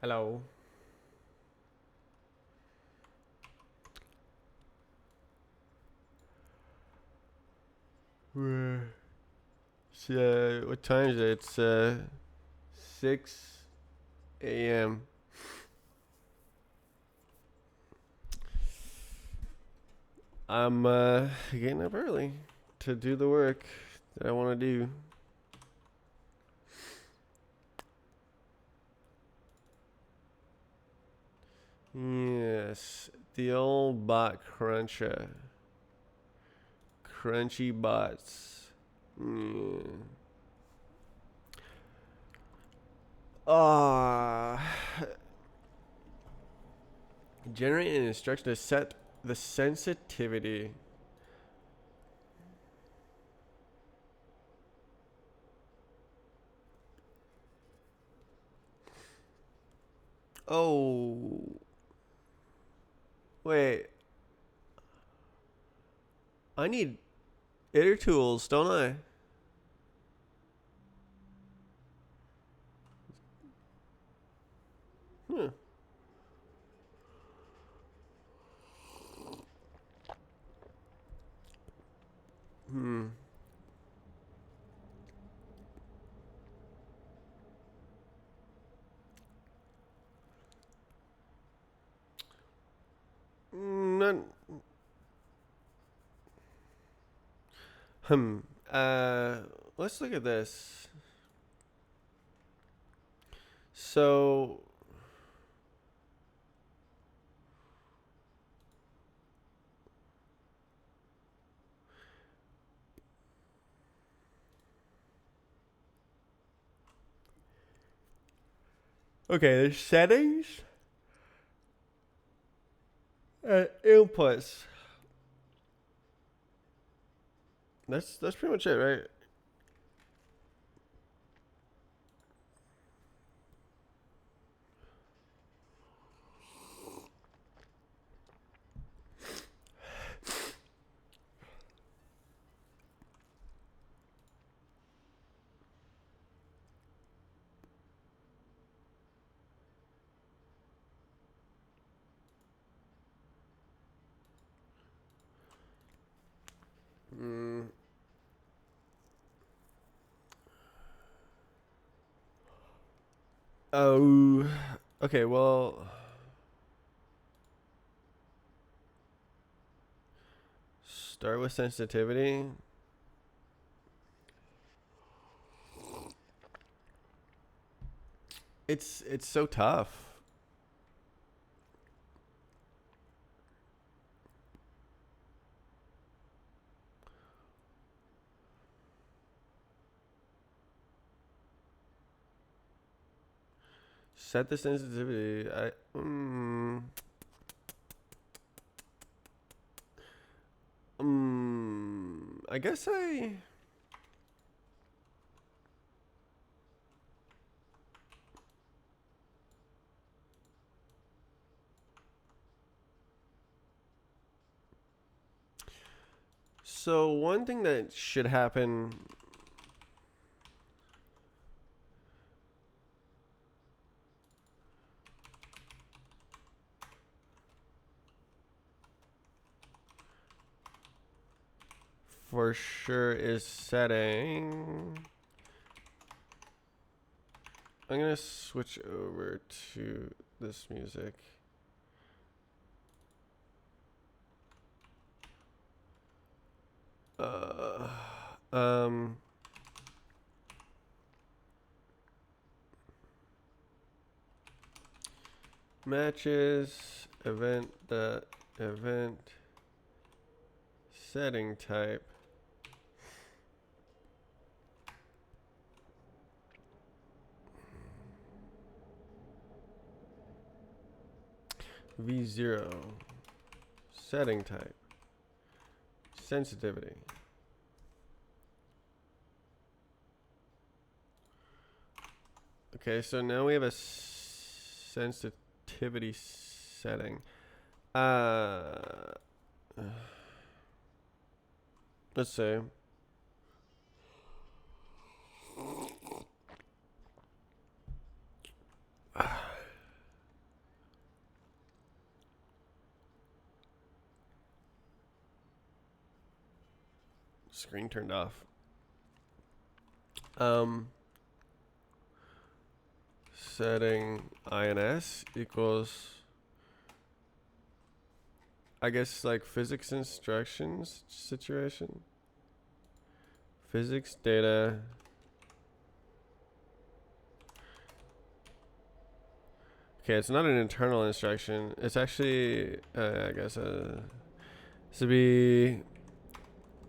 Hello. What time is it? It's 6 a.m. I'm getting up early to do the work that I want to do. Yes, the old bot cruncher. Crunchy bots. Yeah. Ah. Generate an instruction to set the sensitivity. Oh. Wait. I need editor tools, don't I? Hmm. Hmm. Not. Hmm. Uh. Let's look at this. So. Okay, there's settings and inputs. That's pretty much it, right? Mm. Oh. Okay. Well. Start with sensitivity. It's so tough. Set the sensitivity. I guess I. So one thing that should happen. For sure is setting. I'm gonna switch over to this music. Uh, um, matches event setting type. V0 setting type sensitivity. Okay, so now we have a sensitivity setting. Uh, let's see. screen turned off. Setting INS equals, I guess, like physics instructions situation. Physics data. Okay, it's not an internal instruction. It's actually, I guess, this would be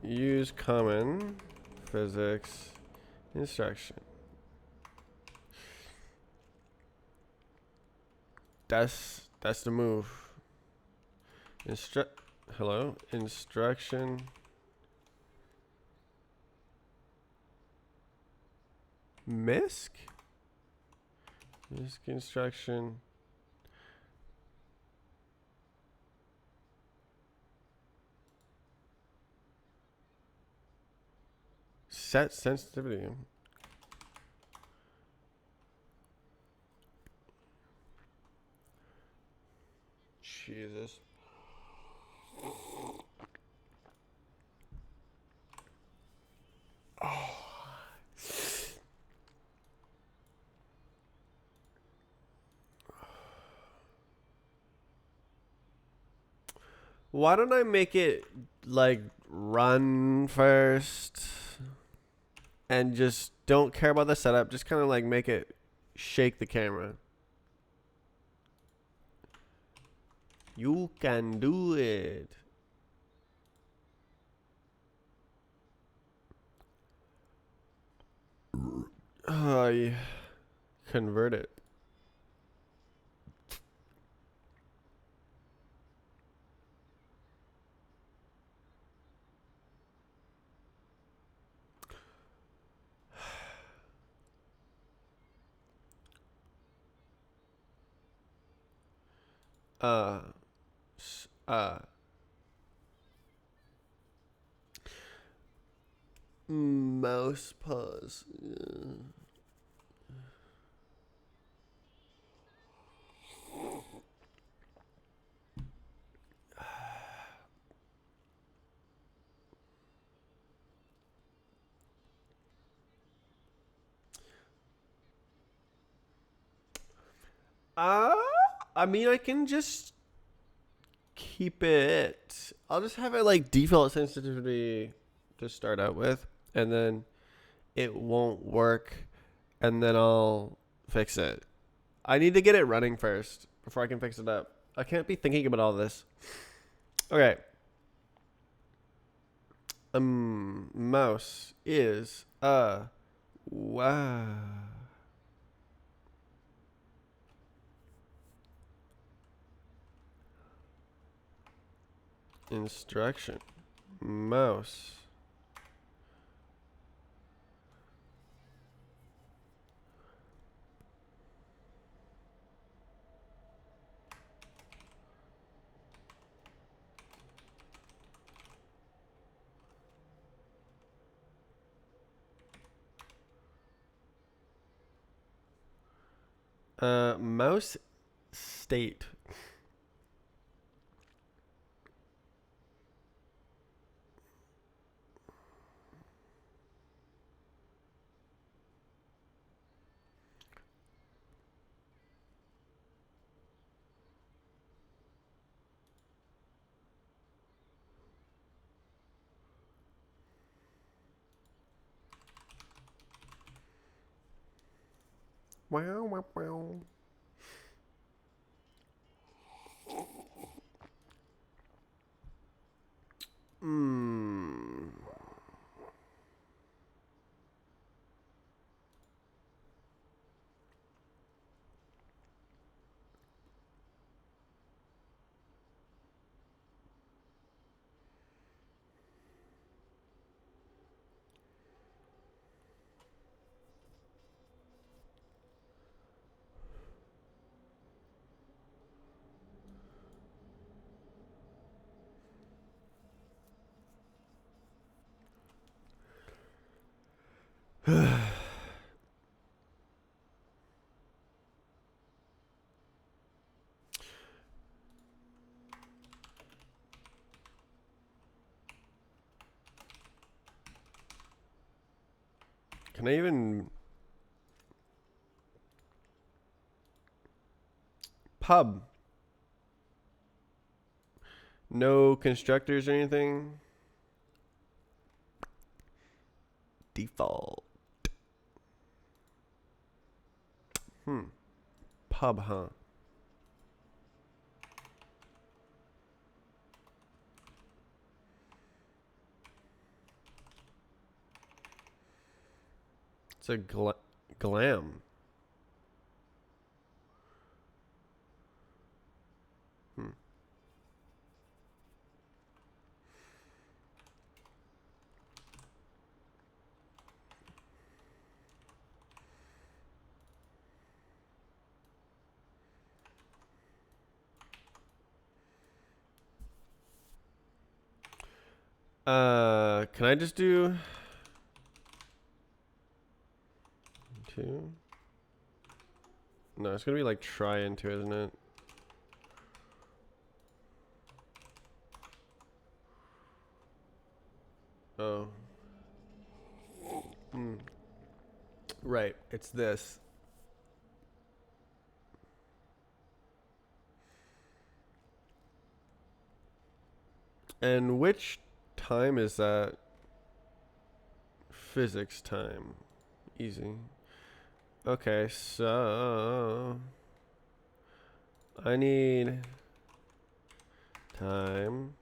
use common physics instruction. That's the move. Instruction. MISC instruction. Set sensitivity. Jesus. Why don't I make it like run first and just don't care about the setup? Just kind of like make it shake the camera. You can do it. Yeah. Convert it. Uh, mouse pause. I mean, I can just keep it. I'll just have it like default sensitivity to start out with, and then it won't work, and then I'll fix it. I need to get it running first before I can fix it up. I can't be thinking about all this. Okay. Mouse is wow. Instruction. Mouse. Mouse state. Wow, wow, wow. Can I even pub? No constructors or anything. Default. Pub, huh? It's a glam. Can I just do 2? No, it's gonna be like try into, isn't it? Oh. Right, it's this. And which time is that? Physics time. Easy. Okay, so I need time.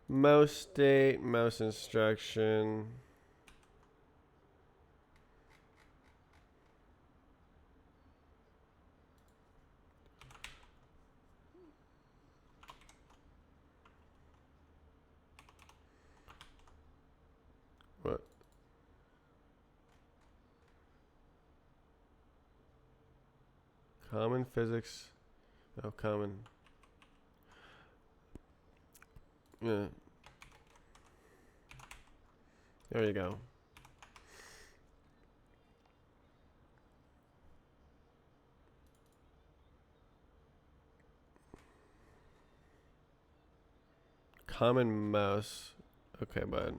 Mouse state, mouse instruction. What? Common physics. Oh, common. Yeah. There you go. Common mouse. Okay, bud.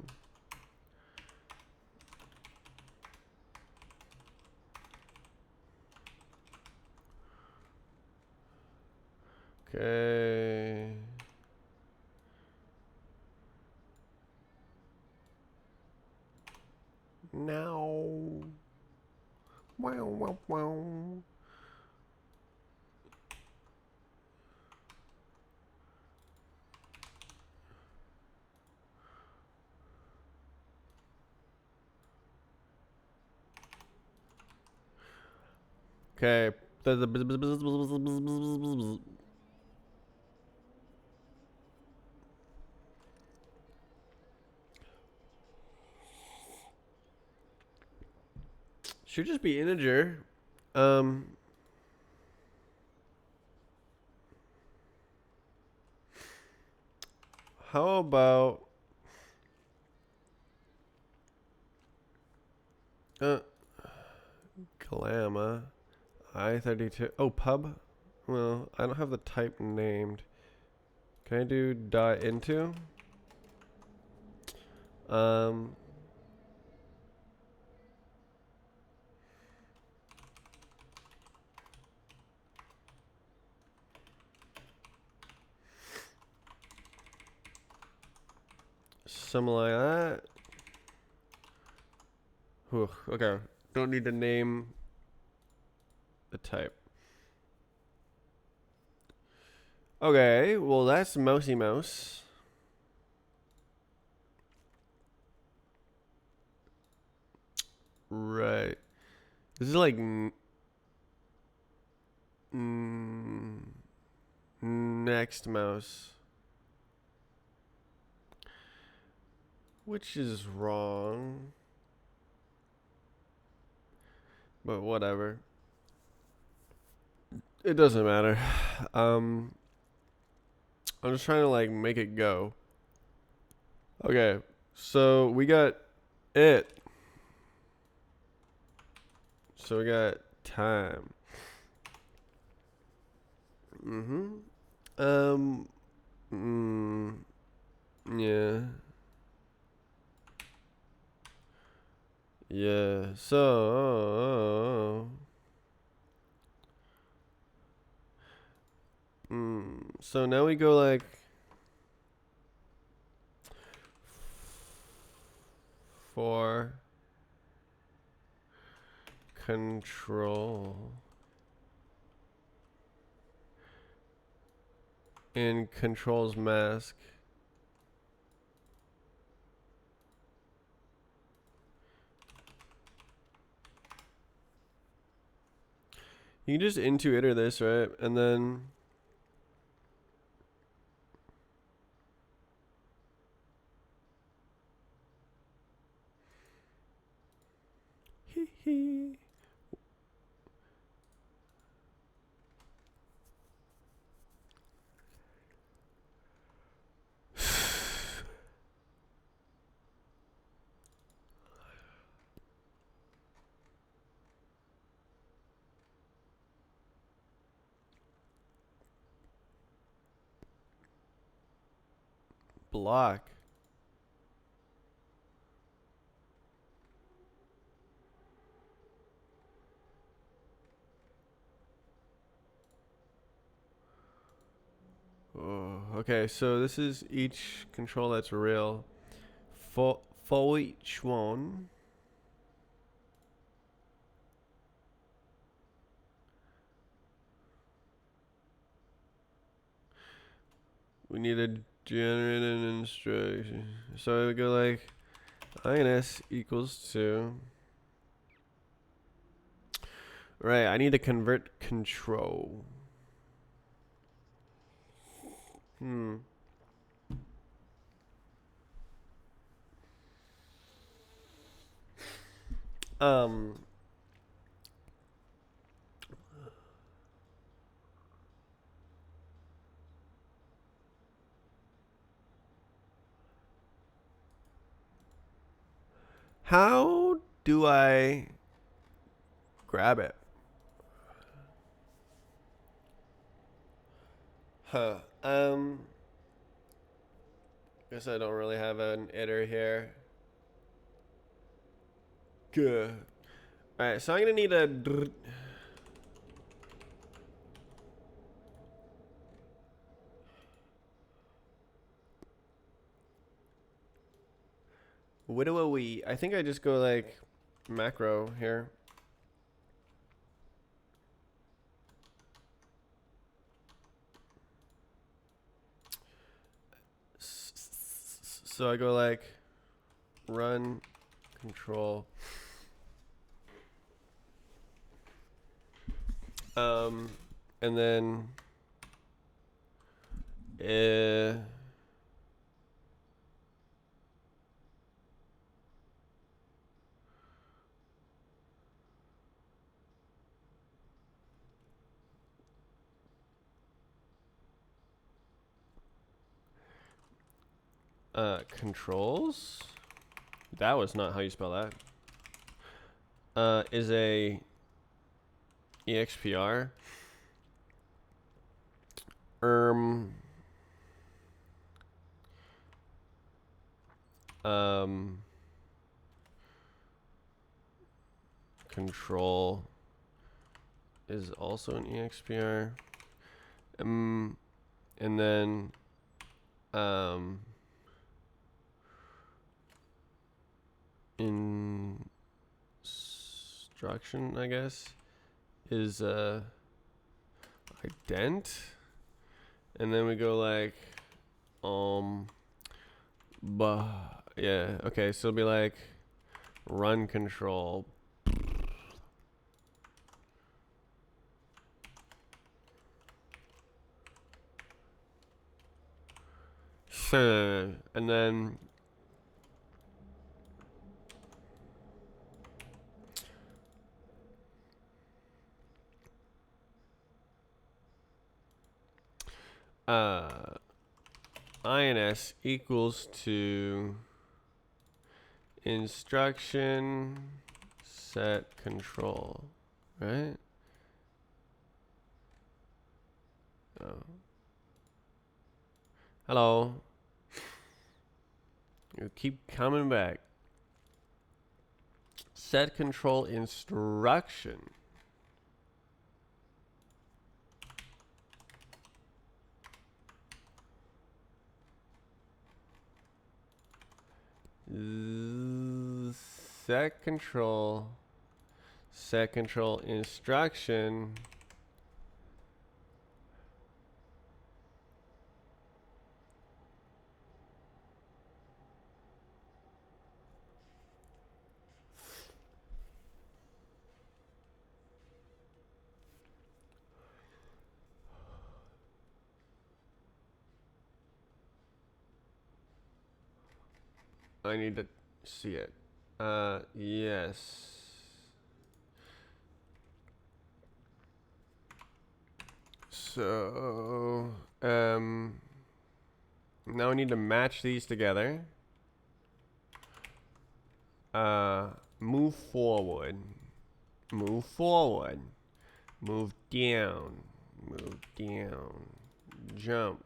Okay. Now. Wow, wow, wow. Okay. Should just be integer. How about Gamma I32? Oh, pub. Well, I don't have the type named. Can I do dot into? Something like that. Whew, okay. Don't need to name the type. Okay, well that's mousy mouse. Right. This is like next mouse. Which is wrong. But whatever. It doesn't matter. I'm just trying to like make it go. Okay. So we got it. So we got time. Yeah. Yeah. So now we go like for control in controls mask. You can just into iter this, right? And then hee hee. Block. Oh, okay, so this is each control that's real. For each one, we need to generate an instruction. So we go like ins equals to. Right, I need to convert control. Hmm. Um. How do I grab it? Huh. Guess I don't really have an iter here. Good. All right, so I'm gonna need a. What do we? I think I just go like macro here. So I go like run control. And then controls. That was not how you spell that. Is a expr. Control is also an expr. And then instruction, I guess, is ident. And then we go like yeah, okay, so it'll be like run control. And then ins equals to instruction set control, right? Oh. Hello. You keep coming back. Set control instruction. Set control. Set control instruction. I need to see it. Yes. So, now we need to match these together. Move forward. Move forward. Move down. Move down. Jump.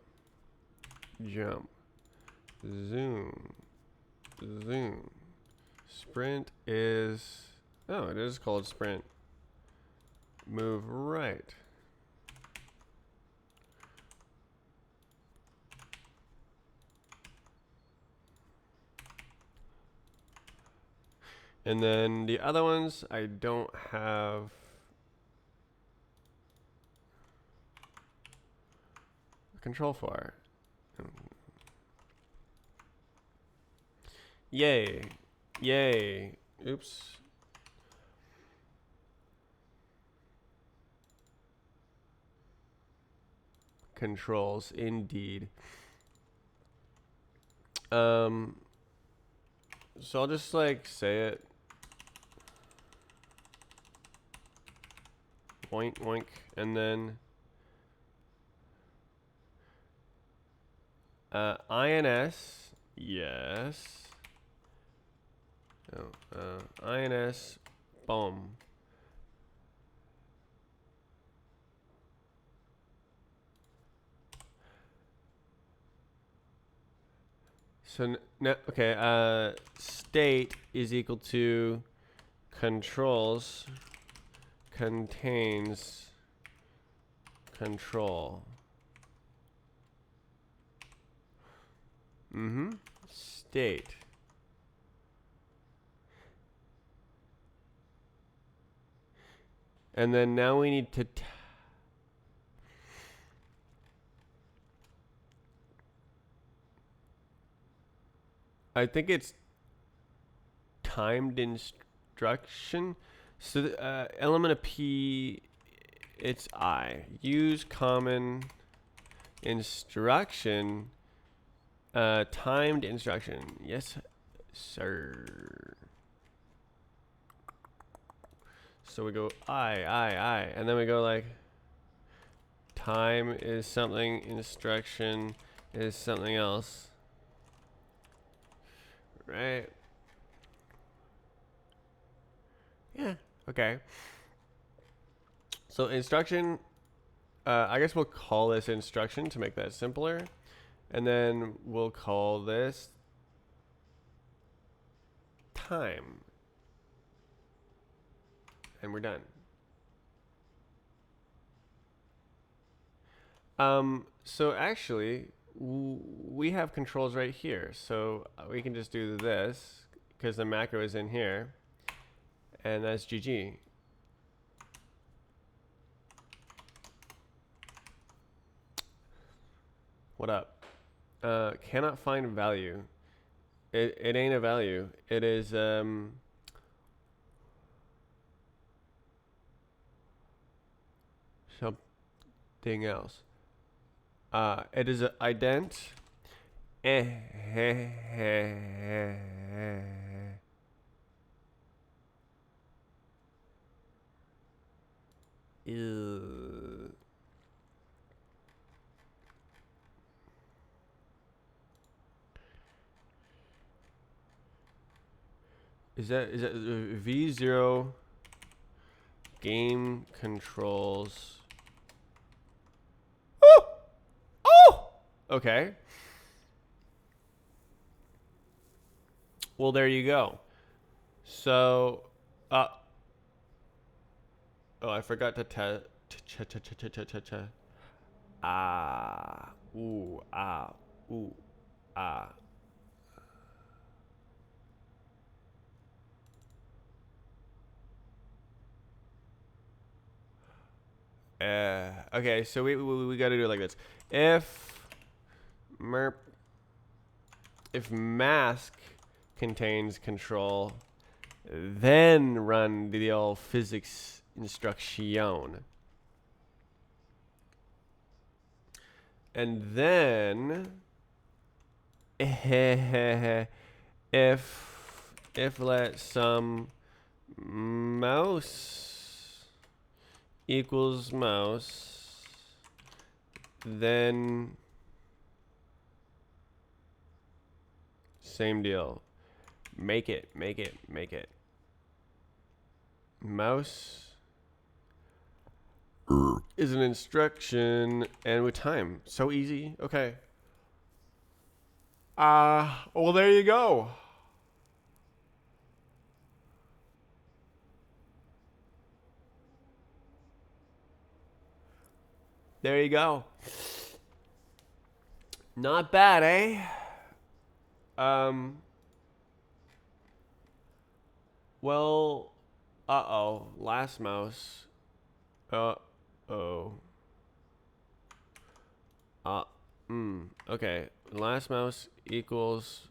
Jump. Zoom. Zoom. Sprint is... Oh, it is called sprint. Move right. And then the other ones, I don't have control for. Yay. Yay. Oops. Controls, indeed. So I'll just like say it. Oink, oink, and then INS, yes. Oh, INS, boom. So okay, state is equal to controls contains control. State. And then now we need to I think it's timed instruction. So the element of P, it's I. Use common instruction. Timed instruction. Yes, sir. So we go I. And then we go like time is something, instruction is something else. Right? Yeah, okay. So instruction, I guess we'll call this instruction to make that simpler. And then we'll call this time. And we're done. So actually, we have controls right here. So we can just do this because the macro is in here. And that's GG. What up? Cannot find value. It ain't a value. It is something else. It is a ident. Ew. Is that V0 game controls? Oh! Oh! Okay. Well, there you go. So, oh, I forgot to ah, ooh, ah, ooh, ah. Okay, so we got to do it like this. If merp, if mask contains control, then run the old physics instruction. And then if let some mouse equals mouse, then same deal. Make it. Mouse is an instruction, and with time. So easy. Okay. Well, there you go. There you go. Not bad, eh? Well, uh-oh. Last mouse. Uh-oh. Okay. Last mouse equals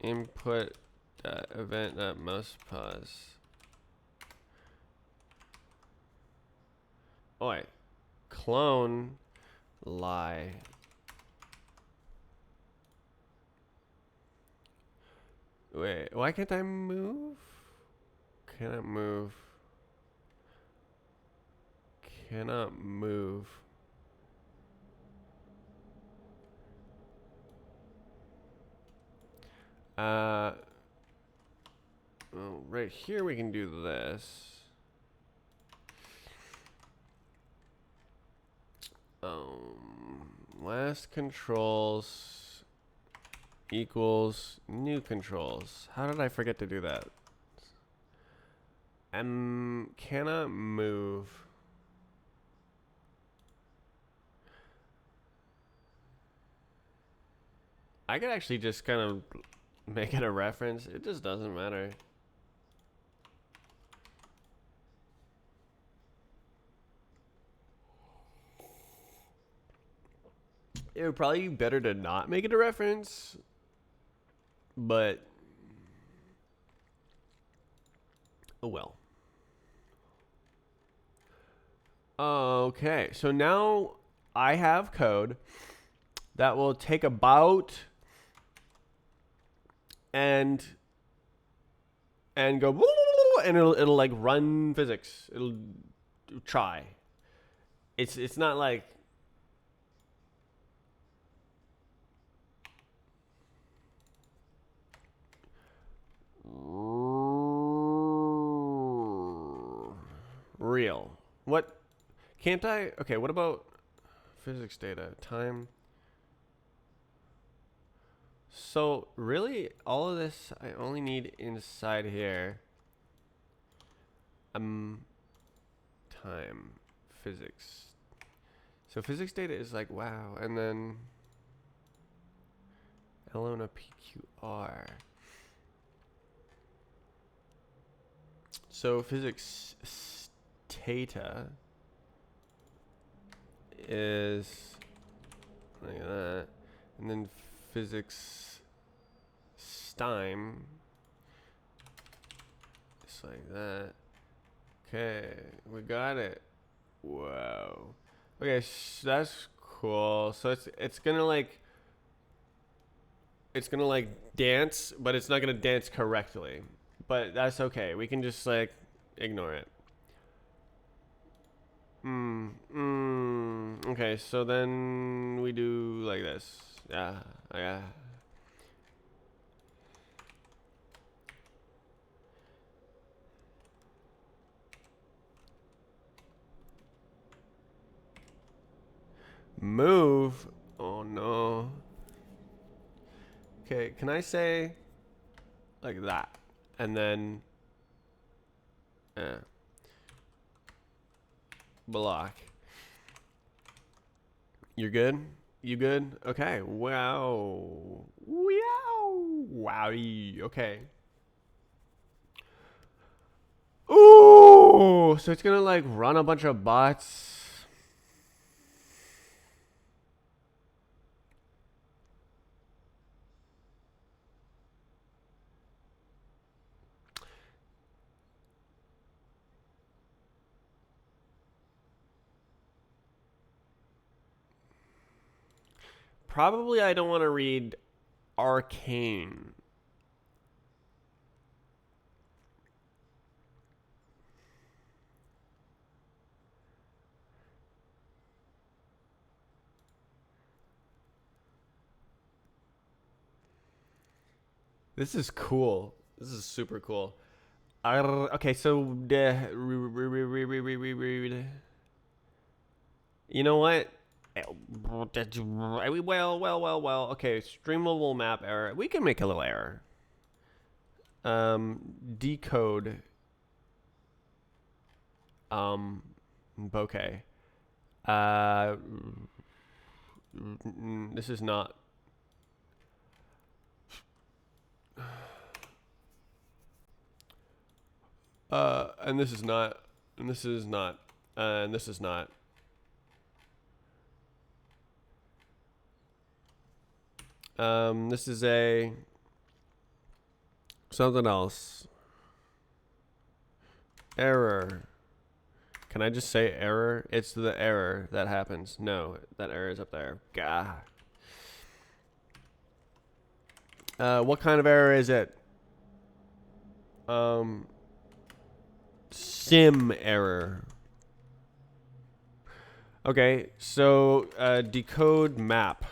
input event mouse pause. Oh wait. Clone lie. Wait, why can't I move? Cannot move. Cannot move. Well, right here we can do this. Last controls equals new controls. How did I forget to do that? Cannot move. I could actually just kind of make it a reference. It just doesn't matter. It would probably be better to not make it a reference, but oh well. Okay, so now I have code that will take about and go and it'll like run physics. It'll try. It's not like real. What can't I? Okay, what about physics data? Time. So really all of this I only need inside here. Time physics. So physics data is like wow, and then Elona PQR. So physics data is like that, and then physics stime is like that. Okay, we got it. Whoa. Okay, that's cool. So it's gonna like dance, but it's not gonna dance correctly. But that's okay. We can just like ignore it. Okay, so then we do like this. Yeah. Move. Oh no. Okay, can I say like that, and then block. You're good? You good? Okay. Wow. Wow. Wowie. Okay. Ooh. So it's gonna like run a bunch of bots. Probably I don't want to read Arcane. This is cool. This is super cool. Okay, so you know what? Well. Okay, streamable map error. We can make a little error. Decode. Bokeh. Uh, this is not. And this is not. And this is not. And this is not. This is a something else. Error. Can I just say error? It's the error that happens. No, that error is up there. Gah. What kind of error is it? Sim error. Okay, so decode map.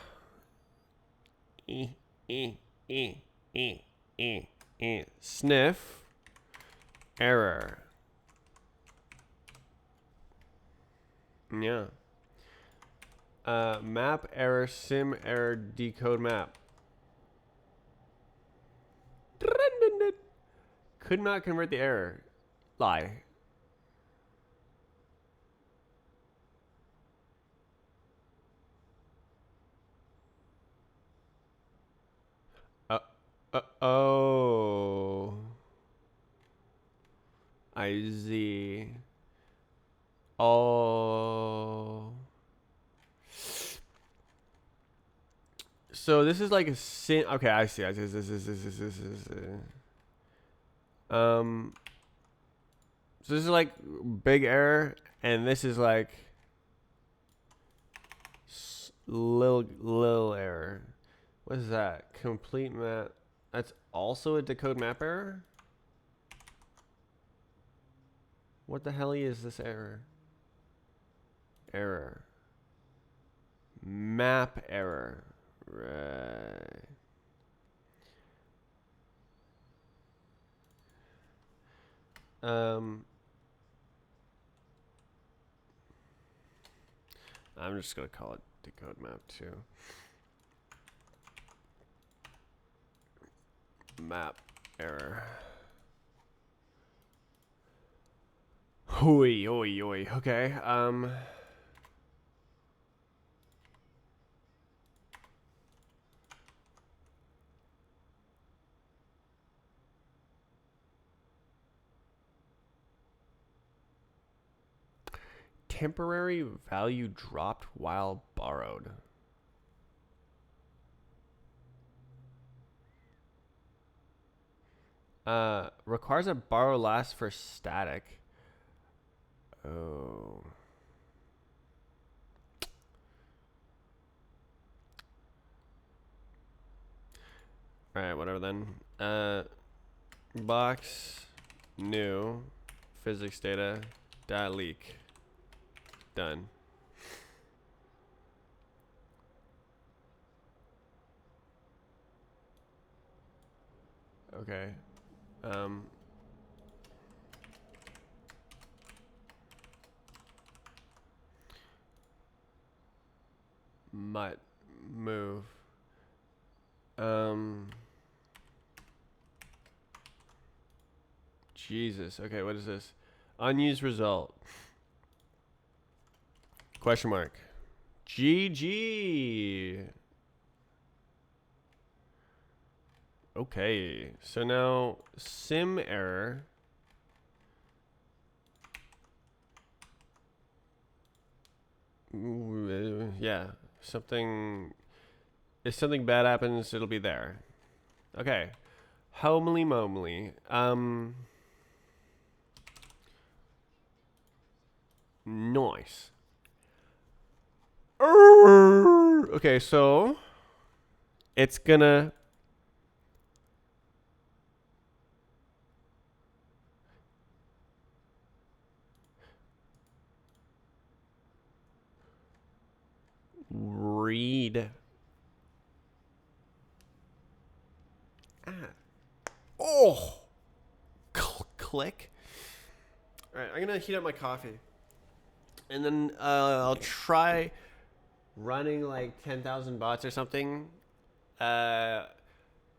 Sniff error. Yeah. Map error, sim error, decode map. Could not convert the error. Lie. Oh. I see. Oh. So this is like a sin. Okay, I see. Um. So this is like big error, and this is like little error. What is that? Complete map. That's also a decode map error. What the hell is this error? Error. Map error. Right. I'm just gonna call it decode map 2. Map error. Hoi. Okay. Temporary value dropped while borrowed. Requires a borrow last for static. Oh. Alright, whatever then. Box new physics data dot leak. Done. Okay. Mutt move. Jesus. Okay, what is this? Unused result. Question mark. GG. Okay, so now sim error. Yeah, something. If something bad happens, it'll be there. Okay, homely momely. Nice. Okay, so it's gonna read. Ah. Oh, click. All right, I'm gonna heat up my coffee, and then I'll try running like 10,000 bots or something uh,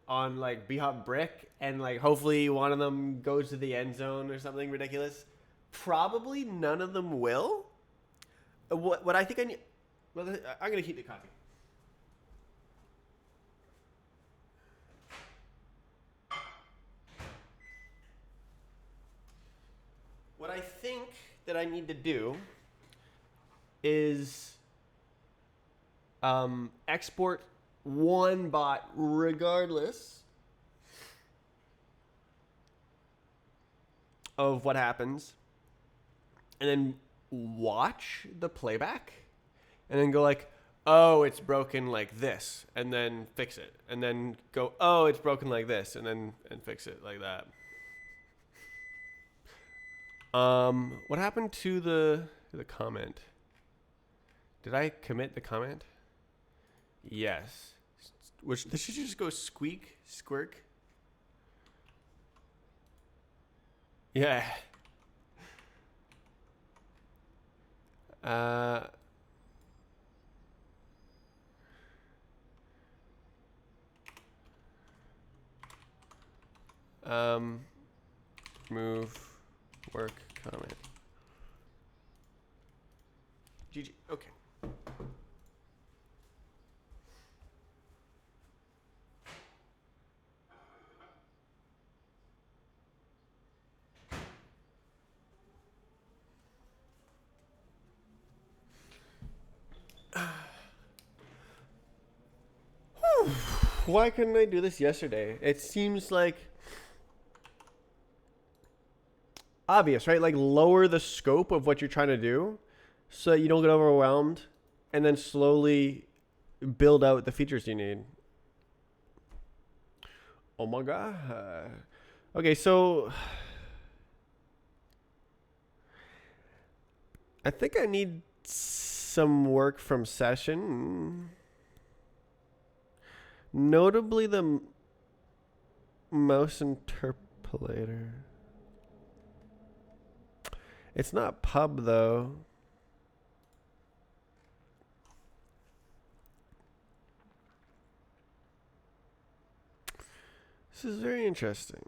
on like rbhop brick, and like hopefully one of them goes to the end zone or something ridiculous. Probably none of them will. What I think I need. Well, I'm gonna heat the coffee. What I think that I need to do is export one bot regardless of what happens, and then watch the playback, and then go like, oh, it's broken like this, and then fix it, and then go, oh, it's broken like this, and then fix it like that. What happened to the comment? Did I commit the comment? Yes. Which this should just go squeak, squirk. Yeah. Uh. Move, work, comment. GG. Okay. Why couldn't I do this yesterday? It seems like obvious, right? Like lower the scope of what you're trying to do so that you don't get overwhelmed, and then slowly build out the features you need. Oh my god. Okay, so I think I need some work from session. Notably the mouse interpolator. It's not pub though. This is very interesting.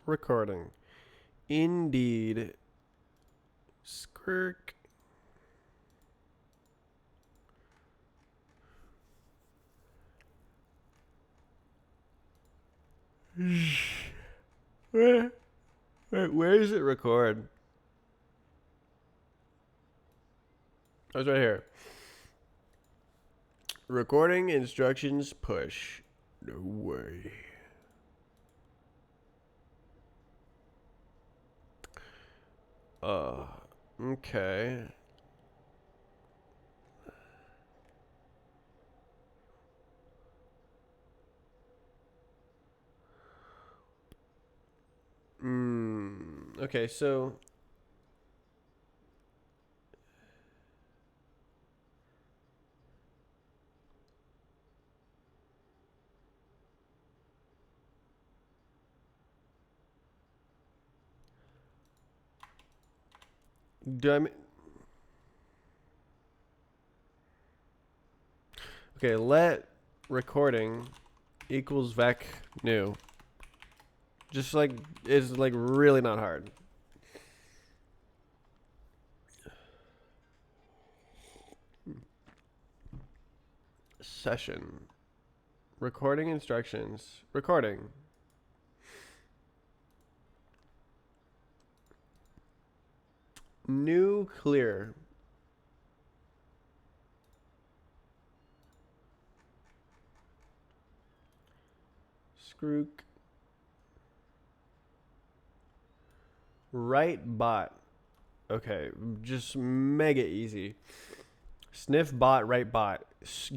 Recording. Indeed. Skirk. Where does it record? Oh, it's right here. Recording instructions push. No way. Okay. Okay, so Do I? Okay, let recording equals vec new. Just like it's like really not hard. Session. Recording instructions. Recording. New clear. Screw. Right bot. Okay, just mega easy. Sniff bot, right bot.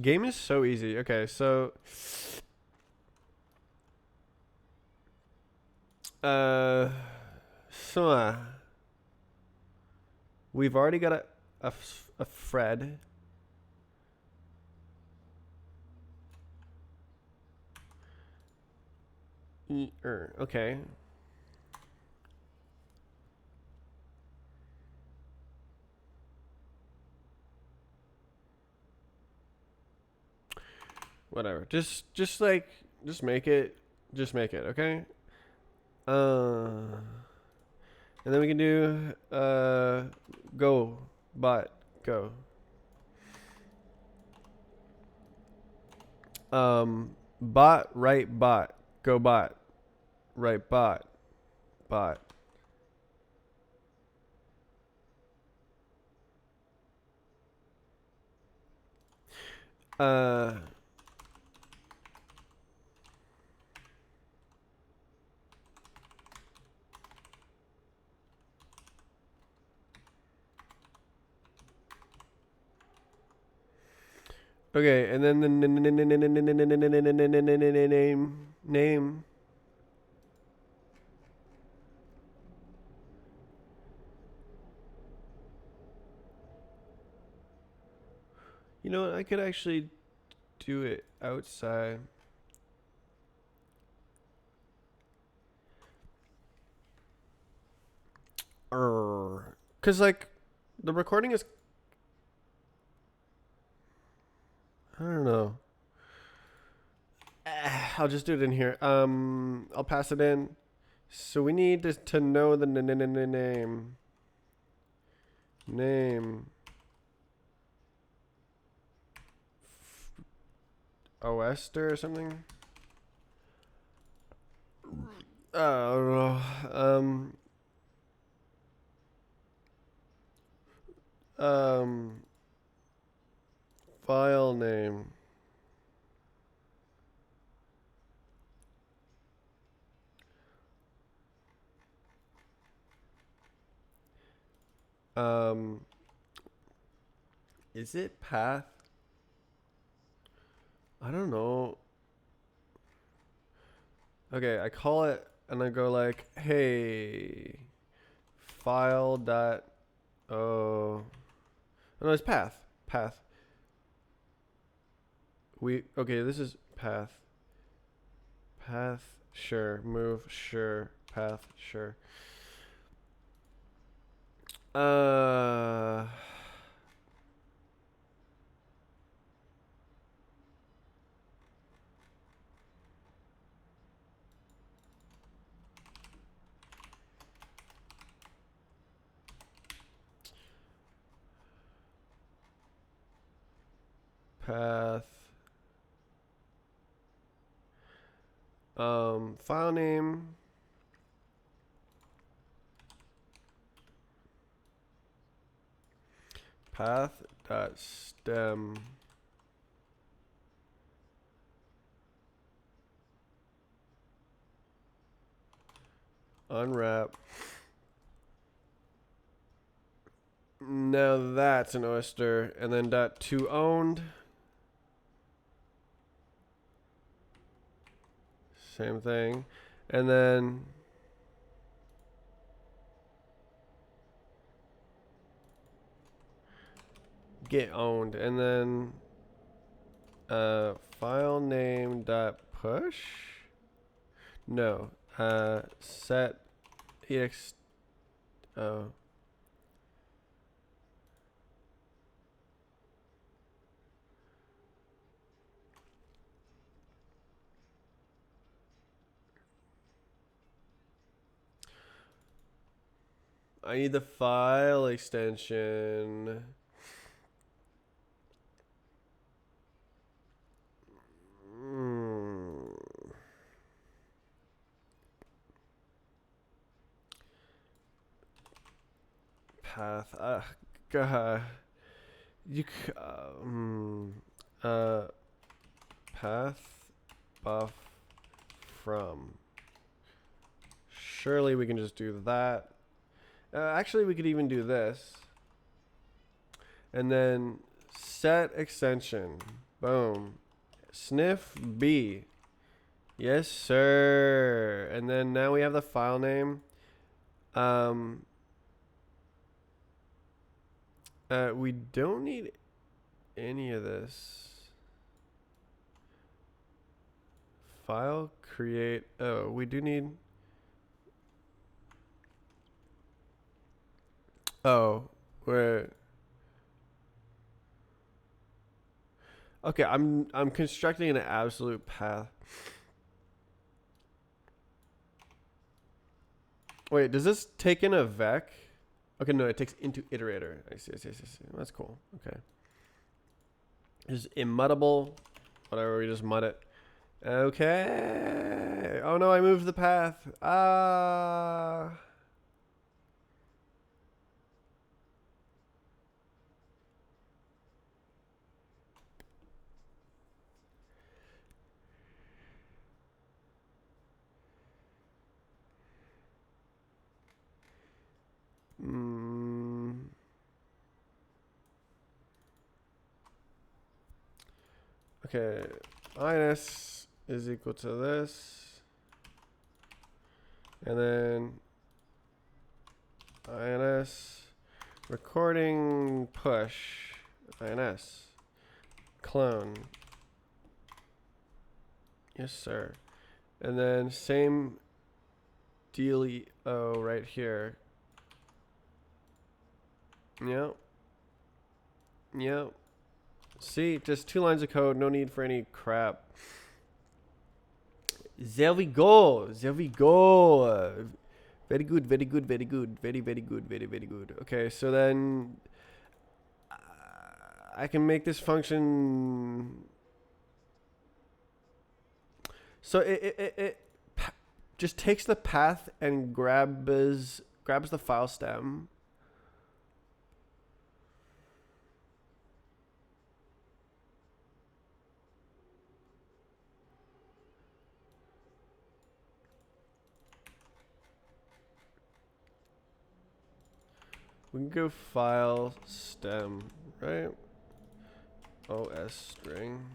Game is so easy. Okay, so uh so we've already got a Fred. Okay. Whatever. Just like just make it. Just make it, okay? And then we can do go bot go. Bot right bot go bot right bot bot. Uh Okay, and then the name. You know what? I could actually do it outside. Cause like the recording is. I don't know. I'll just do it in here. I'll pass it in. So we need to know the name. Name. Oester or something. I don't know. File name. Is it path? I don't know. Okay, I call it and I go like, hey, file dot. Oh, no, it's path. Path. Okay. This is path. Path. Sure. Move. Sure. Path. Sure. Uh. Path. File name. Path dot stem. Unwrap. Now that's an oyster. And then dot to owned. Same thing. And then get owned. And then file name dot push. No. Set ex. Oh. I need the file extension. Path. God. Uh, path buff from. Surely we can just do that. Actually, we could even do this. And then set extension. Boom. Sniff B. Yes, sir. And then now we have the file name. We don't need any of this. File create. Oh, we do need. Oh, wait. Okay, I'm constructing an absolute path. Wait, does this take in a vec? Okay, no, it takes into iterator. I see. That's cool. Okay. Is immutable. Whatever, we just mud it. Okay. Oh no, I moved the path. Ah. Okay, minus is equal to this, and then ins recording push ins clone. Yes, sir. And then same dealio right here. Yep. See, just 2 lines of code, no need for any crap. There we go. Very good. Very good. Okay, so then I can make this function. So it just takes the path and grabs the file stem. We can go file stem, right? OS string.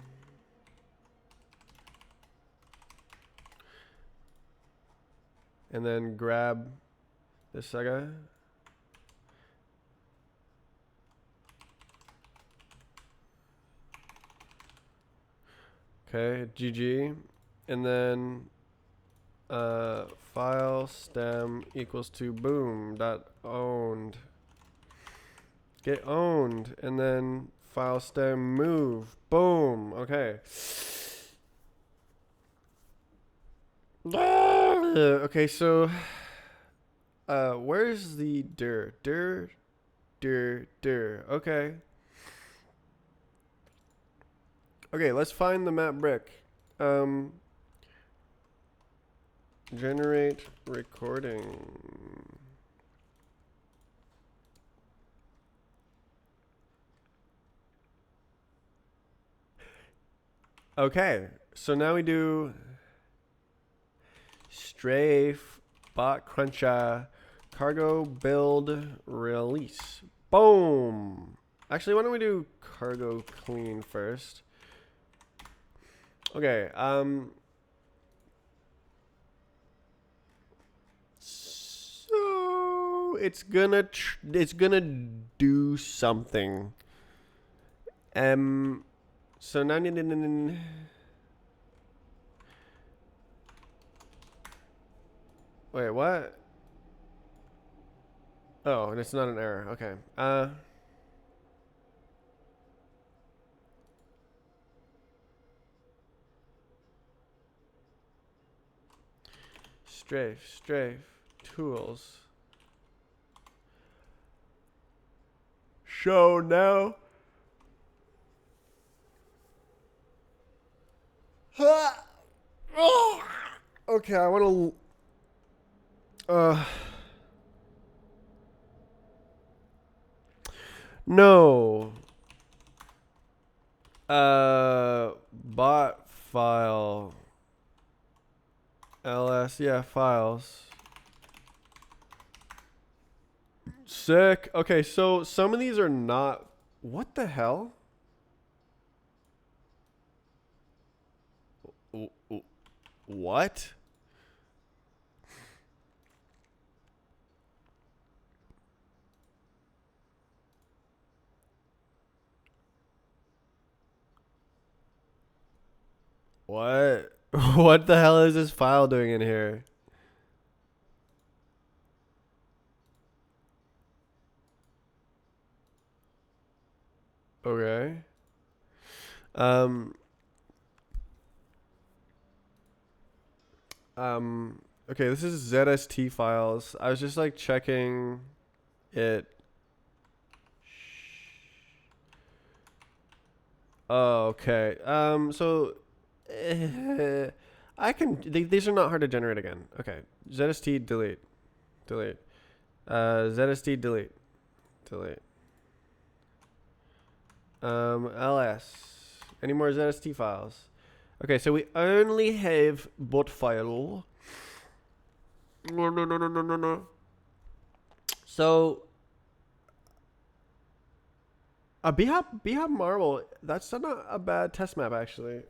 And then grab this guy. Okay, GG. And then file stem equals to boom dot owned. Get owned. And then file stem move. Boom. Okay. Okay, so where's the dir? Okay. Okay, let's find the map brick. Generate recording. Okay, so now we do strafe, bot cruncha, cargo build release. Boom. Actually, why don't we do cargo clean first? Okay, so it's gonna do something. So now wait, what? Oh, and it's not an error. Okay. Strafe, tools. show now. Okay, I want to. No. Bot file. ls, yeah, files. Sick. Okay, so some of these are not. What the hell? What? What? What the hell is this file doing in here? Okay. Um. Okay, this is ZST files. I was just like checking it. Oh, okay. So I can. These are not hard to generate again. Okay. ZST delete, delete. ZST delete, delete. LS. Any more ZST files? Okay, so we only have bot file. No. So a bhop marble. That's not a bad test map actually.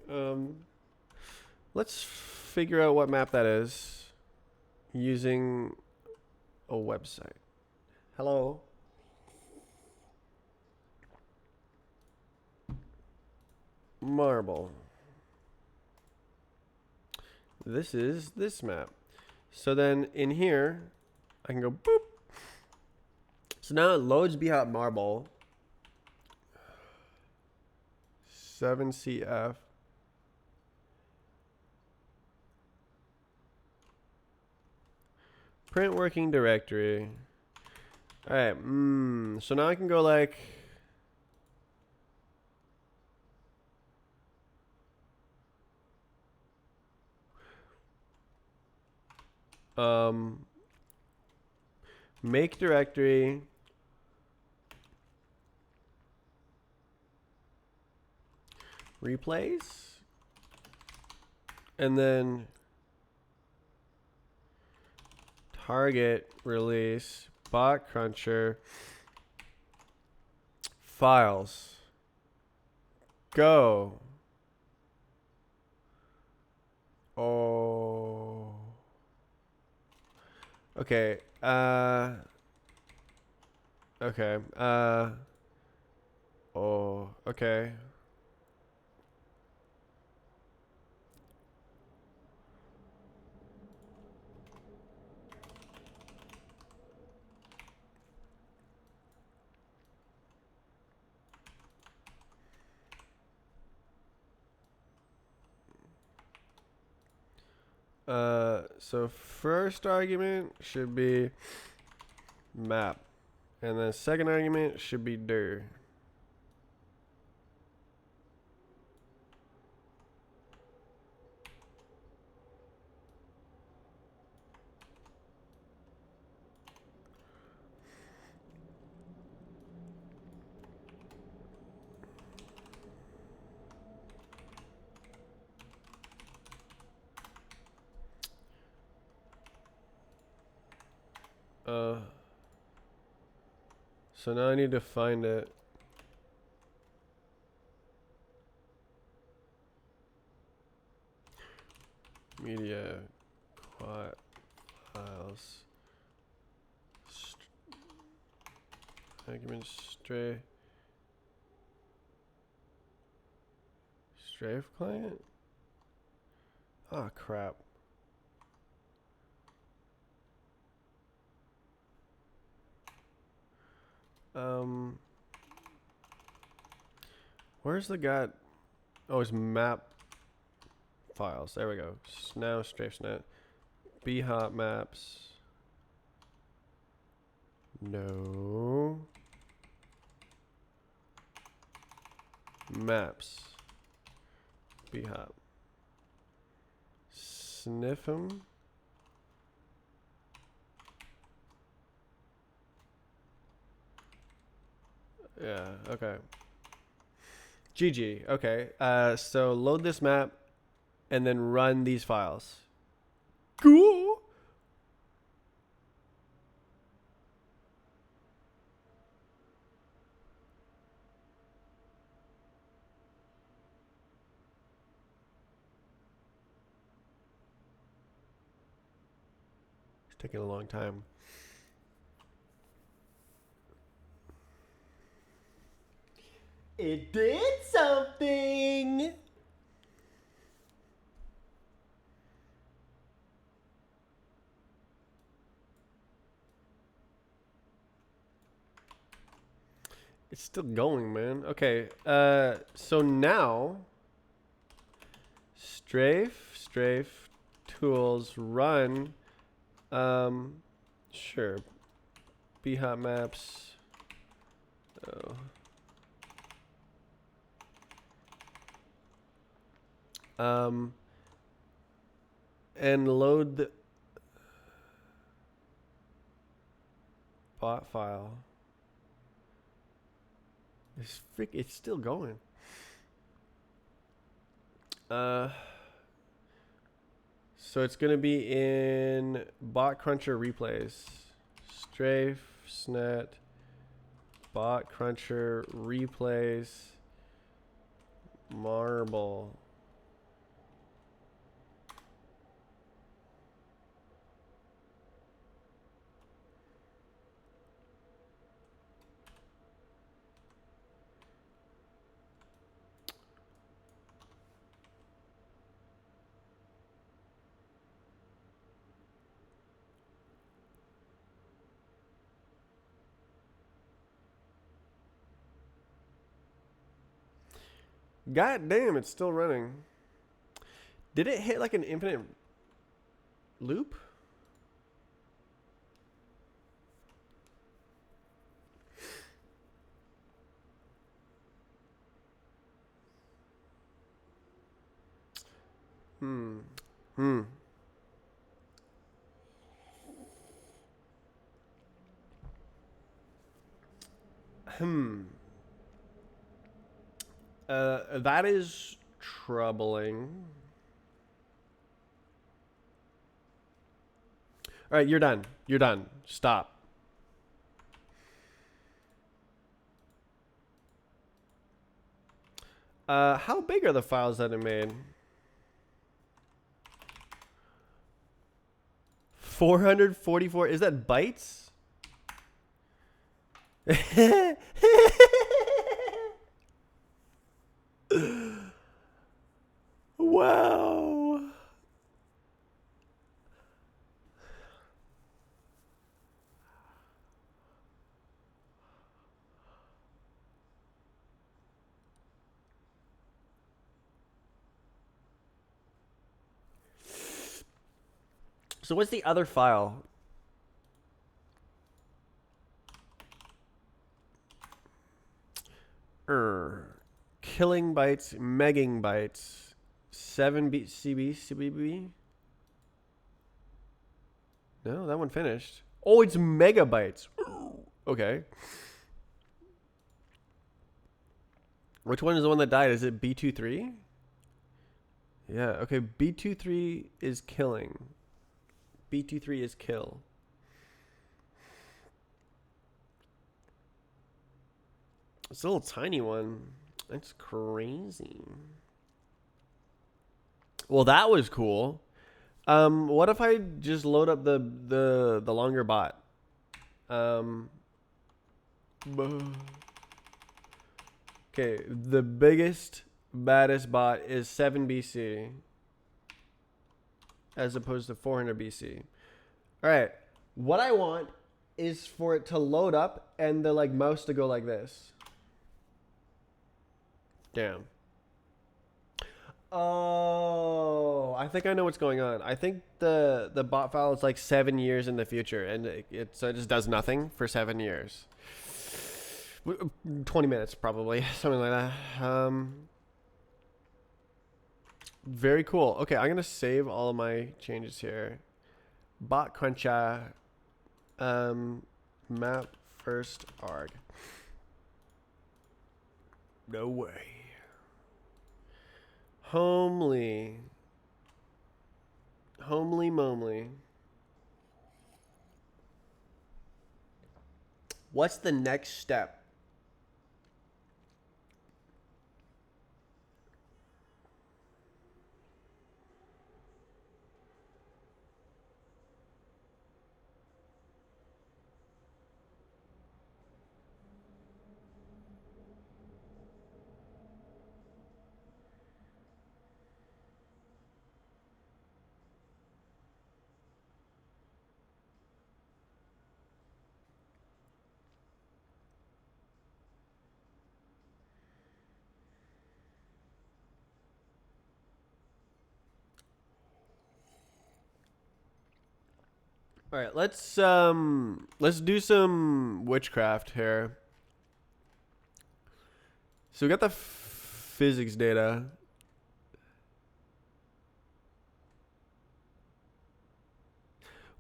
Let's figure out what map that is using a website. Hello. Marble. This is this map. So then in here, I can go boop. So now it loads bhop marble. 7CF. Print working directory. All right. So now I can go like. Make directory. Replace. And then target release bot cruncher files. Go. Oh. Okay. Okay. Oh. Okay. So first argument should be map, and then second argument should be dir. So now I need to find it. Media quad files. Argument strafe client. Oh crap. Where's the guy? Oh, it's map files. There we go. Now strafenet. bhop maps. No. maps rbhop sniff them. Yeah, okay. GG. Okay. So load this map and then run these files. Cool. It's taking a long time. It did something. It's still going, man. Okay. So now strafe tools run. Sure. rbhop maps. Oh. And load the bot file. It's still going. So it's gonna be in bot cruncher replays. Strafe, snet, bot cruncher replays, marble. God damn, it's still running. Did it hit like an infinite loop? That is troubling. All right, you're done. You're done. Stop. How big are the files that it made? 444. Is that bytes? Wow. So what's the other file? Killing bytes, megging bytes, 7 CB. No, that one finished. Oh, it's megabytes. Okay. Which one is the one that died? Is it B23? Yeah, okay. B23 is killing. B23 is kill. It's a little tiny one. That's crazy. Well, that was cool. What if I just load up the longer bot? Okay, the biggest, baddest bot is 7 BC as opposed to 400 BC. All right, what I want is for it to load up and the like mouse to go like this. Damn. Oh, I think I know what's going on. I think the bot file is like 7 years in the future, and so it just does nothing for 7 years. 20 minutes probably, something like that. Very cool. Okay, I'm gonna save all of my changes here. Bot cruncha, map first arg. No way. Homely momely. What's the next step? All right, let's do some witchcraft here. So we got the physics data.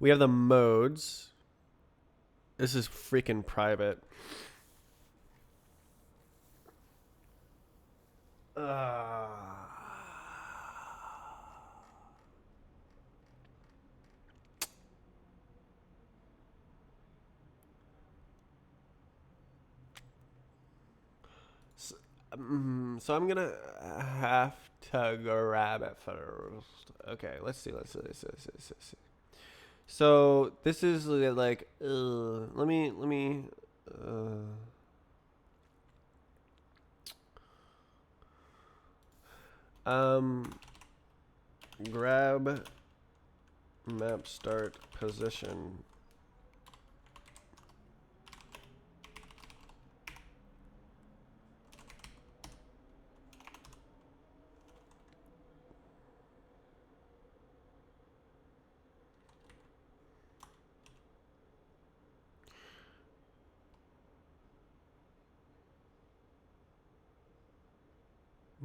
We have the modes. This is freaking private. So I'm gonna have to grab it first. Okay, let's see. So this is like, let me, grab map start position.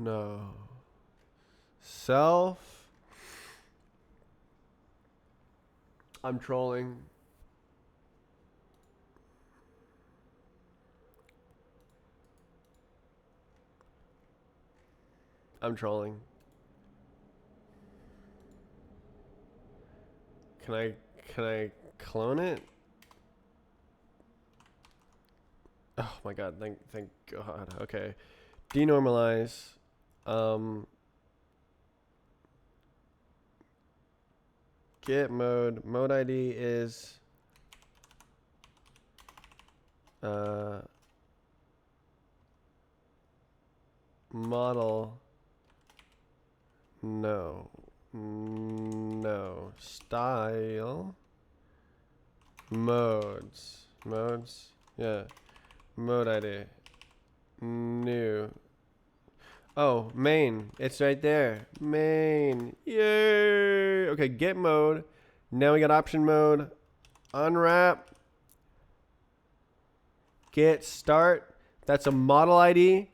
No. Self. I'm trolling. I'm trolling. Can I clone it? Oh my god, thank god. Okay. Denormalize. Get mode. Mode ID is model. No. Style. Modes. Yeah. Mode ID. New. Oh, main. It's right there. Main. Yay. Okay, get mode. Now we got option mode. Unwrap. Get start. That's a model ID.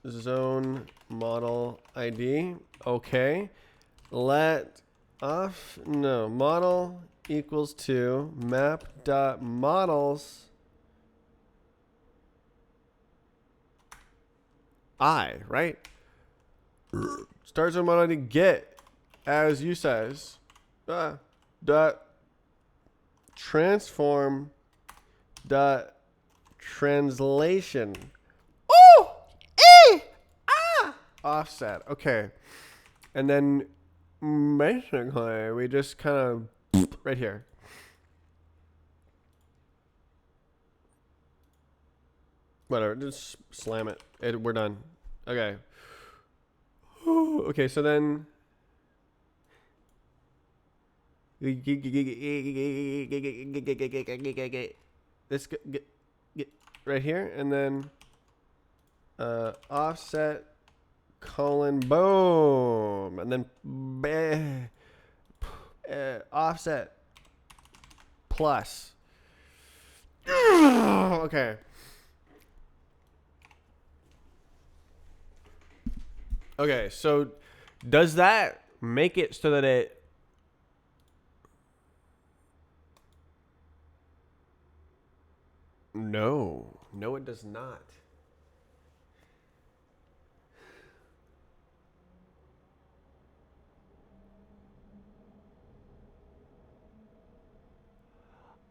Zone model ID. Okay. Let off. No. Model equals to map dot models. Right? Start zone model ID get as you says. Dot transform dot translation. Oh! Offset. Okay. And then basically we just kind of right here. Whatever, just slam it. We're done. Okay. Okay, so then this get right here, and then offset colon boom, and then offset plus Okay. Okay, so does that make it so that it... No. No, it does not.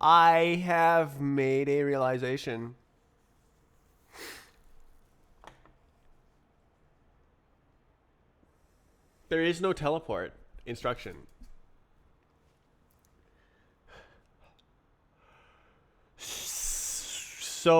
I have made a realization. There is no teleport instruction. So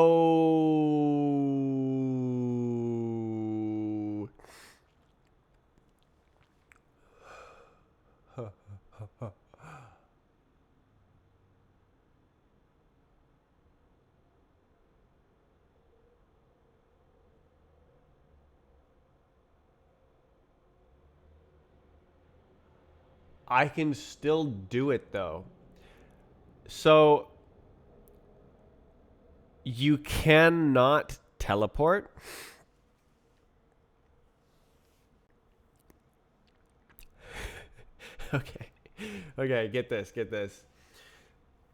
I can still do it though. So you cannot teleport. Okay. Okay, get this, get this.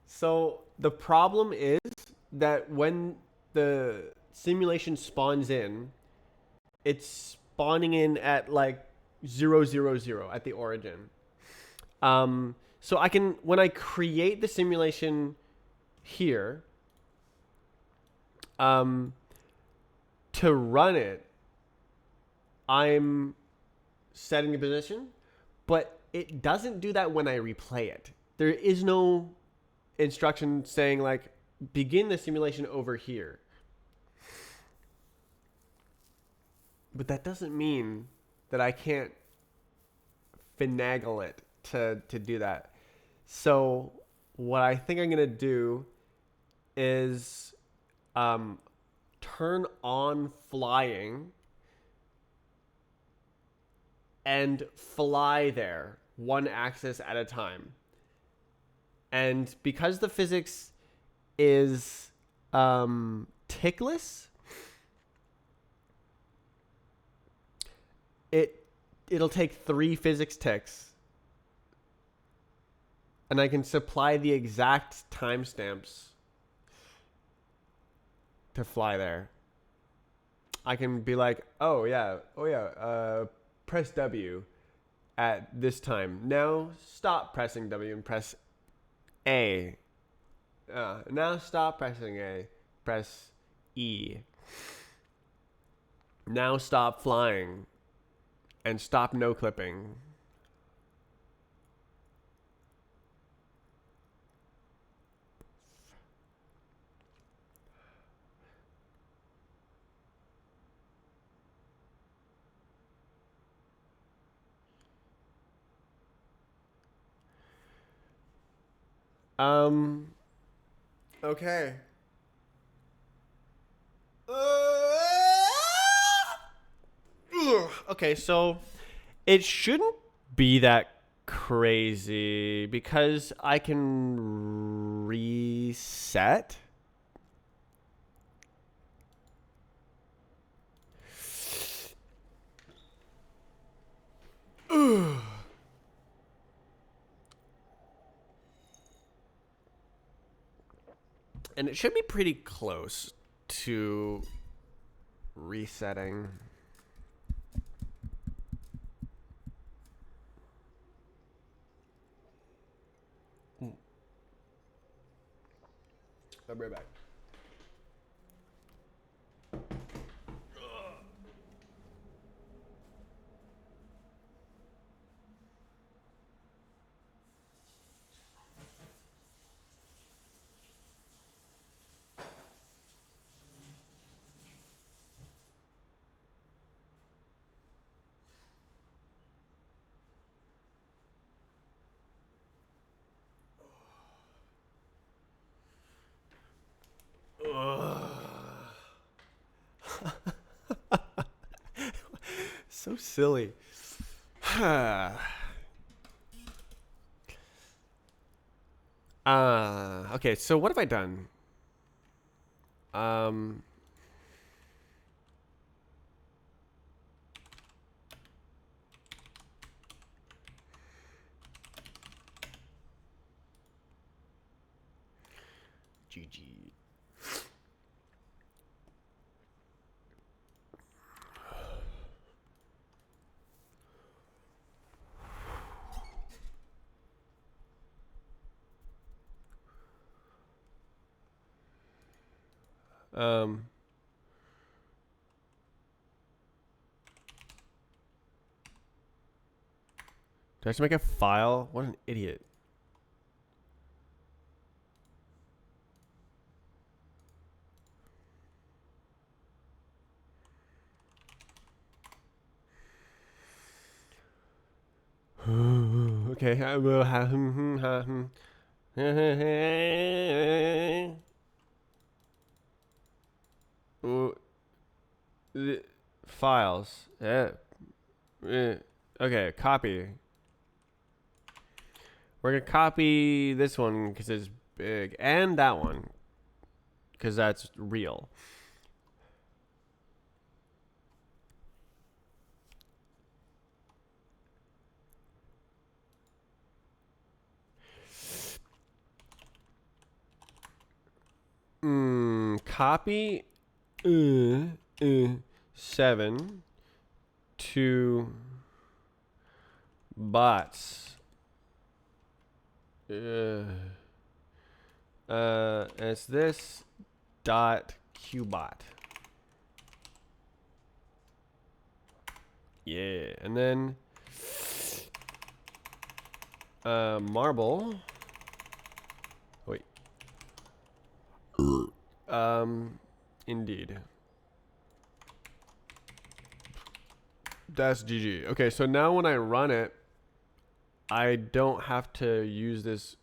So the problem is that when the simulation spawns in, it's spawning in at like 000 at the origin. So I can, when I create the simulation here, um, to run it, I'm setting the position, but it doesn't do that when I replay it. There is no instruction saying like begin the simulation over here. But that doesn't mean that I can't finagle it to do that. So what I think I'm gonna do is turn on flying and fly there one axis at a time. And because the physics is tickless, it'll take 3 physics ticks, and I can supply the exact timestamps to fly there. I can be like, oh yeah, press W at this time. Now stop pressing W and press A. Now stop pressing A. Press E. Now stop flying and stop no clipping. Okay. Okay, so it shouldn't be that crazy because I can reset. And it should be pretty close to resetting. I'll be right back. So silly. Okay, so what have I done? Um, GG. Did I just make a file? What an idiot. Okay, I will have files. Okay, copy. We're gonna copy this one because it's big, and that one because that's real. Copy 7 to bots. It's this dot qbot. Yeah, and then marble. Wait. Indeed. That's GG. Okay, so now when I run it, I don't have to use this.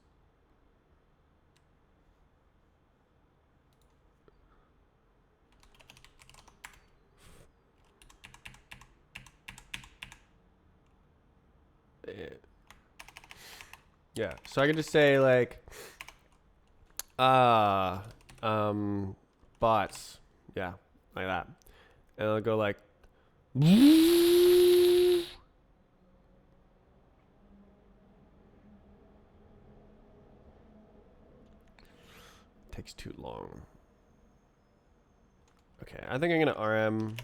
Yeah, so I can just say like, bots. Yeah, like that. And I'll go like, takes too long. Okay, I think I'm gonna RM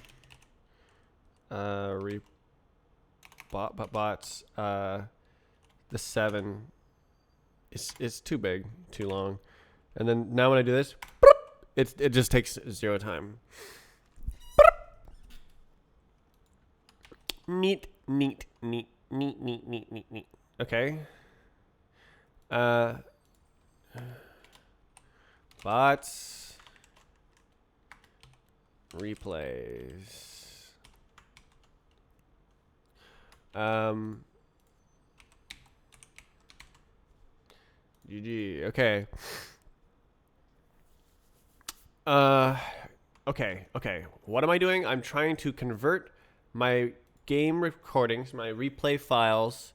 bots. The 7 is too big, too long. And then now when I do this, it just takes 0 time. Neat. Okay. Bots. Replays. GG. Okay. Okay. What am I doing? I'm trying to convert my game recordings, my replay files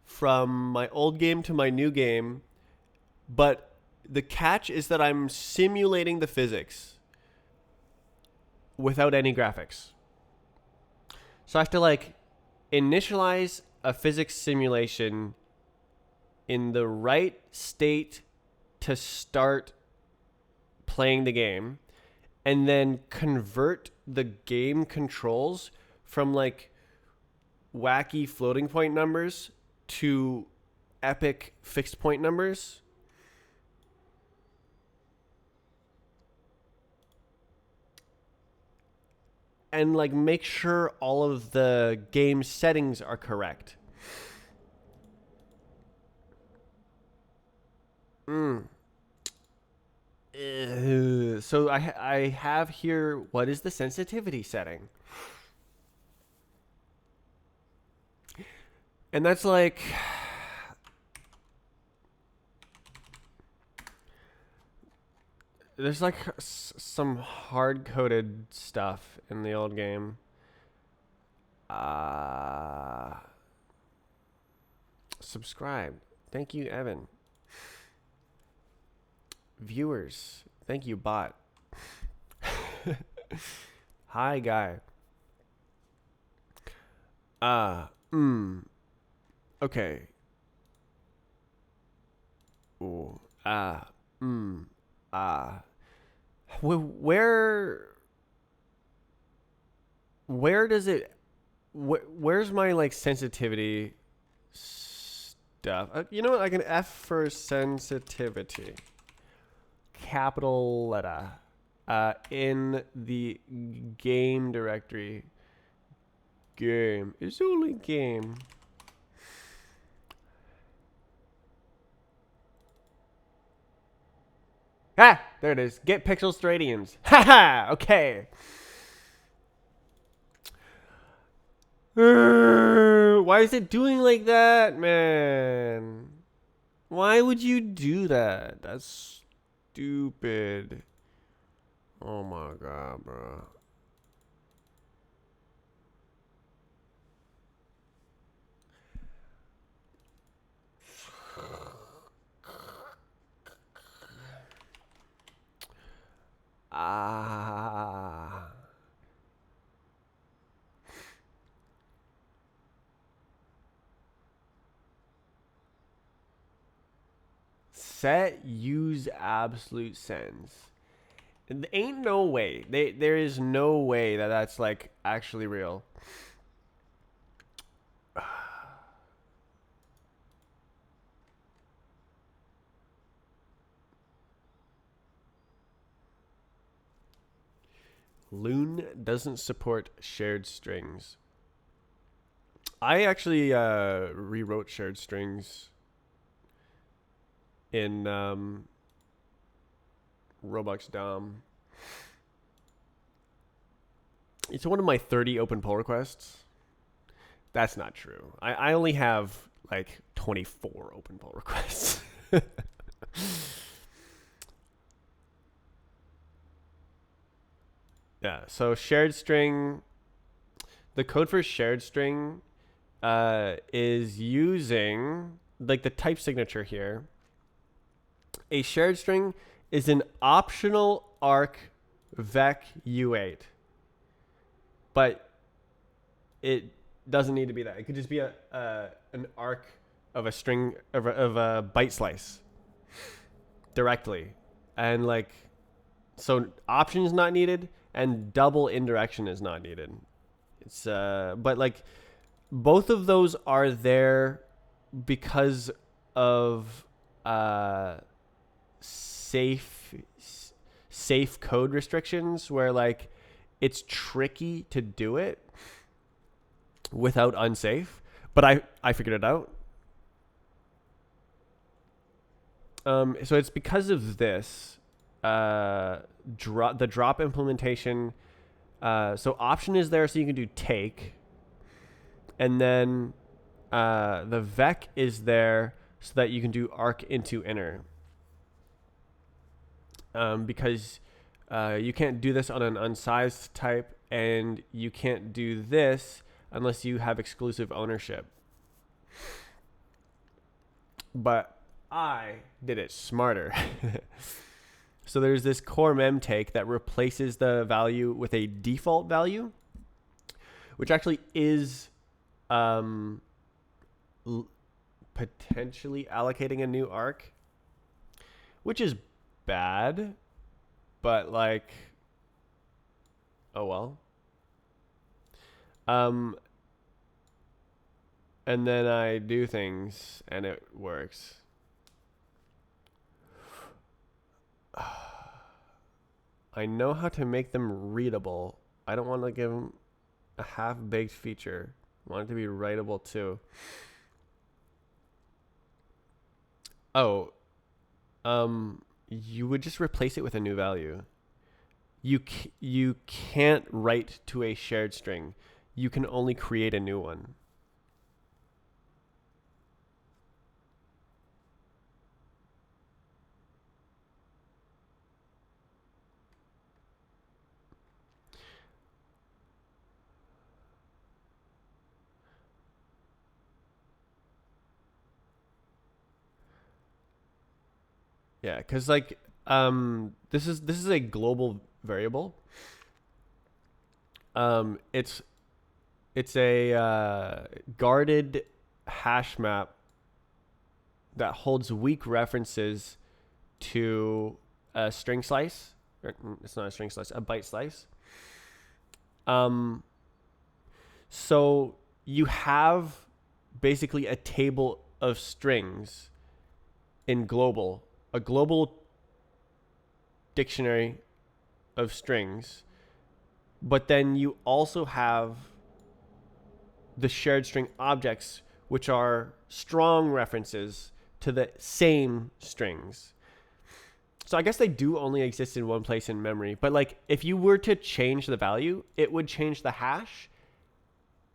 from my old game to my new game, but the catch is that I'm simulating the physics without any graphics. So I have to like initialize a physics simulation in the right state to start playing the game, and then convert the game controls from like wacky floating point numbers to epic fixed point numbers. And like make sure all of the game settings are correct. So I have here, what is the sensitivity setting? And that's like, there's like some hard-coded stuff in the old game. Subscribe. Thank you, Evan. Viewers, Thank you, bot. Hi, guy. Okay. Ooh. Mm. Ah. Where does it where's my like sensitivity stuff? You know what? I can F for sensitivity. Capital letter. In the game directory. Game. It's only game. Ah, there it is. Get pixel stradians. Haha. Okay. Why is it doing like that, man? Why would you do that? That's stupid. Oh my god, bro. Ah. Set use absolute sends. Ain't no way. There is no way that that's like actually real. Loon doesn't support shared strings. I actually rewrote shared strings in Roblox DOM. It's one of my 30 open pull requests. That's not true. I only have like 24 open pull requests. Yeah, so shared string, the code for shared string is using like the type signature here. A shared string is an optional arc vec u8, but it doesn't need to be that. It could just be an arc of a string of a byte slice directly, and like so option is not needed and double indirection is not needed. It's but like both of those are there because of safe code restrictions where like it's tricky to do it without unsafe, but I figured it out. So it's because of this the drop implementation. So option is there so you can do take, and then the vec is there so that you can do arc into inner. Because you can't do this on an unsized type, and you can't do this unless you have exclusive ownership. But I did it smarter. So there's this core mem take that replaces the value with a default value, which actually is potentially allocating a new arc, which is bad, but like, oh well. And then I do things and it works. I know how to make them readable. I don't want to give them a half-baked feature. I want it to be writable too. Oh, you would just replace it with a new value. You can't write to a shared string. You can only create a new one. Yeah, because like This is a global variable. It's a guarded hash map that holds weak references to a string slice. It's not a string slice, a byte slice. So you have basically a table of strings in global, a global dictionary of strings, but then you also have the shared string objects, which are strong references to the same strings. So I guess they do only exist in one place in memory. But like if you were to change the value, it would change the hash,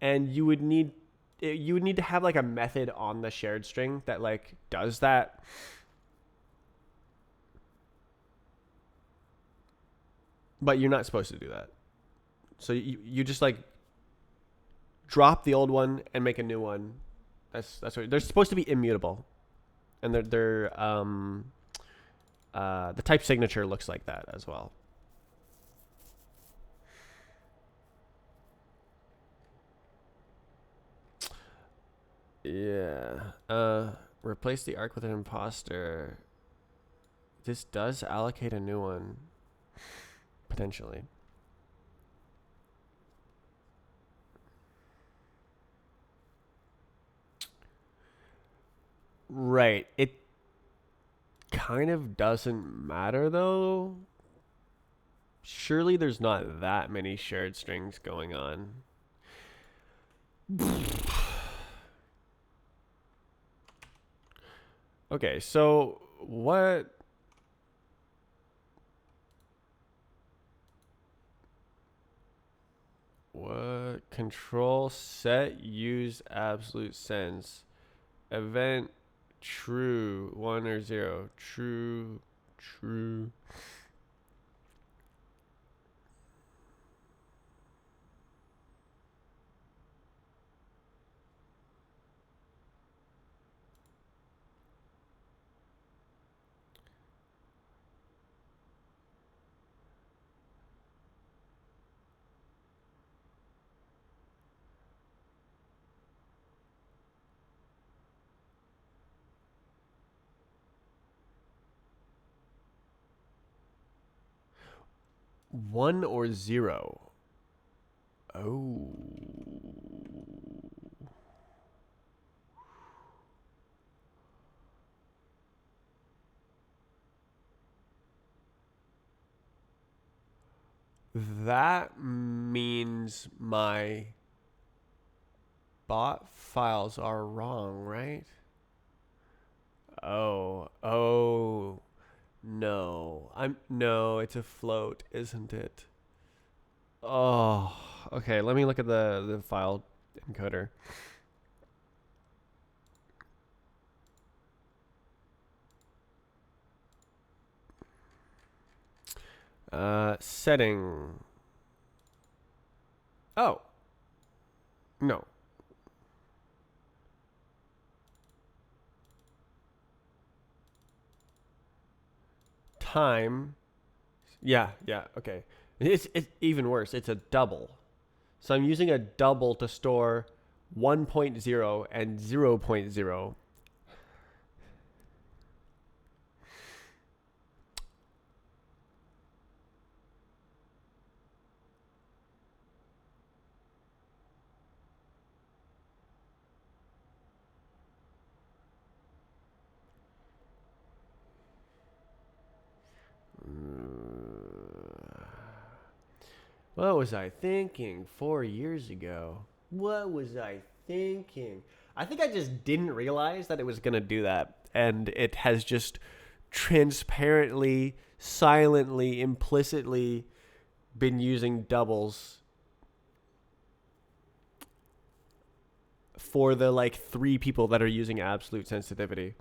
and you would need to have like a method on the shared string that like does that. But you're not supposed to do that. So you just like drop the old one and make a new one. That's what they're supposed to be immutable, and the type signature looks like that as well. Yeah. Replace the arc with an imposter. This does allocate a new one, potentially. Right. It kind of doesn't matter though. Surely there's not that many shared strings going on. Okay, so what control set use absolute sense event true 1 or 0 true. One or 0. Oh. That means my bot files are wrong, right? Oh. No, it's a float, isn't it? Oh, okay. Let me look at the file encoder. Setting. Oh, no. Time. Yeah. Okay. It's even worse. It's a double. So I'm using a double to store 1.0 and 0.0. What was I thinking 4 years ago? What was I thinking? I think I just didn't realize that it was going to do that. And it has just transparently, silently, implicitly been using doubles for the like 3 people that are using absolute sensitivity.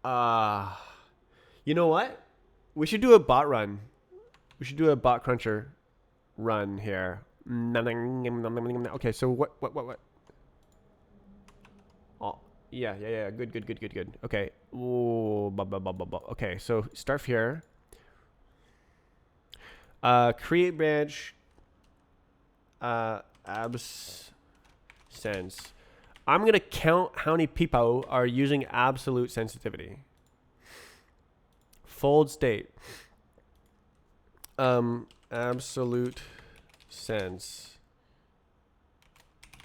You know what? We should do a bot run. We should do a bot cruncher run here. Okay, so what? Oh, Yeah. Good. Okay. Ooh, okay, so start here. Create branch. Abs sense. I'm gonna count how many people are using absolute sensitivity. Fold state. Absolute sense.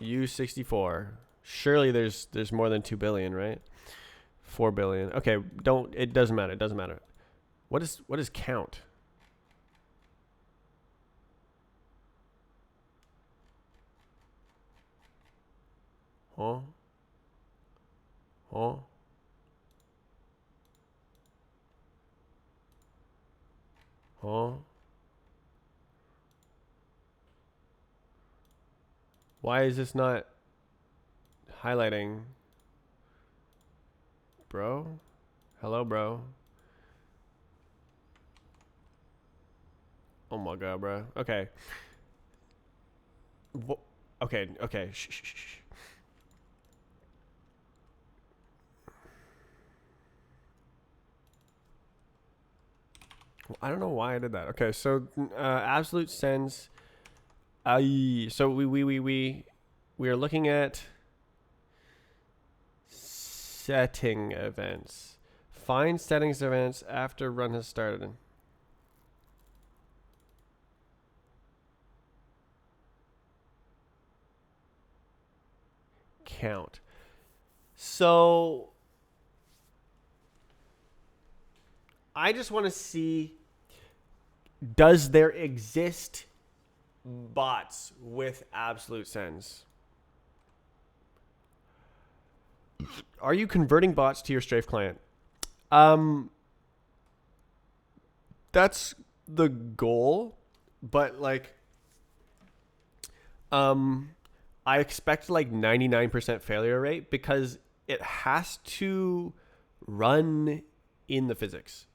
U64. Surely there's more than 2 billion, right? 4 billion. Okay, it doesn't matter. It doesn't matter. What is count? Huh? Huh? Huh? Why is this not highlighting? Bro? Hello, bro. Oh my god, bro. Okay. Okay. Shh. Well, I don't know why I did that. Okay, so absolute sense. So we are looking at setting events. Find settings events after run has started. Count. So I just want to see, does there exist bots with absolute sense? Are you converting bots to your strafe client? That's the goal, but like I expect like 99% failure rate because it has to run in the physics.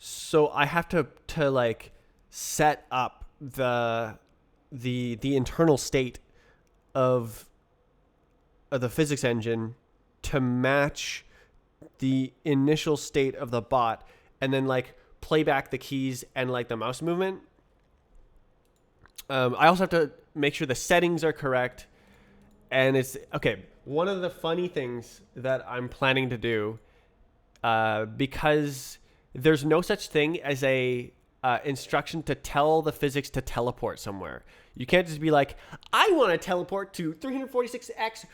So I have to like set up the internal state of the physics engine to match the initial state of the bot, and then like play back the keys and like the mouse movement. I also have to make sure the settings are correct. And it's okay. One of the funny things that I'm planning to do, because there's no such thing as a instruction to tell the physics to teleport somewhere. You can't just be like, I want to teleport to 346x,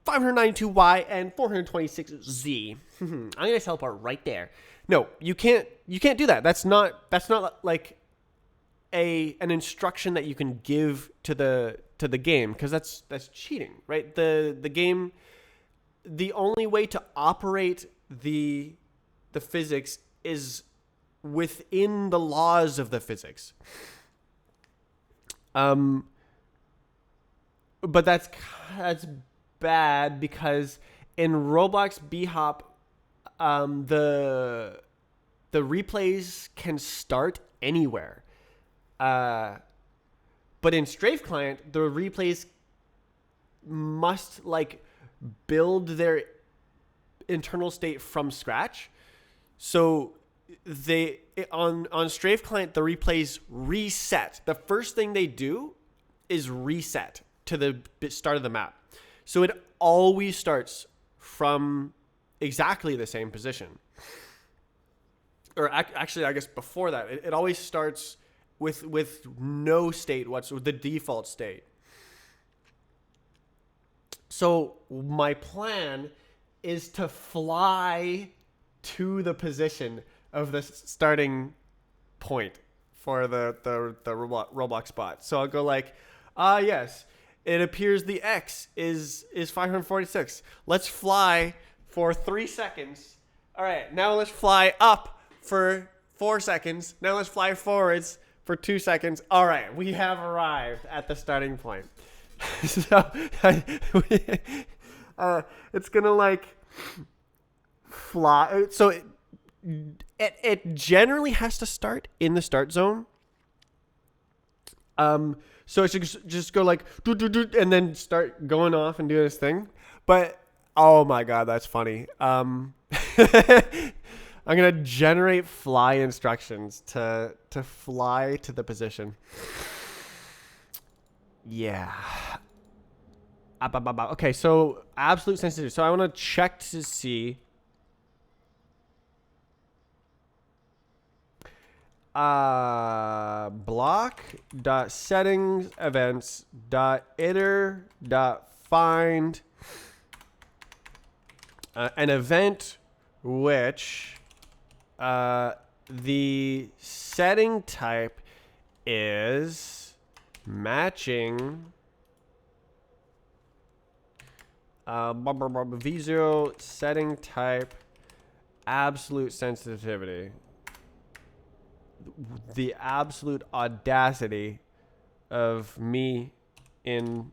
592y, and 426z. I'm gonna teleport right there. No, you can't. You can't do that. That's not like an instruction that you can give to the game, because that's cheating, right? The game, the only way to operate the physics is within the laws of the physics. But that's bad because in Roblox rbhop, the replays can start anywhere. But in Strafe Client, the replays must like build their internal state from scratch. So they on Strafe Client, the replays reset. The first thing they do is reset to the start of the map. So it always starts from exactly the same position. Or actually, I guess before that, it always starts with no state whatsoever, the default state. So my plan is to fly to the position of the starting point for the Roblox spot. So I'll go like, yes, it appears the X is 546. Let's fly for 3 seconds. All right, now let's fly up for 4 seconds. Now let's fly forwards for 2 seconds. All right, we have arrived at the starting point. So it's gonna like fly. So it generally has to start in the start zone. So it should just go like, doo, doo, doo, and then start going off and doing this thing. But, oh my God, that's funny. I'm going to generate fly instructions to fly to the position. Yeah. Okay, so absolute sensitivity. So I want to check to see. Block dot settings events dot iter dot find an event which the setting type is matching v0 setting type absolute sensitivity. The absolute audacity of me in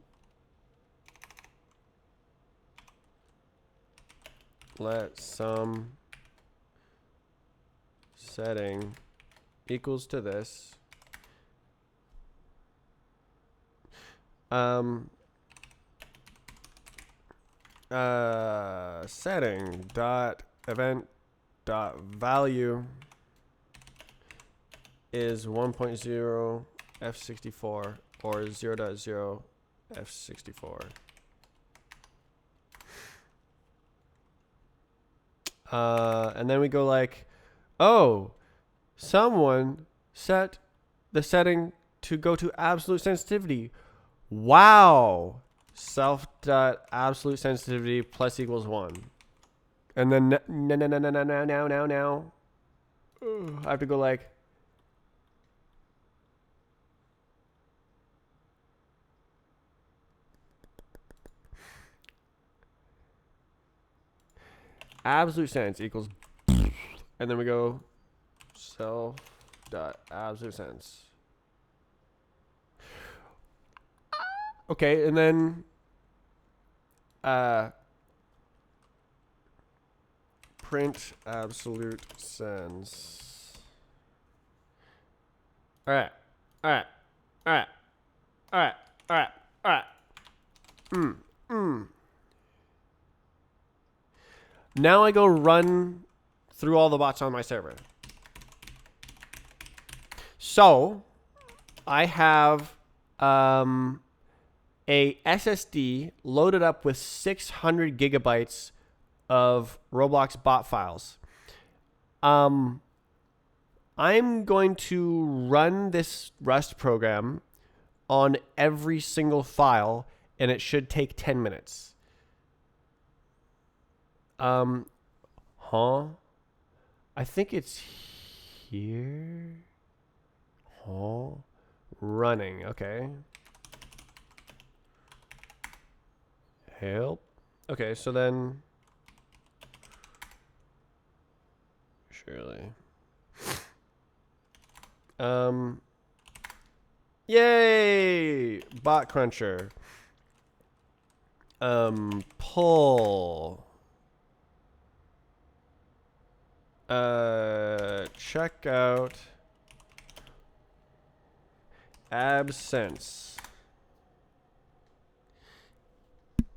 let some setting equals to this. Setting dot event dot value is 1.0 f64 or 0.0 f64. And then we go like, oh, someone set the setting to go to absolute sensitivity. Wow. Self dot absolute sensitivity plus equals 1. And then now. I have to go like, absolute sense equals, and then we go self dot absolute sense. Okay, and then print absolute sense. All right. Now I go run through all the bots on my server. So I have a SSD loaded up with 600 gigabytes of Roblox bot files. I'm going to run this Rust program on every single file, and it should take 10 minutes. I think it's here. Running. Okay. Help. Okay, so then surely. Yay! Bot cruncher. Pull. Check out absence.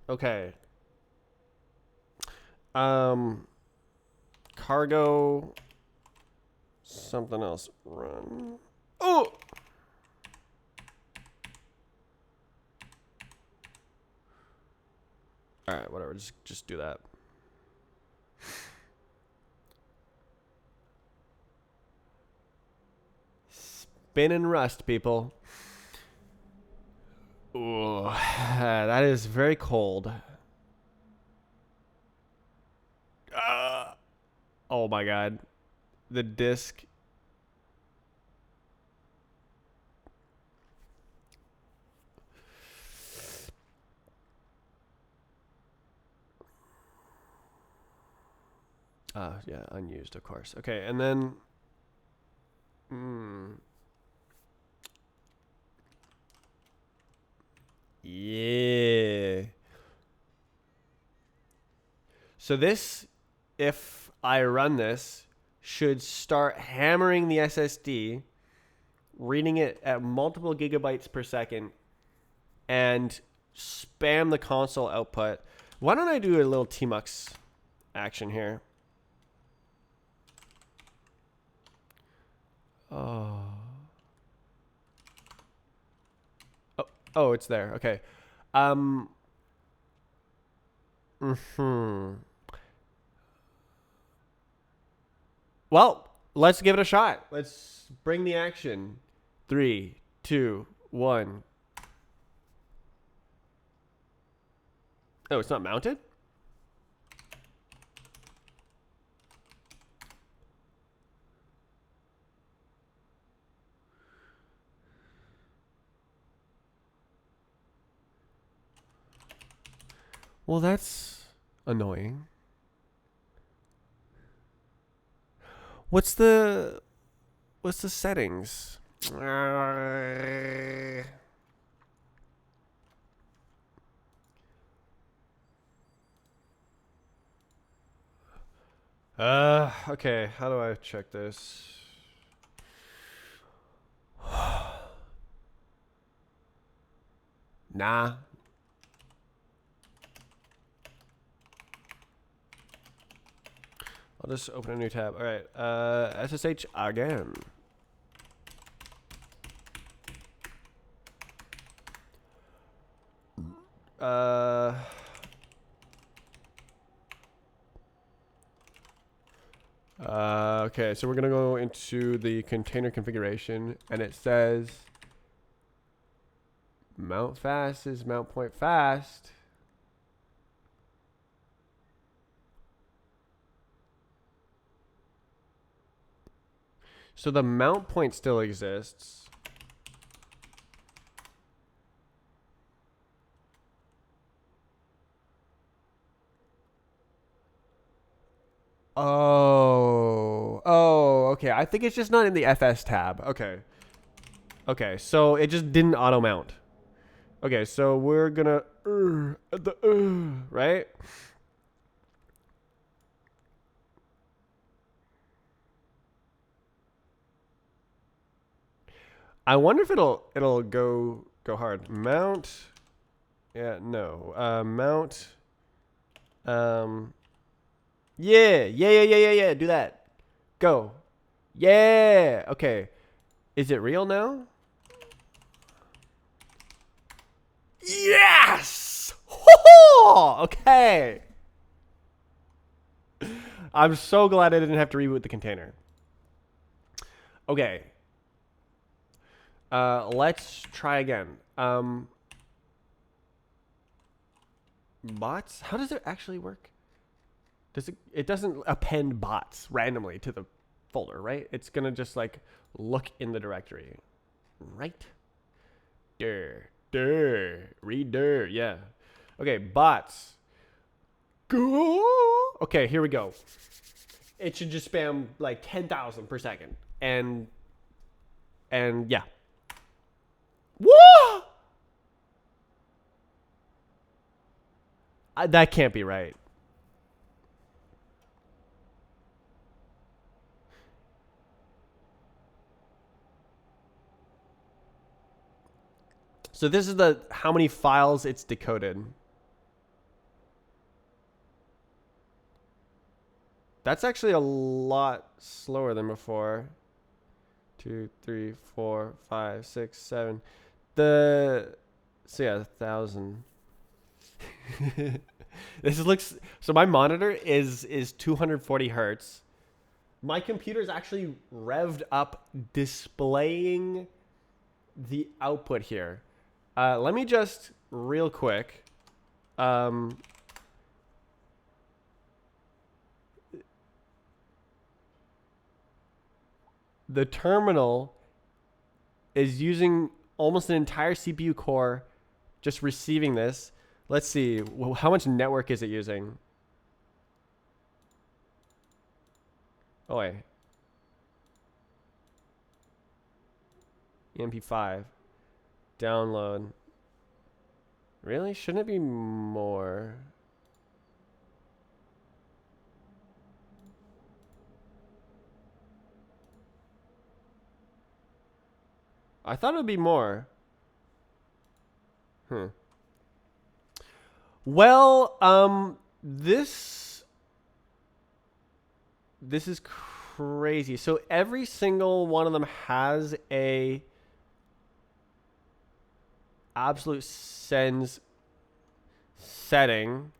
Okay. Cargo something else. Run. Oh! All right, whatever. Just do that. Spin and Rust, people. Ooh, that is very cold. Oh my God. The disk. Yeah, unused, of course. Okay, and then yeah. So this, if I run this, should start hammering the SSD reading it at multiple gigabytes per second, and spam the console output. Why don't I do a little tmux action here? Oh. Oh, it's there. Okay. Well, let's give it a shot. Let's bring the action. 3, 2, 1. Oh, it's not mounted? Well, that's annoying. What's the settings? Okay, how do I check this? Nah. I'll just open a new tab. All right, SSH again. Okay, so we're gonna go into the container configuration, and it says mount fast is mount point fast. So the mount point still exists. Oh, okay. I think it's just not in the FS tab. Okay. Okay, so it just didn't auto mount. Okay, so we're gonna right? I wonder if it'll go hard. Mount. Yeah, no. Mount. Yeah. Do that. Go. Yeah. Okay. Is it real now? Yes! Okay. I'm so glad I didn't have to reboot the container. Okay. Let's try again. Bots? How does it actually work? It doesn't append bots randomly to the folder, right? It's gonna just like look in the directory. Right? Reader, yeah. Okay, bots. Go. Okay, here we go. It should just spam like 10,000 per second. And yeah. Whoa! That can't be right. So this is the how many files it's decoded. That's actually a lot slower than before. 2, 3, 4, 5, 6, 7. So yeah, 1,000. This looks so. My monitor is 240 hertz. My computer is actually revved up, displaying the output here. Let me just real quick. The terminal is using almost an entire CPU core just receiving this. Let's see. How much network is it using? Oh, wait. EMP5. Download. Really? Shouldn't it be more? I thought it would be more. Well, this is crazy. So every single one of them has a absolute sends setting.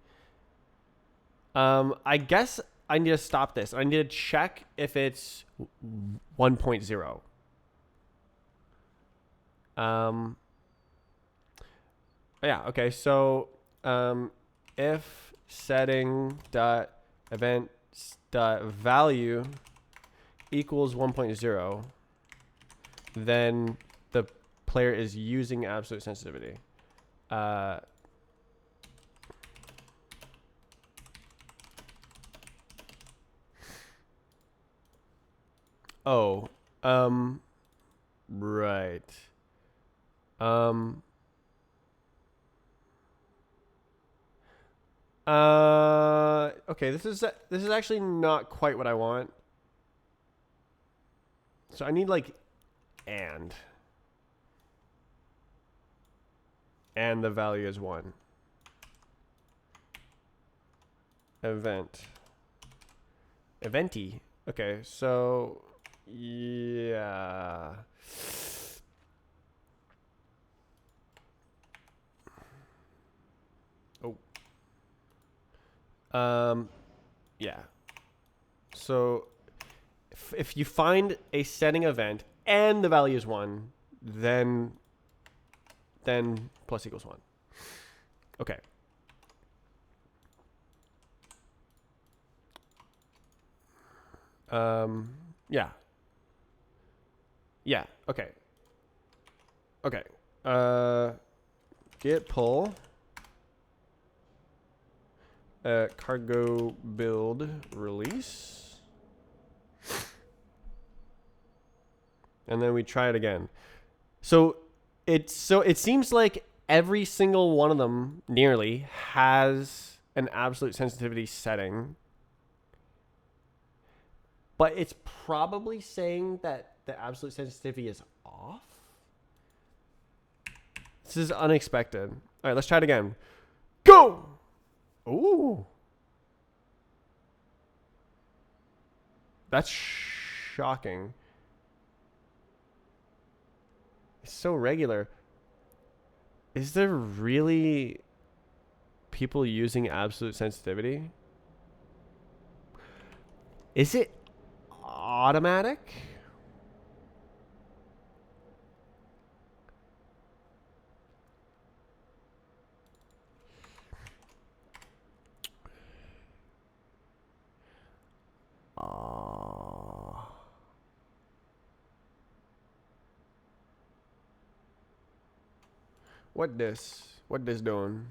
I guess I need to stop this. I need to check if it's 1.0. Yeah. Okay. So, if setting dot event dot value equals 1.0, then the player is using absolute sensitivity. Oh, right. Okay, this is actually not quite what I want. So I need like and the value is 1. Eventy. Okay, so yeah. Oh. Yeah. So if you find a setting event and the value is 1, then plus equals 1. Okay. Yeah. Yeah. Okay. Okay. Git pull cargo build release, and then we try it again. So it seems like every single one of them nearly has an absolute sensitivity setting, but it's probably saying that the absolute sensitivity is off. This is unexpected. All right, let's try it again. Go! Ooh. That's shocking. It's so regular. Is there really people using absolute sensitivity? Is it automatic? What this doing?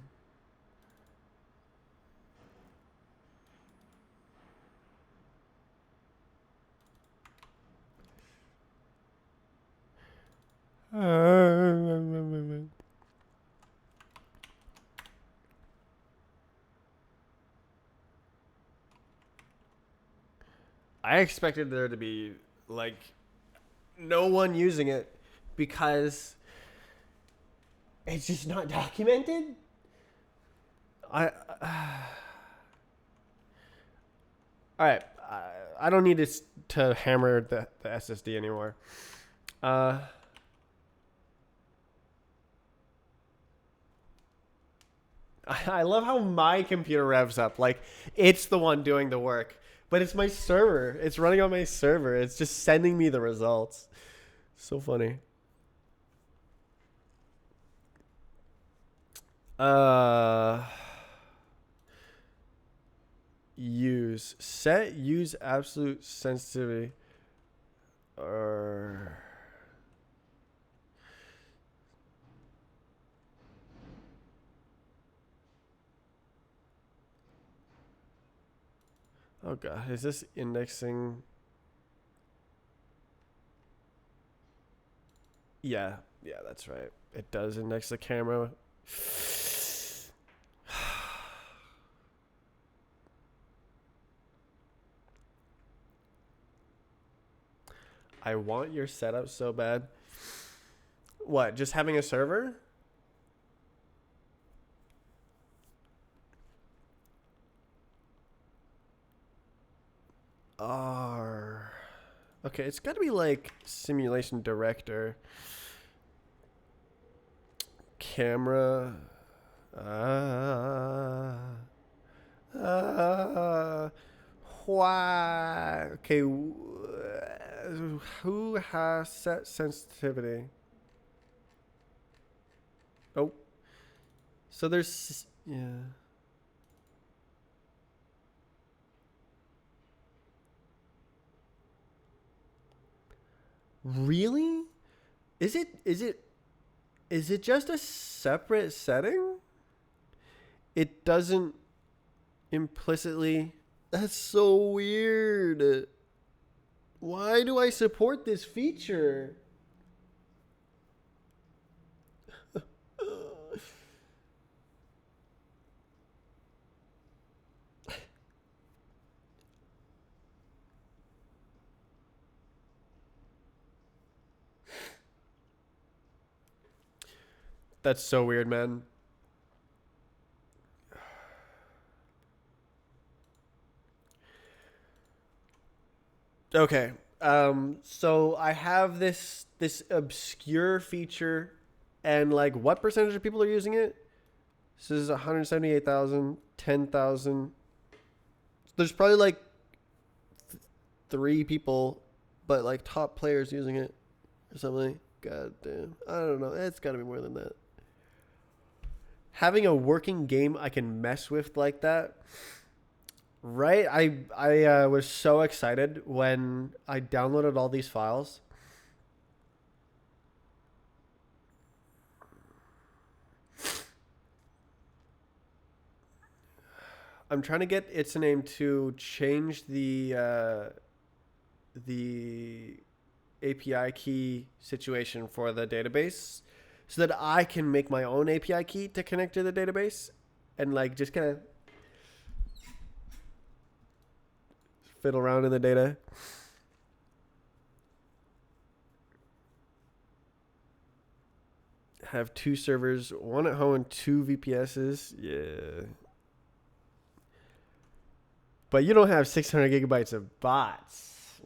I expected there to be like no one using it because it's just not documented. All right. I don't need to hammer the SSD anymore. I love how my computer revs up. Like, it's the one doing the work. But it's my server. It's running on my server. It's just sending me the results. So funny. Use absolute sensitivity. Or... Oh god, is this indexing? Yeah, that's right. It does index the camera. I want your setup so bad. What? Just having a server? R. Okay, it's got to be like simulation director, camera. Uh, uh, why? Okay, who has set sensitivity? Oh, so there's yeah. Really? Is it? Is it? Is it just a separate setting? It doesn't implicitly. That's so weird. Why do I support this feature? That's so weird, man. Okay. So I have this obscure feature, and like, what percentage of people are using it? This is 178,000, 10,000. There's probably like 3 people, but like top players using it or something. God damn. I don't know. It's got to be more than that. Having a working game I can mess with like that, right? I was so excited when I downloaded all these files. I'm trying to get its name to change the API key situation for the database, so that I can make my own API key to connect to the database, and like just kind of fiddle around in the data. Have 2 servers, one at home and 2 VPSs. Yeah. But you don't have 600 gigabytes of bots.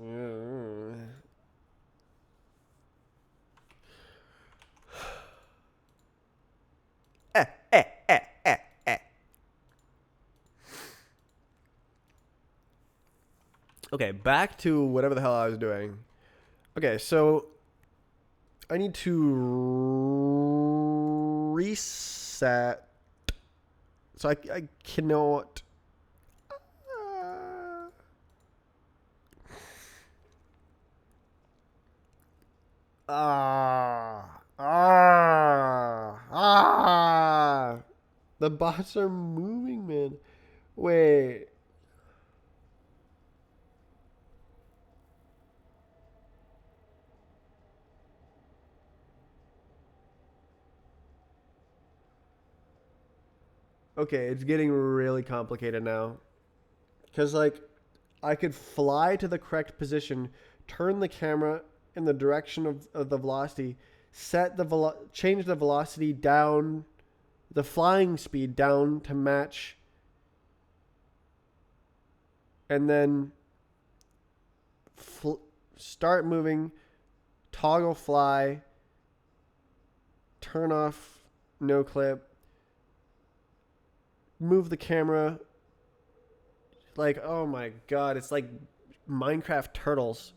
Eh, eh, eh, eh, eh. Okay, back to whatever the hell I was doing. Okay, so I need to reset. So I cannot. Ah. The bots are moving, man. Wait. Okay, it's getting really complicated now. Because, like, I could fly to the correct position, turn the camera in the direction of the velocity, change the velocity down, the flying speed down to match, and then start moving, toggle fly, turn off no clip, move the camera. Like, oh my god, it's like Minecraft turtles.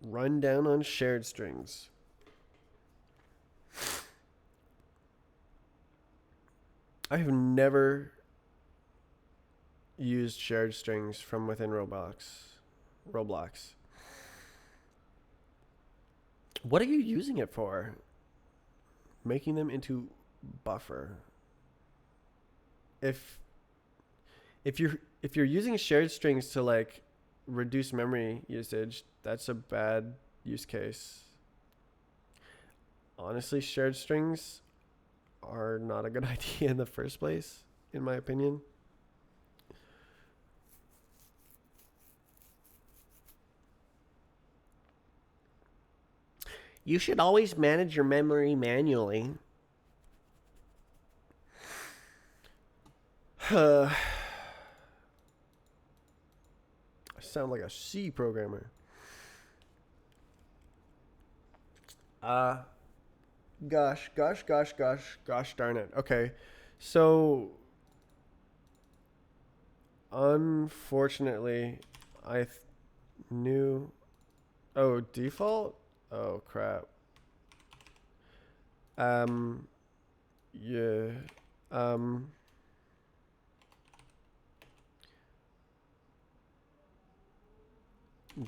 Run down on shared strings. I have never used shared strings from within Roblox. What are you using it for? Making them into buffer. If you're using shared strings to like reduce memory usage, that's a bad use case. Honestly, shared strings are not a good idea in the first place, in my opinion. You should always manage your memory manually. I sound like a C programmer. Gosh darn it. Okay. So, unfortunately, knew. Oh, default? Oh, crap. Yeah. Um,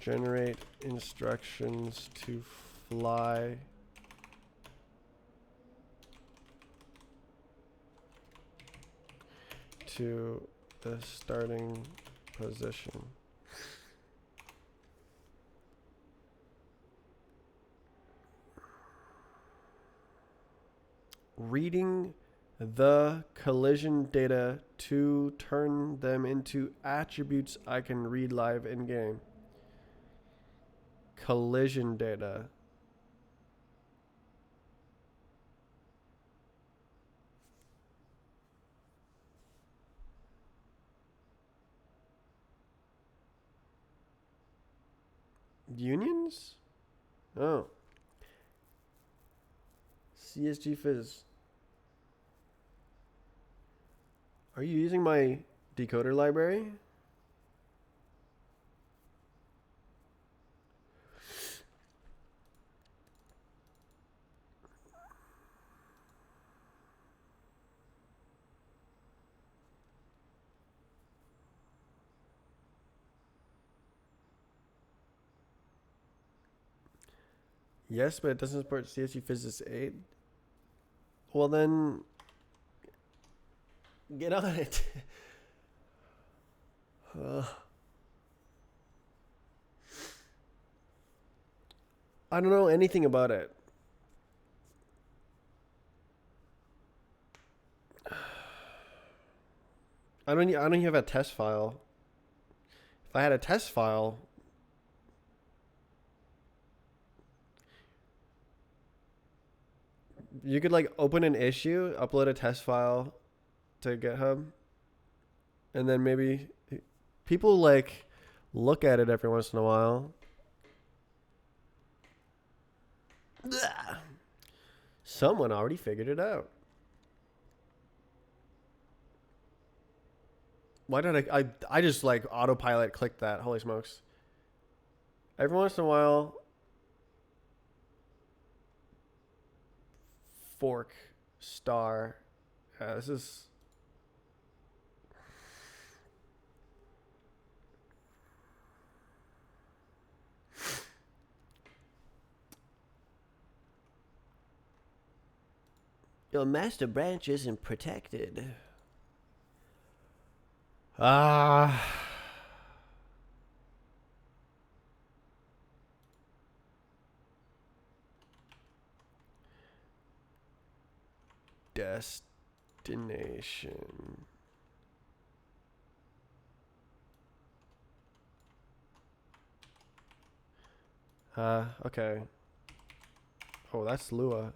Generate instructions to fly to the starting position. Reading the collision data to turn them into attributes I can read live in game. Collision data. Unions? Oh. CSG Fizz. Are you using my decoder library? Yes, but it doesn't support CSG Physics 8. Well, then get on it. I don't know anything about it. I don't even have a test file. If I had a test file, you could like open an issue, upload a test file to GitHub, and then maybe people like look at it every once in a while. Someone already figured it out. Why did I just like autopilot clicked that? Holy smokes. Every once in a while, fork, star. This is. Your master branch isn't protected. Destination. Okay. Oh, that's Lua.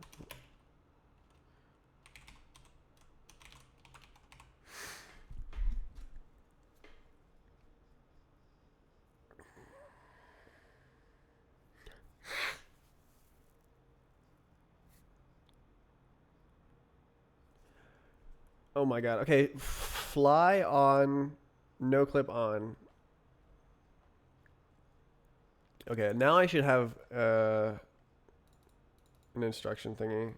Oh my god. Okay, fly on, no clip on. Okay, now I should have an instruction thingy.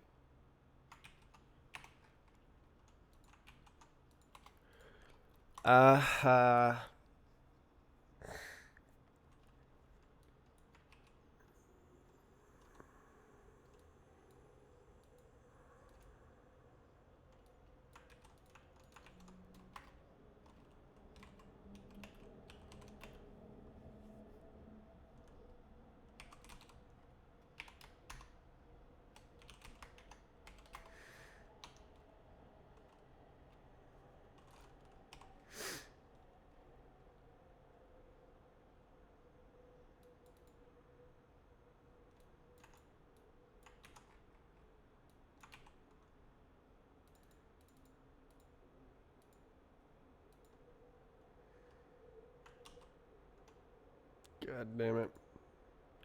God damn it.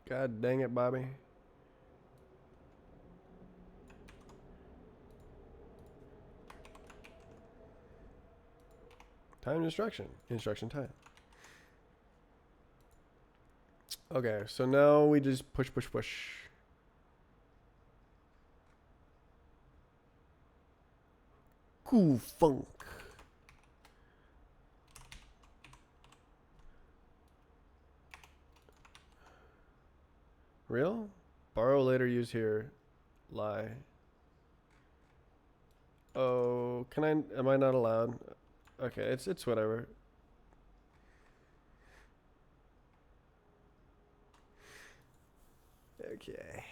God dang it, Bobby. Time instruction. Instruction time. Okay, so now we just push, push, push. Cool funk. Real? Borrow later, use here. Lie. Oh, can I? Am I not allowed? Okay, it's whatever. Okay.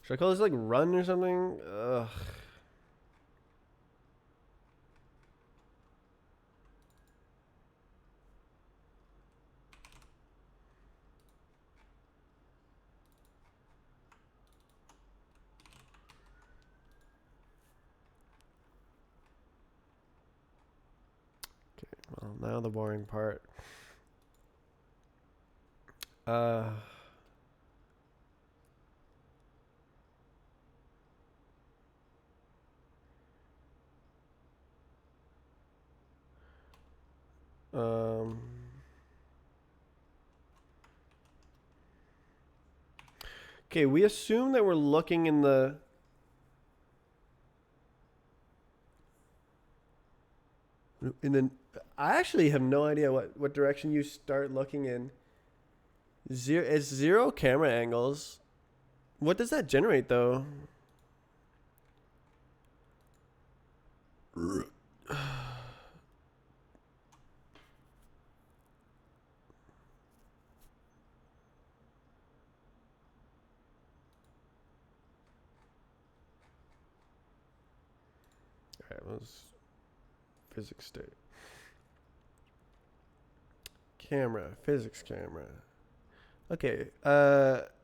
Should I call this like run or something? Ugh. Well, now the boring part. Uh. Um. Okay, we assume that we're looking in the. I actually have no idea what direction you start looking in. It's zero camera angles. What does that generate though? Alright, let's physics state. Camera, physics camera. Okay,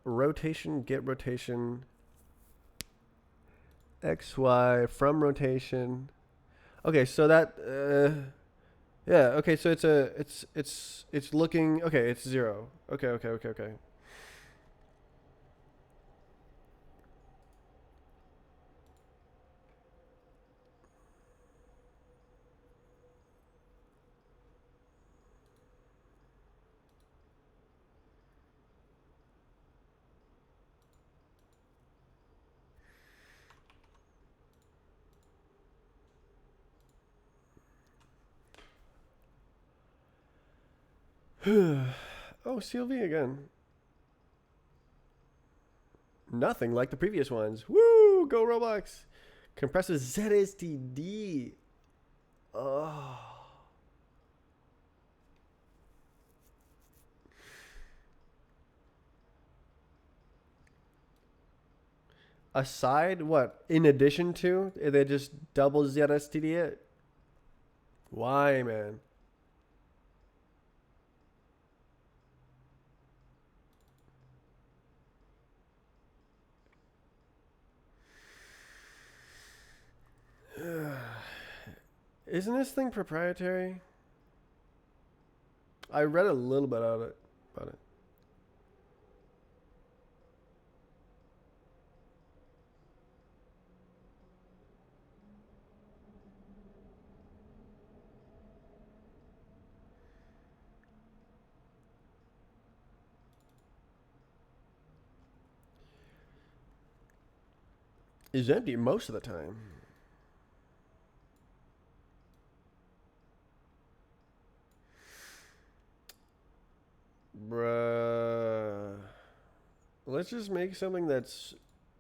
rotation, get rotation. XY from rotation. Okay, so that yeah, okay, so it's looking okay, it's zero. Okay. Oh, CLV again. Nothing like the previous ones. Woo! Go Roblox. Compresses ZSTD. Oh. Aside what? In addition to? They just double ZSTD it? Why, man? Isn't this thing proprietary? I read a little bit about it. It's empty most of the time. Bruh. Let's just make something that's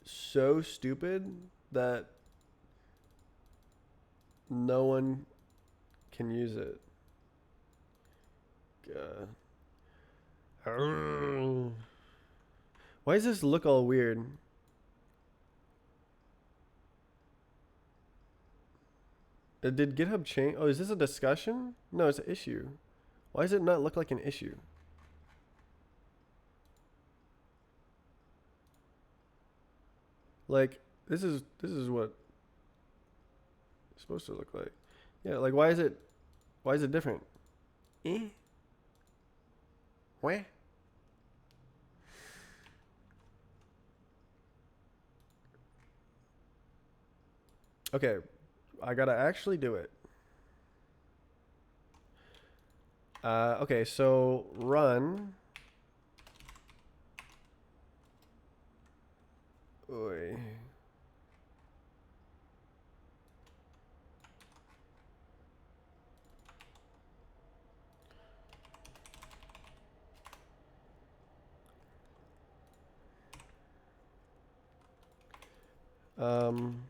so stupid that no one can use it. God. Why does this look all weird? Did GitHub change? Oh, is this a discussion? No, it's an issue. Why does it not look like an issue? Like, this is what it's supposed to look like. Yeah, like why is it different? Eh? Where? Okay, I gotta actually do it. Okay, so run. Oy. Um.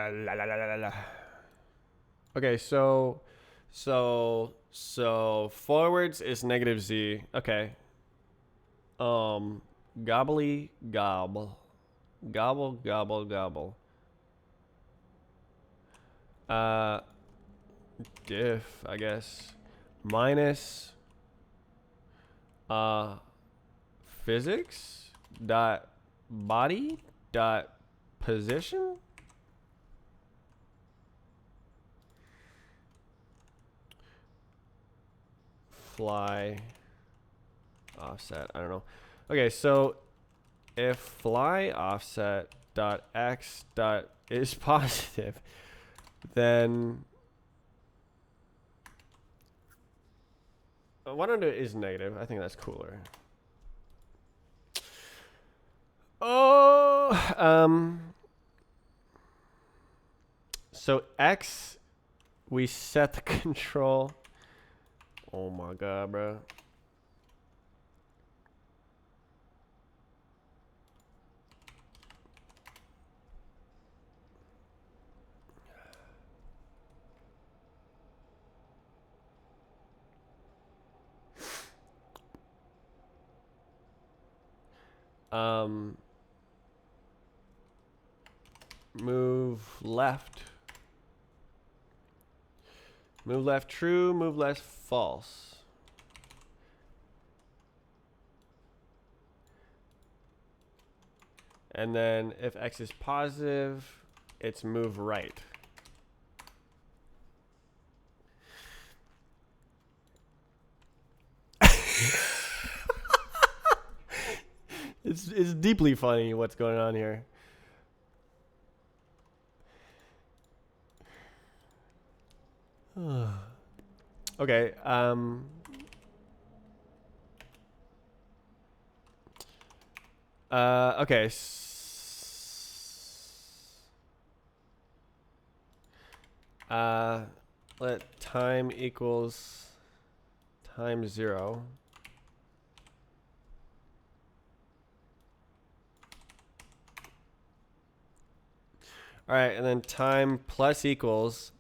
La, la, la, la, la. Okay, so forwards is negative z. Okay. Um, gobbly gobble, gobble gobble gobble. Uh, diff, I guess. Minus uh physics dot body dot position. Fly offset. I don't know. Okay, so if fly offset dot x dot is positive, then why don't it is negative? I think that's cooler. Oh, so x we set the control. Oh my god, bro. Um, move left. Move left true, move left false. And then if x is positive, it's move right. It's deeply funny what's going on here. Okay, okay. Let time equals time 0. All right, and then time plus equals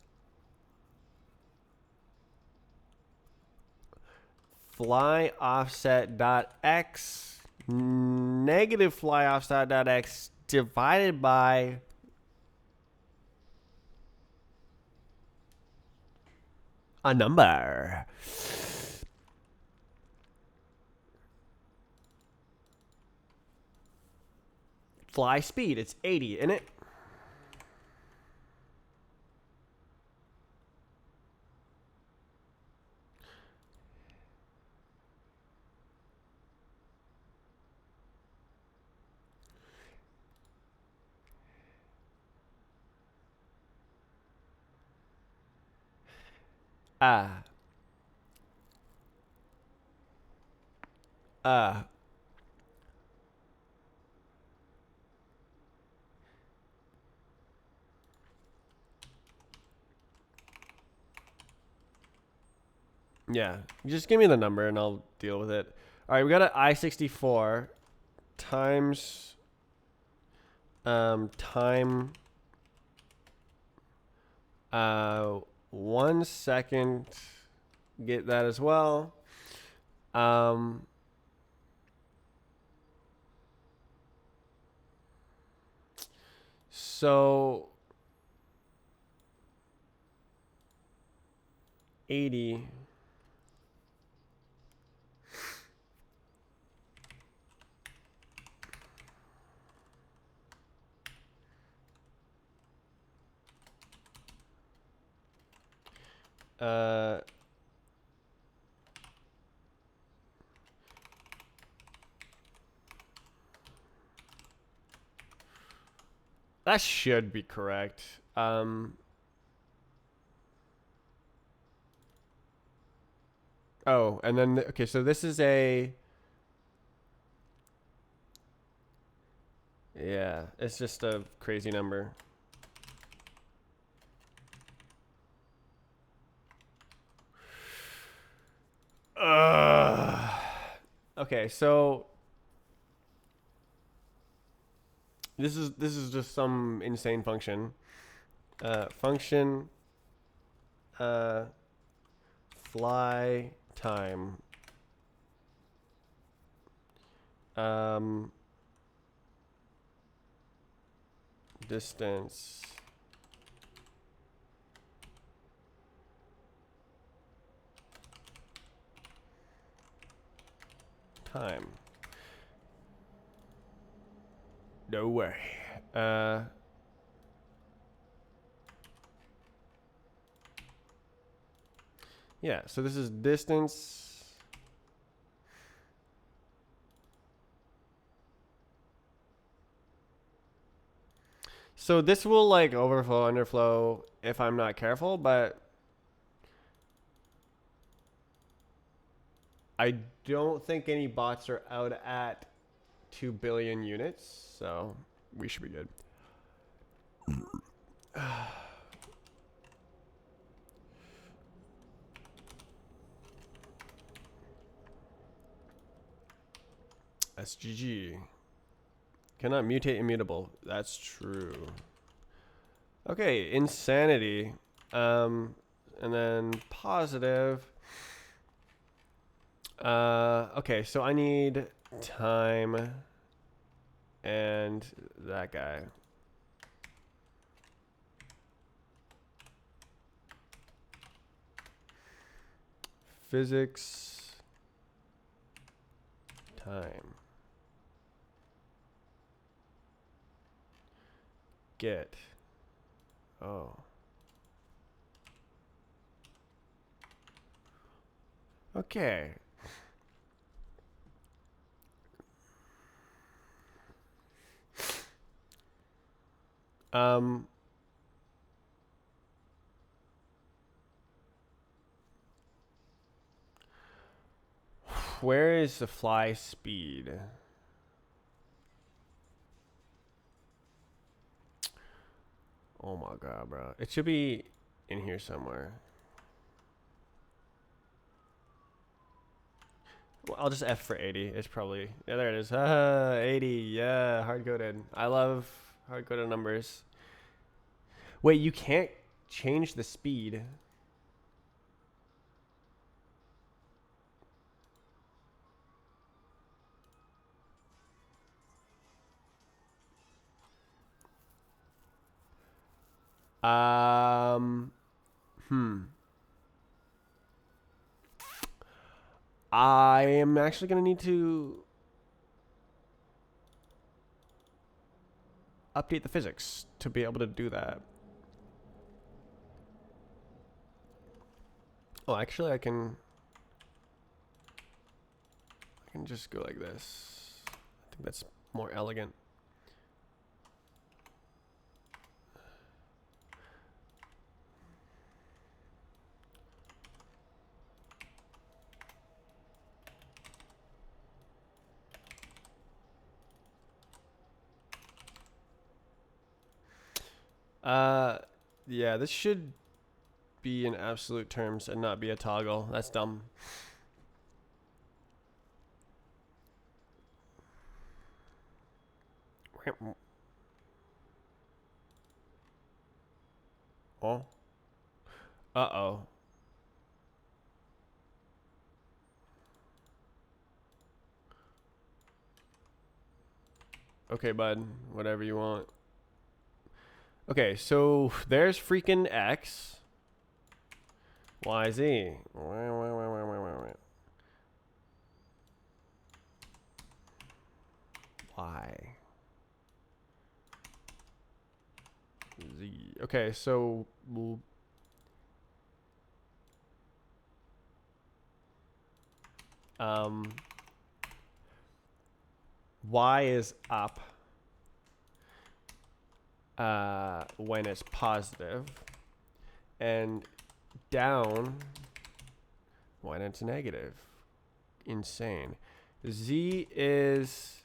fly offset dot x negative fly offset dot x divided by a number. Fly speed, it's 80, isn't it? Uh, uh, Yeah, just give me the number and I'll deal with it. All right, we got an I-64 times time 1 second. Get that as well. So 80. Uh, that should be correct. Oh, and then okay, so this is a yeah, it's just a crazy number. Okay, so this is just some insane function. Function fly time. Distance time. No way. Yeah, so this is distance. So this will like overflow, underflow if I'm not careful, but I don't think any bots are out at 2 billion units, so we should be good. SGG. Cannot mutate immutable. That's true. Okay, insanity. And then positive. Okay, so I need time and that guy. Physics time. Get. Oh. Okay. Where is the fly speed? Oh my god, bro. It should be in here somewhere. Well, I'll just F for 80. It's probably... Yeah, there it is. 80. Yeah, hard-coded. I love hard-coded numbers. Wait, you can't change the speed. I am actually going to need to update the physics to be able to do that. Oh, actually, I can just go like this. I think that's more elegant. Yeah, this should be in absolute terms and not be a toggle. That's dumb. Oh. Uh-oh. Okay, bud. Whatever you want. Okay, so there's freaking X. Y, Z. Y. Z. Okay, so Y is up when it's positive, and down when it's negative. Insane. Z is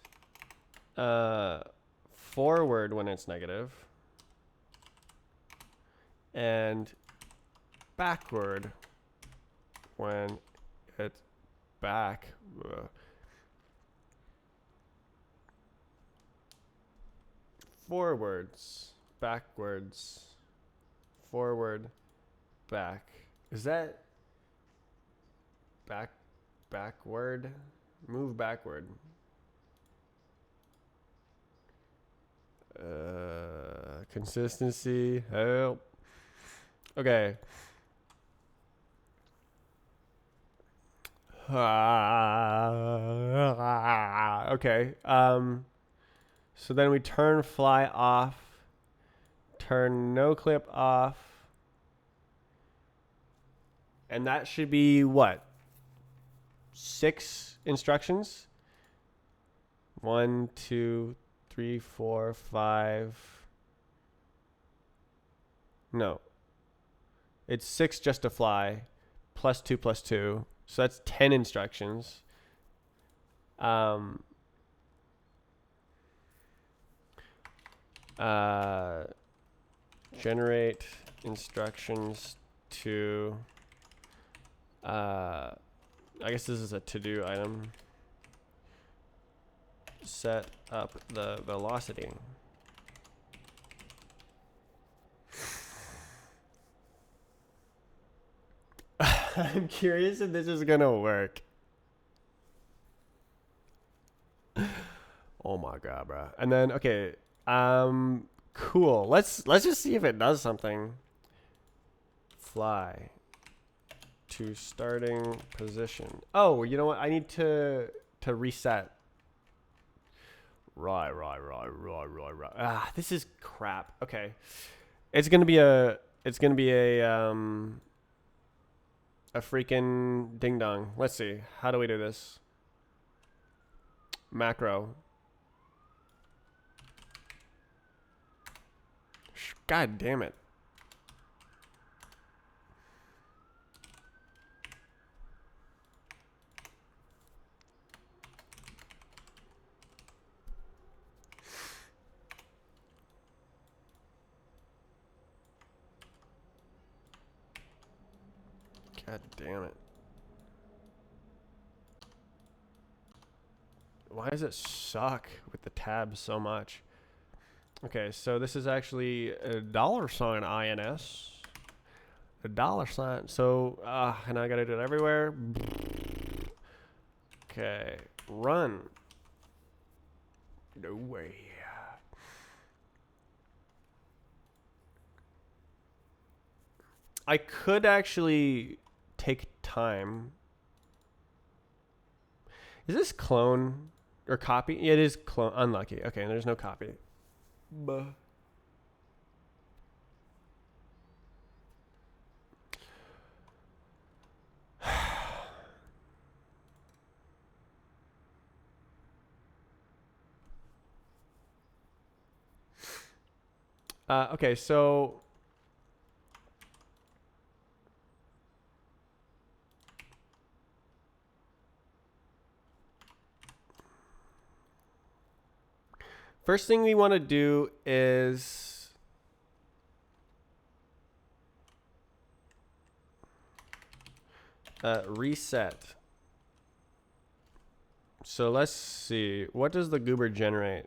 forward when it's negative, and backward when it's back. Forwards, backwards, forward, back. Is that backward? Move backward. Consistency, help. Okay. Okay. So then we turn fly off, turn no clip off, and that should be what? 6 instructions? 1, 2, 3, 4, 5. No. It's 6 just to fly, plus 2 plus 2. So that's 10 instructions. Generate instructions to, I guess this is a to-do item. Set up the velocity. I'm curious if this is gonna work. Oh my god, bro. And then okay, cool. Let's just see if it does something. Fly to starting position. Oh, you know what? I need to reset. Right. Ah, this is crap. Okay. It's gonna be a freaking ding dong. Let's see. How do we do this? Macro. God damn it. God damn it. Why does it suck with the tabs so much? Okay, so this is actually a $sign INS. A $sign. So, and I gotta do it everywhere. Okay, run. No way. I could actually take time. Is this clone or copy? Yeah, it is clone. Unlucky. Okay, there's no copy. Buh. Okay, so first thing we want to do is Reset. So let's see. What does the goober generate?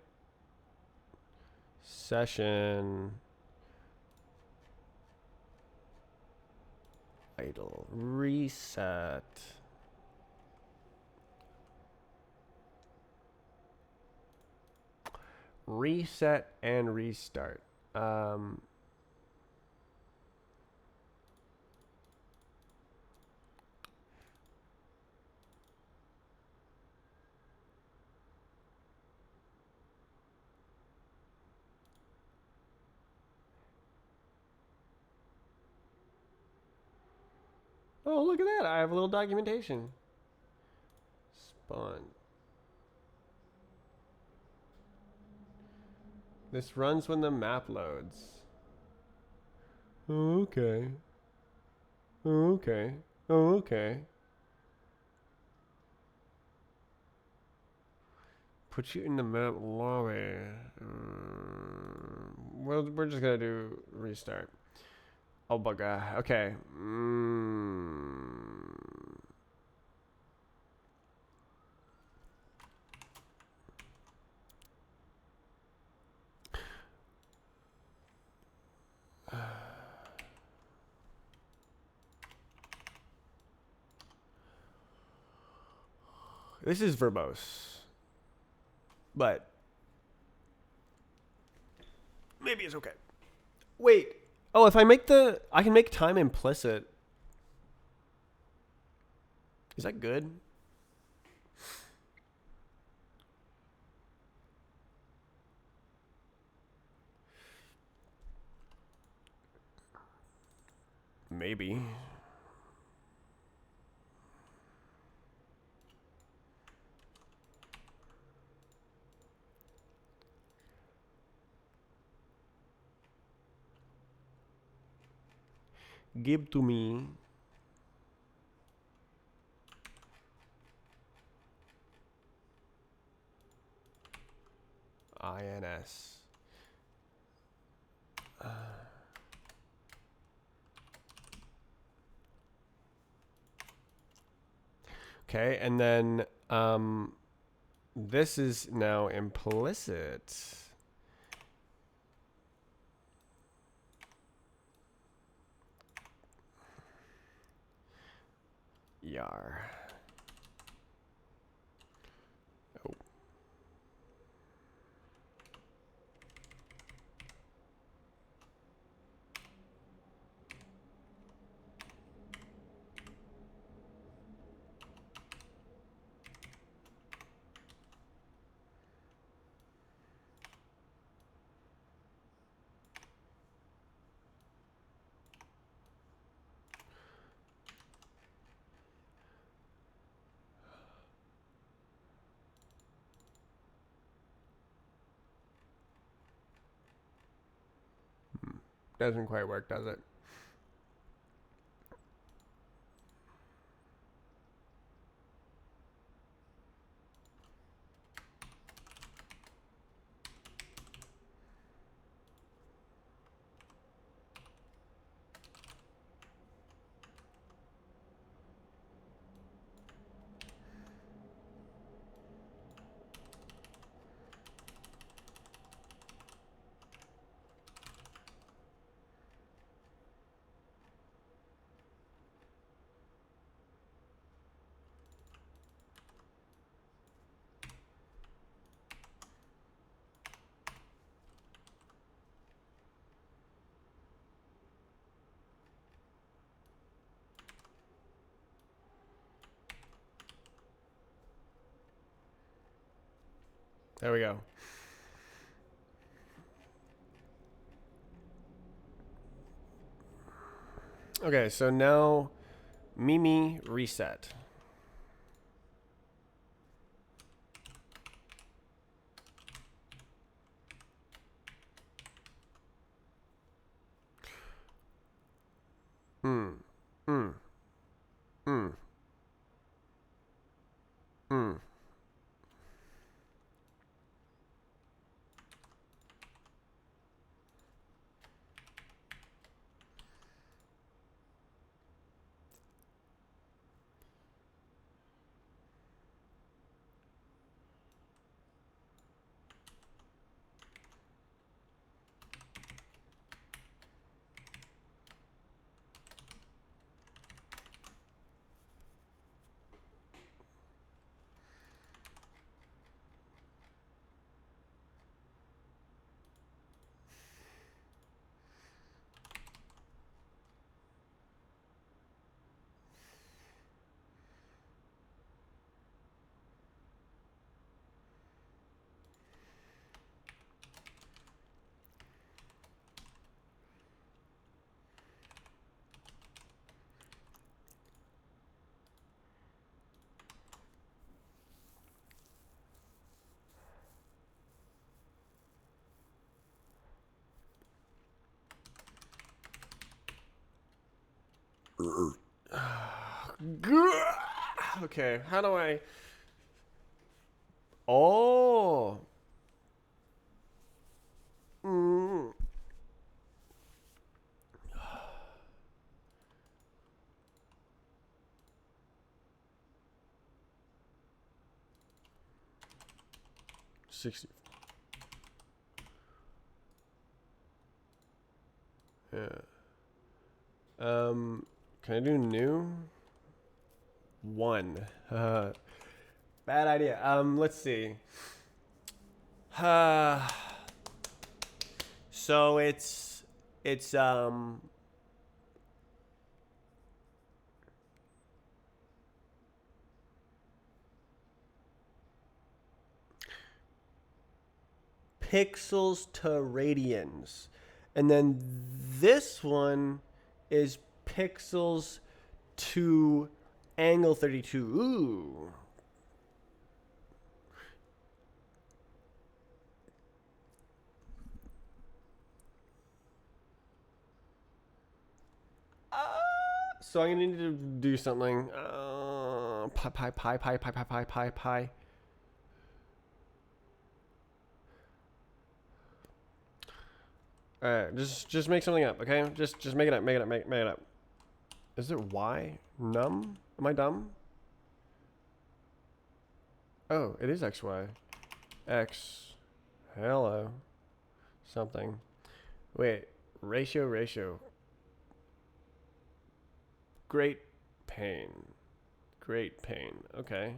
Session. Idle. Reset. Reset and restart. Oh, look at that. I have a little documentation. Spawn. This runs when the map loads. Oh, okay. Oh, okay. Oh, okay. Put you in the map lobby. Well, we're just gonna do restart. Oh, bugger. Okay. This is verbose, but maybe it's okay. Wait. Oh, if I make I can make time implicit. Is that good? Maybe. Give to me. INS. Okay, and then this is now implicit. Yar. Oh. Doesn't quite work, does it? There we go. Okay, so now Mimi reset. Mm. Mm. Mm. Mm. Okay, how do I... Oh. 60. Yeah. Can I do new? 1. Bad idea. Let's see. So it's pixels to radians. And then this one is pixels to angle 32. Ooh. So I'm gonna need to do something. Pi. All right, just make something up, okay? Just make it up, make it up. Is it Y? Num? Am I dumb? Oh, it is XY. X. Hello. Something. Wait. Ratio. Great pain. Okay.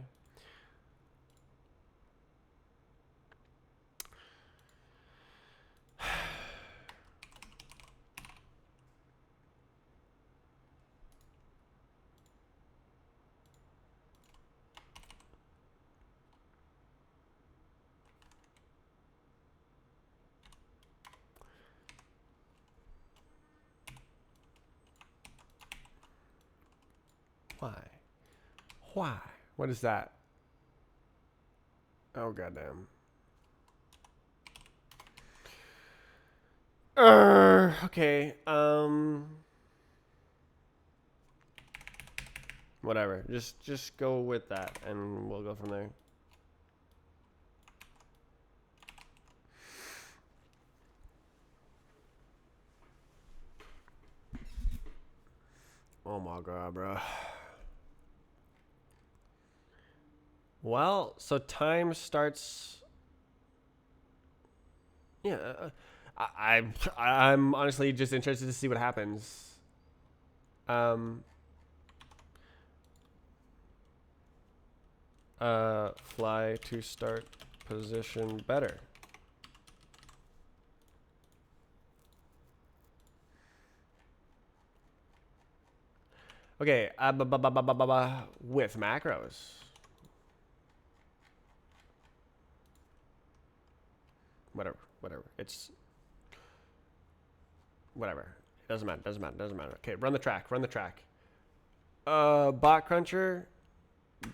Why? What is that? Oh, goddamn. Okay. Whatever. Just go with that, and we'll go from there. Oh my god, bro. Well, so time starts. Yeah, I'm honestly just interested to see what happens. Fly to start position better. Okay, with macros. Whatever. It's whatever. Doesn't matter. Okay, run the track. Bot cruncher.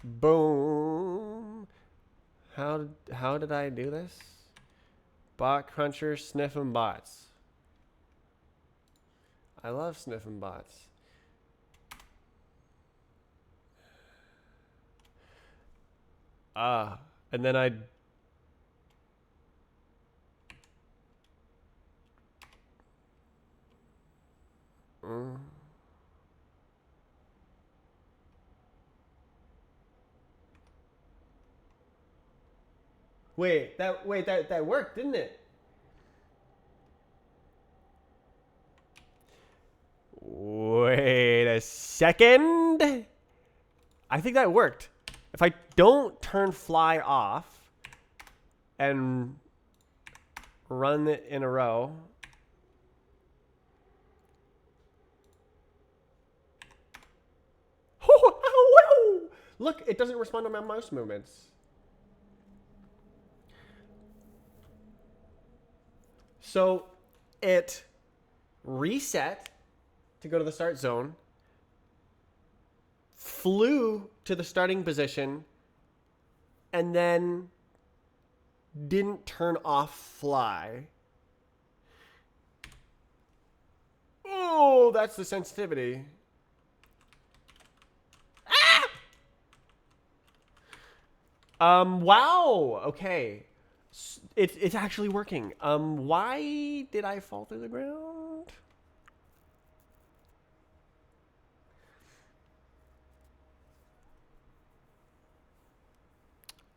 Boom. How did I do this? Bot cruncher sniffing bots. I love sniffing bots. And then I Wait, that worked, didn't it? Wait a second. I think that worked. If I don't turn fly off and run it in a row. Look, it doesn't respond to my mouse movements. So it reset to go to the start zone, flew to the starting position, and then didn't turn off fly. Oh, that's the sensitivity. Wow. Okay. It's actually working. Why did I fall through the ground?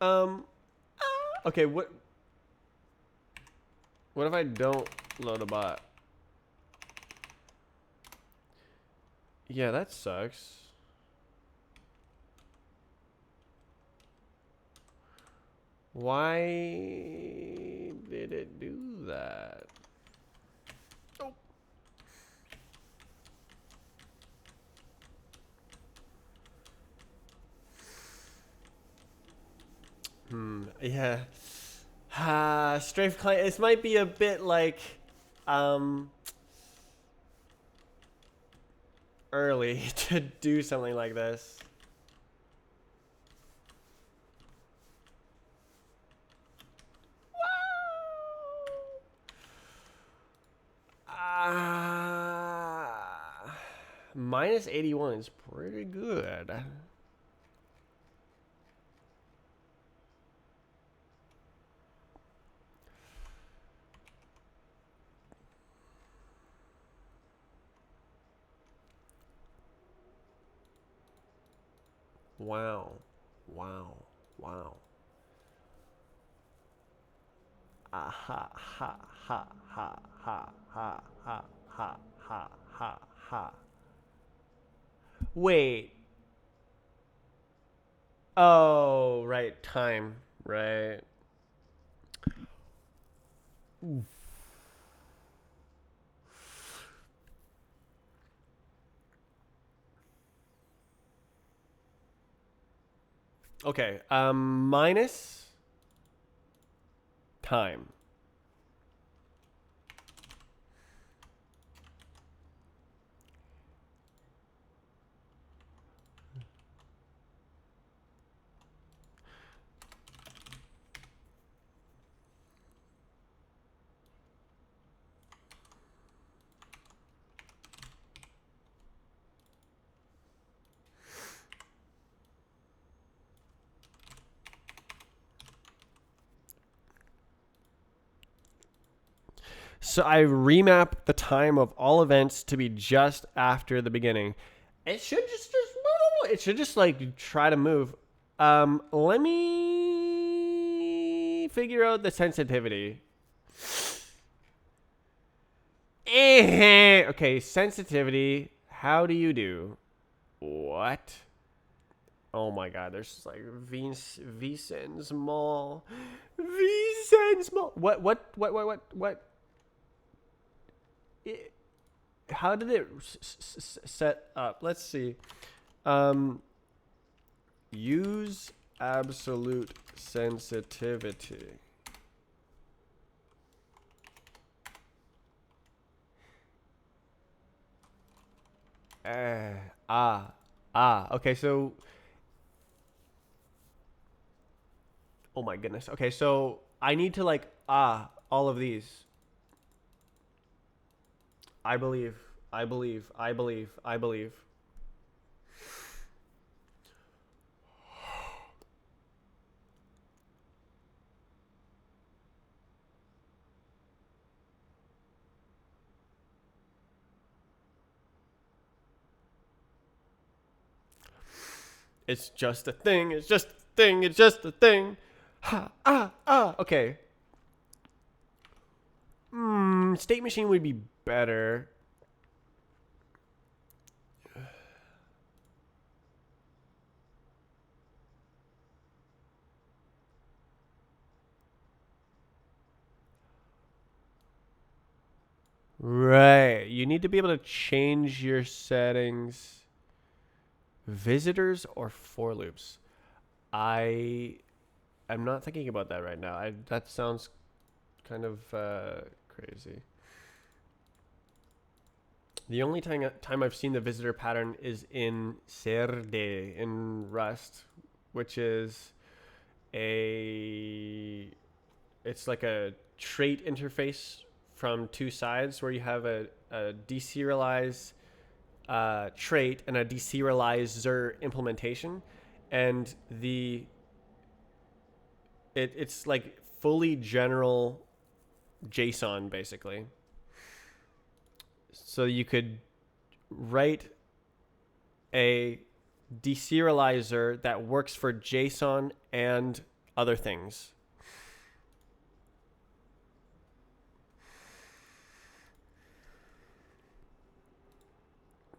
Um. Okay. What if I don't load a bot? Yeah, that sucks. Why did it do that? Oh. Yeah. Strafe client. This might be a bit like, um, early to do something like this. Minus 81 is pretty good. Wow. Wow. Wow. Ah ha ha ha ha ha ha ha ha ha ha ha. Wait. Oh, right. Time. Right. Okay. Minus time. So I remap the time of all events to be just after the beginning. It should just like try to move. Let me figure out the sensitivity. Okay, sensitivity. How do you do? What? Oh my god, there's just like VSENS mall. VSENS mall. What? How did it set up? Let's see. Use absolute sensitivity. Uh, ah, Okay, so. Oh my goodness. Okay, so I need to like all of these. I believe. I believe. I believe. I believe. It's just a thing. It's just a thing. It's just a thing. Okay. State machine would be better. Right. You need to be able to change your settings. Visitors or for loops? I am not thinking about that right now. That sounds kind of crazy. The only time I've seen the visitor pattern is in Serde in Rust, which is a it's like a trait interface from two sides where you have a deserialized trait and a deserializer implementation, and the It's like fully general JSON basically. So you could write a deserializer that works for JSON and other things.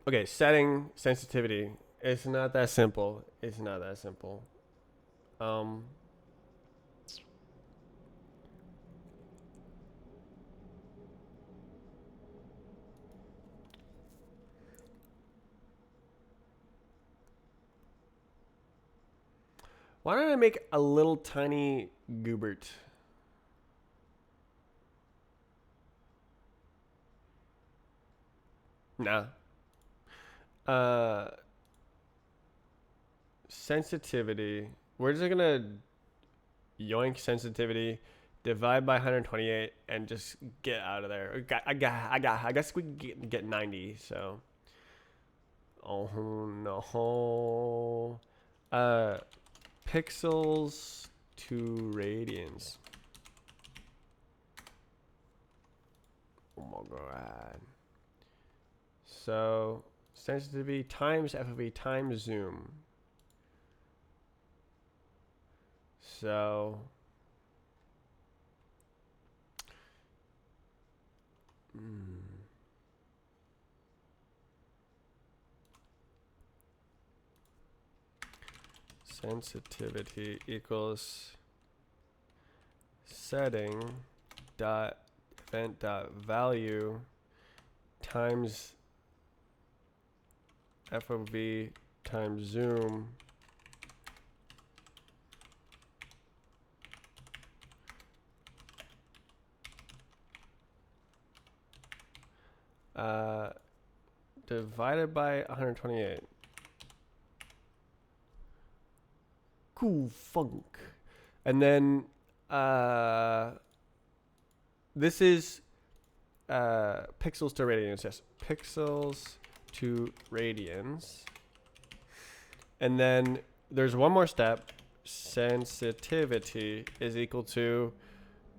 Okay, setting sensitivity. It's not that simple. It's not that simple. Um, why don't I make a little tiny goobert? Nah. Uh, sensitivity. We're just gonna yoink sensitivity, divide by 128, and just get out of there. I guess we can get 90. So, oh no. Pixels to radians. Oh my god. So sensitivity times FOV times zoom. So sensitivity equals setting dot event dot value times FOV times zoom divided by 128. Cool funk. And then this is pixels to radians. Yes, pixels to radians. And then there's one more step. Sensitivity is equal to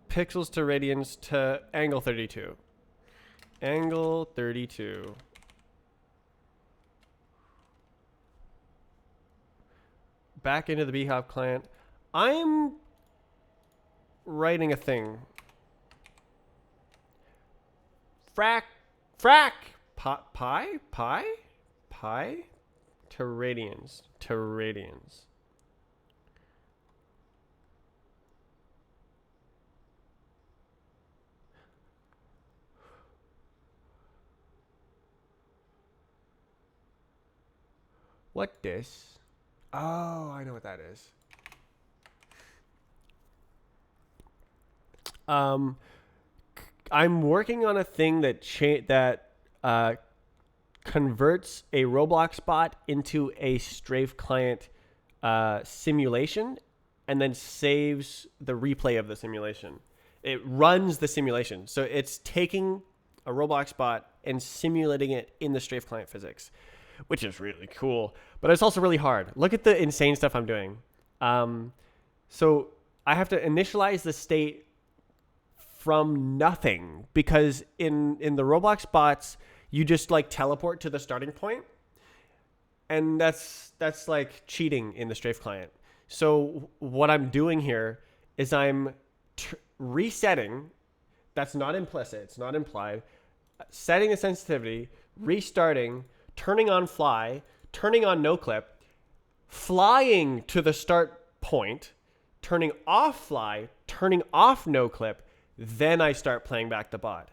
pixels to radians to angle 32. Angle 32. Back into the rbhop client. I'm writing a thing. Frac pi to radians. What this? Oh, I know what that is. I'm working on a thing that converts a Roblox bot into a strafe client simulation, and then saves the replay of the simulation. It runs the simulation, so it's taking a Roblox bot and simulating it in the strafe client physics, which is really cool. But it's also really hard. Look at the insane stuff I'm doing. So I have to initialize the state from nothing, because in the Roblox bots you just like teleport to the starting point, and that's like cheating in the strafe client. So what I'm doing here is I'm resetting. That's not implicit, it's not implied. Setting the sensitivity, restarting, turning on fly, turning on no clip, flying to the start point, turning off fly, turning off no clip, then I start playing back the bot.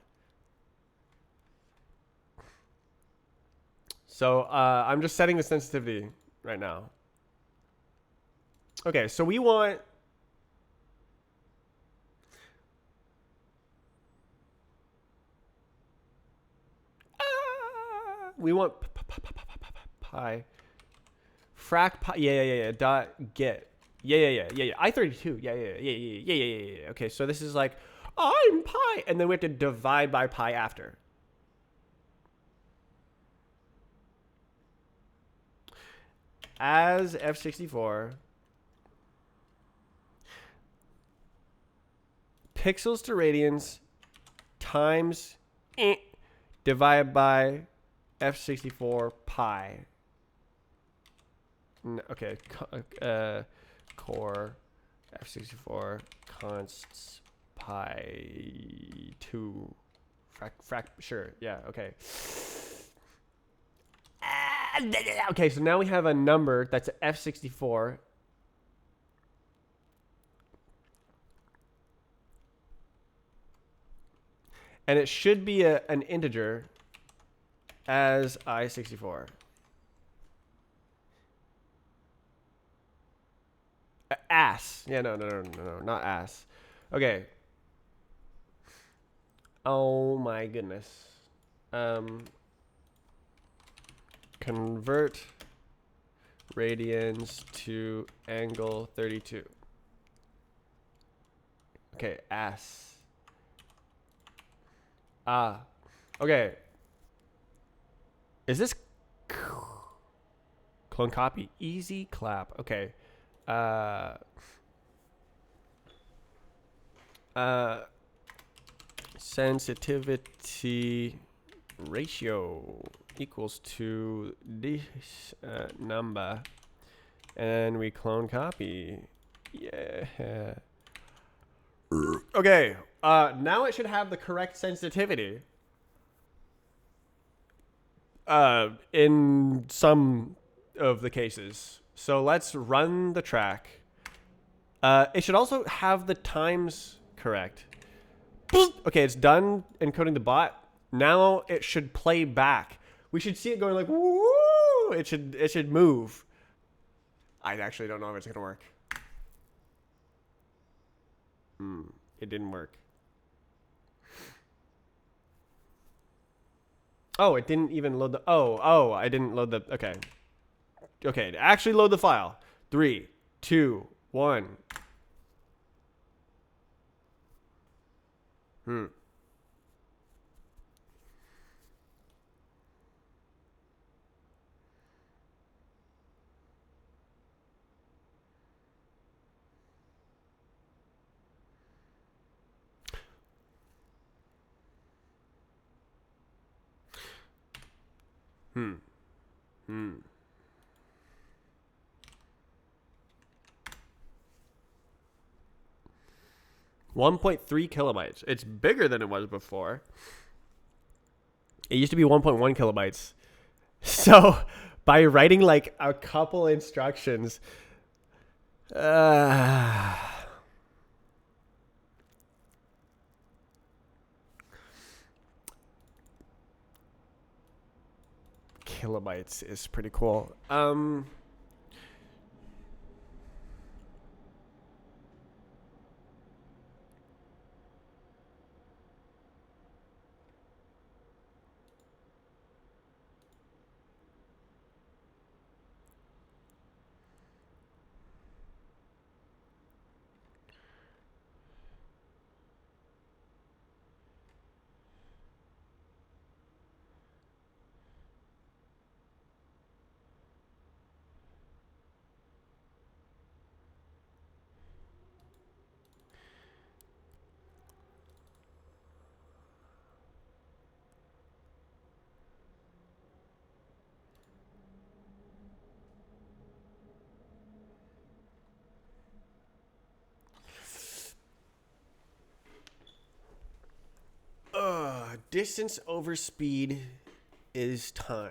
So I'm just setting the sensitivity right now. Okay, so we want pi frac pi, yeah dot get, yeah I32, yeah. Okay, so this is like I'm pi, and then we have to divide by pi after. As f64 pixels to radians times divided by f64 pi. Okay, core f64 consts pi 2 sure, yeah, okay. Okay, so now we have a number that's f64. And it should be an integer as I64. Ass. Yeah, no, not ass. Okay. Oh my goodness. Convert radians to angle 32. Okay, ass. Okay. Is this clone copy? Easy clap. Okay. Sensitivity ratio equals to this number, and we clone copy. Yeah. Okay. Now it should have the correct sensitivity. In some of the cases. So let's run the track. It should also have the times correct. Okay, it's done encoding the bot. Now it should play back. We should see it going like woo. It should move. I actually don't know if it's gonna work. It didn't work. Oh, it didn't even load the. Oh, I didn't load the. Okay. Okay, actually load the file. 3, 2, 1. Hmm. 1.3 kilobytes. It's bigger than it was before. It used to be 1.1 kilobytes. So by writing like a couple instructions, kilobytes is pretty cool. Distance over speed is time.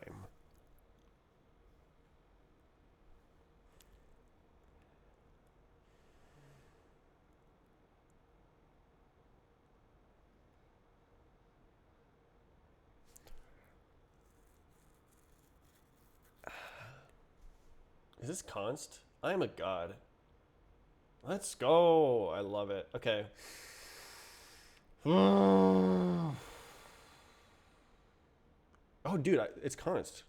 Is this const? I am a god. Let's go. I love it. Okay. Oh, dude, it's const.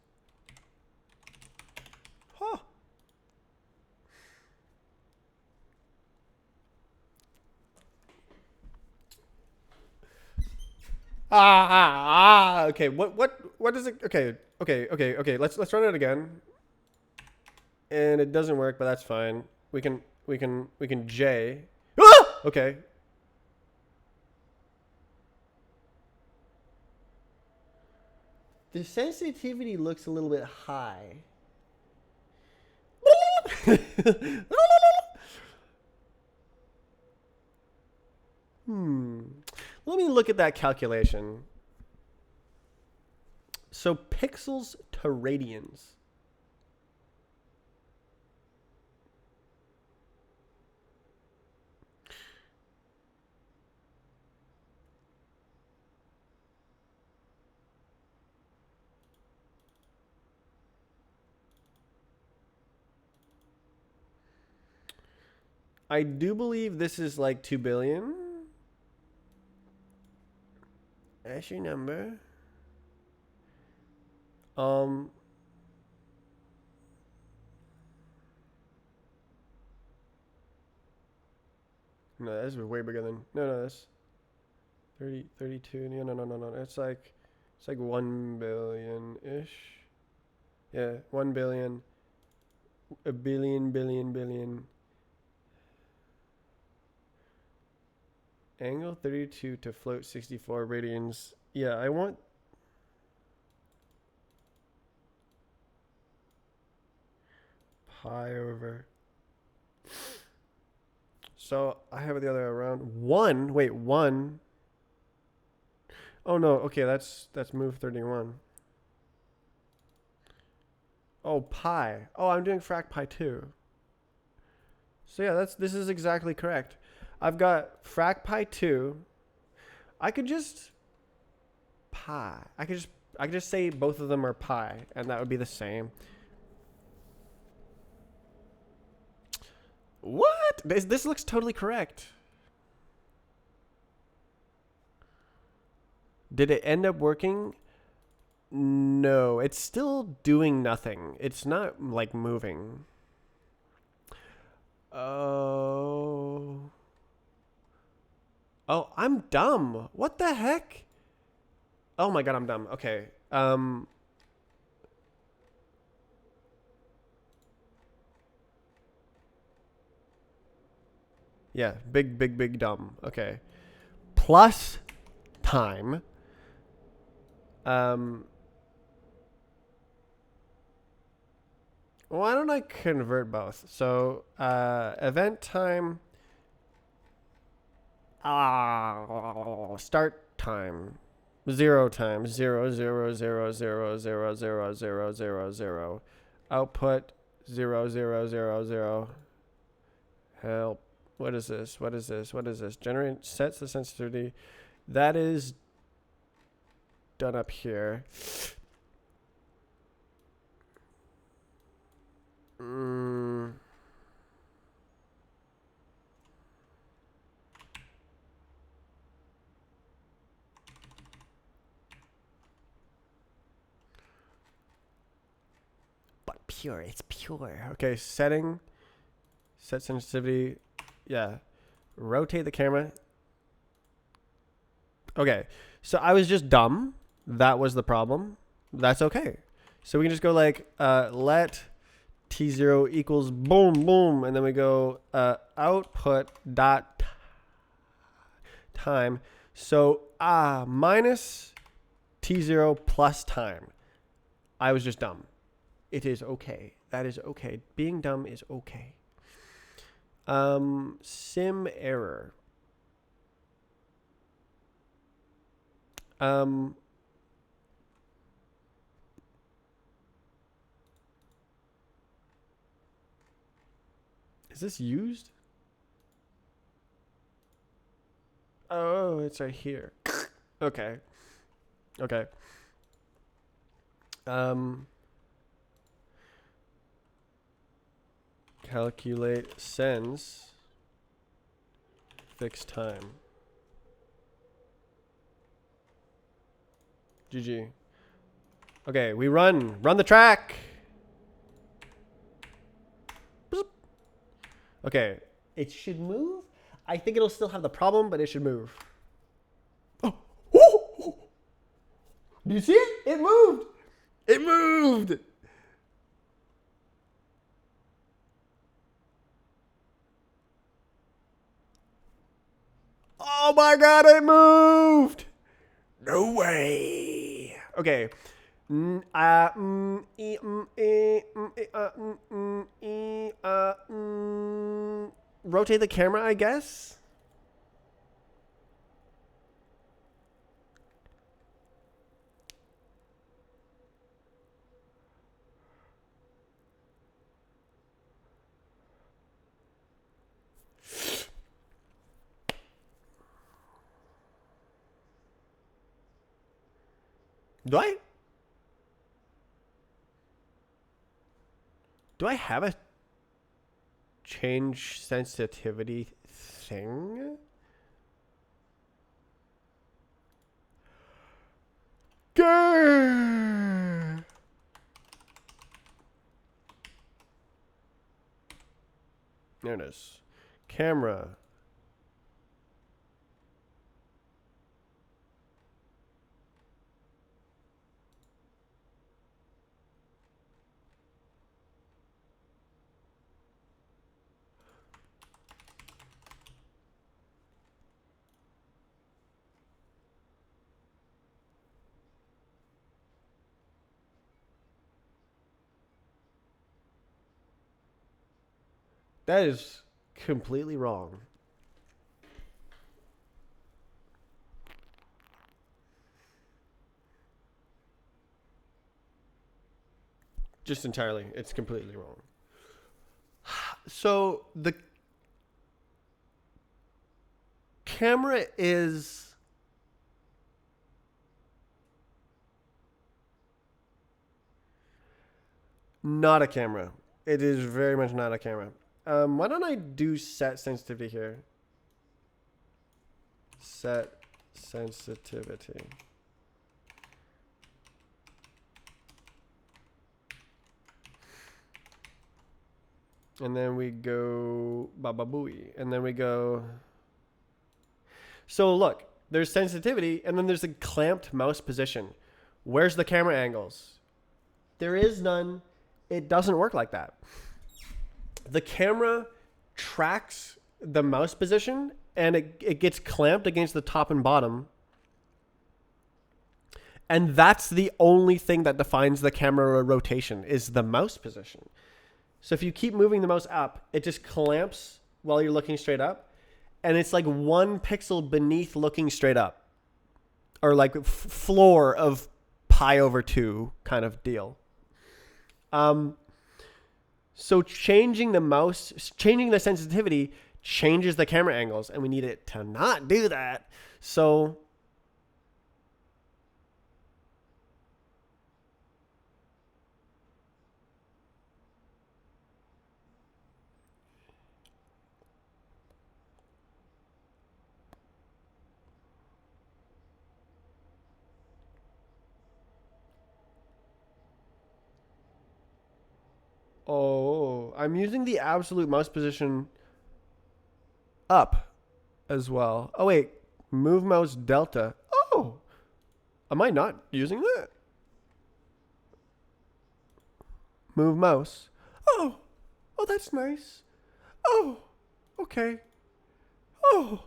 Huh. Okay, what is it? Okay. Let's run it again. And it doesn't work, but that's fine. We can J. Ah! Okay. The sensitivity looks a little bit high. Let me look at that calculation. So pixels to radians. I do believe this is like 2 billion. That's your number. No, that's way bigger than. No, that's 30, 32. No. It's like 1 billion ish. Yeah, 1 billion. A billion. Angle 32 to float 64 radians. Yeah, I want. Pi over. So I have it the other way around. 1. Wait, 1. Oh no. Okay, that's move 31. Oh, pi. Oh, I'm doing frac pi 2. So yeah, this is exactly correct. I've got frac pi 2. I could just pi. I could just say both of them are pi, and that would be the same. What? This looks totally correct. Did it end up working? No, it's still doing nothing. It's not like moving. Oh, I'm dumb. What the heck? Oh my god, I'm dumb. Okay. Yeah, big dumb. Okay. Plus time. Why don't I convert both? So, event time. Start time. 0 times 0. Output 0. Help. What is this? Generate sets the sensitivity. That is done up here. But pure. It's pure. Okay, setting. Set sensitivity. Yeah. Rotate the camera. Okay. So I was just dumb. That was the problem. That's okay. So we can just go like let t0 equals boom, and then we go output dot time. So minus t0 plus time. I was just dumb. It is okay. That is okay. Being dumb is okay. Sim error. Is this used? Oh, it's right here. Okay. Calculate sends fixed time. GG. Okay, we run the track. Okay, it should move. I think it'll still have the problem, but it should move. Oh. Do you see it? It moved. It moved. Oh my god, it moved. No way. Okay. Rotate the camera, I guess. Do I? Do I have a change sensitivity thing? Grrr. There it is. Camera. That is completely wrong. Just entirely. It's completely wrong. So the camera is not a camera. It is very much not a camera. Why don't I do set sensitivity here? Set sensitivity. And then we go baba booey. And then we go. So look, there's sensitivity and then there's a clamped mouse position. Where's the camera angles? There is none. It doesn't work like that. The camera tracks the mouse position and it gets clamped against the top and bottom. And that's the only thing that defines the camera rotation is the mouse position. So if you keep moving the mouse up, it just clamps while you're looking straight up. And it's like 1 pixel beneath looking straight up. Or like floor of pi over 2 kind of deal. So changing the sensitivity changes the camera angles. And we need it to not do that. So I'm using the absolute mouse position up as well. Oh, wait. Move mouse delta. Oh, am I not using that? Move mouse. Oh, that's nice. Oh, okay. Oh,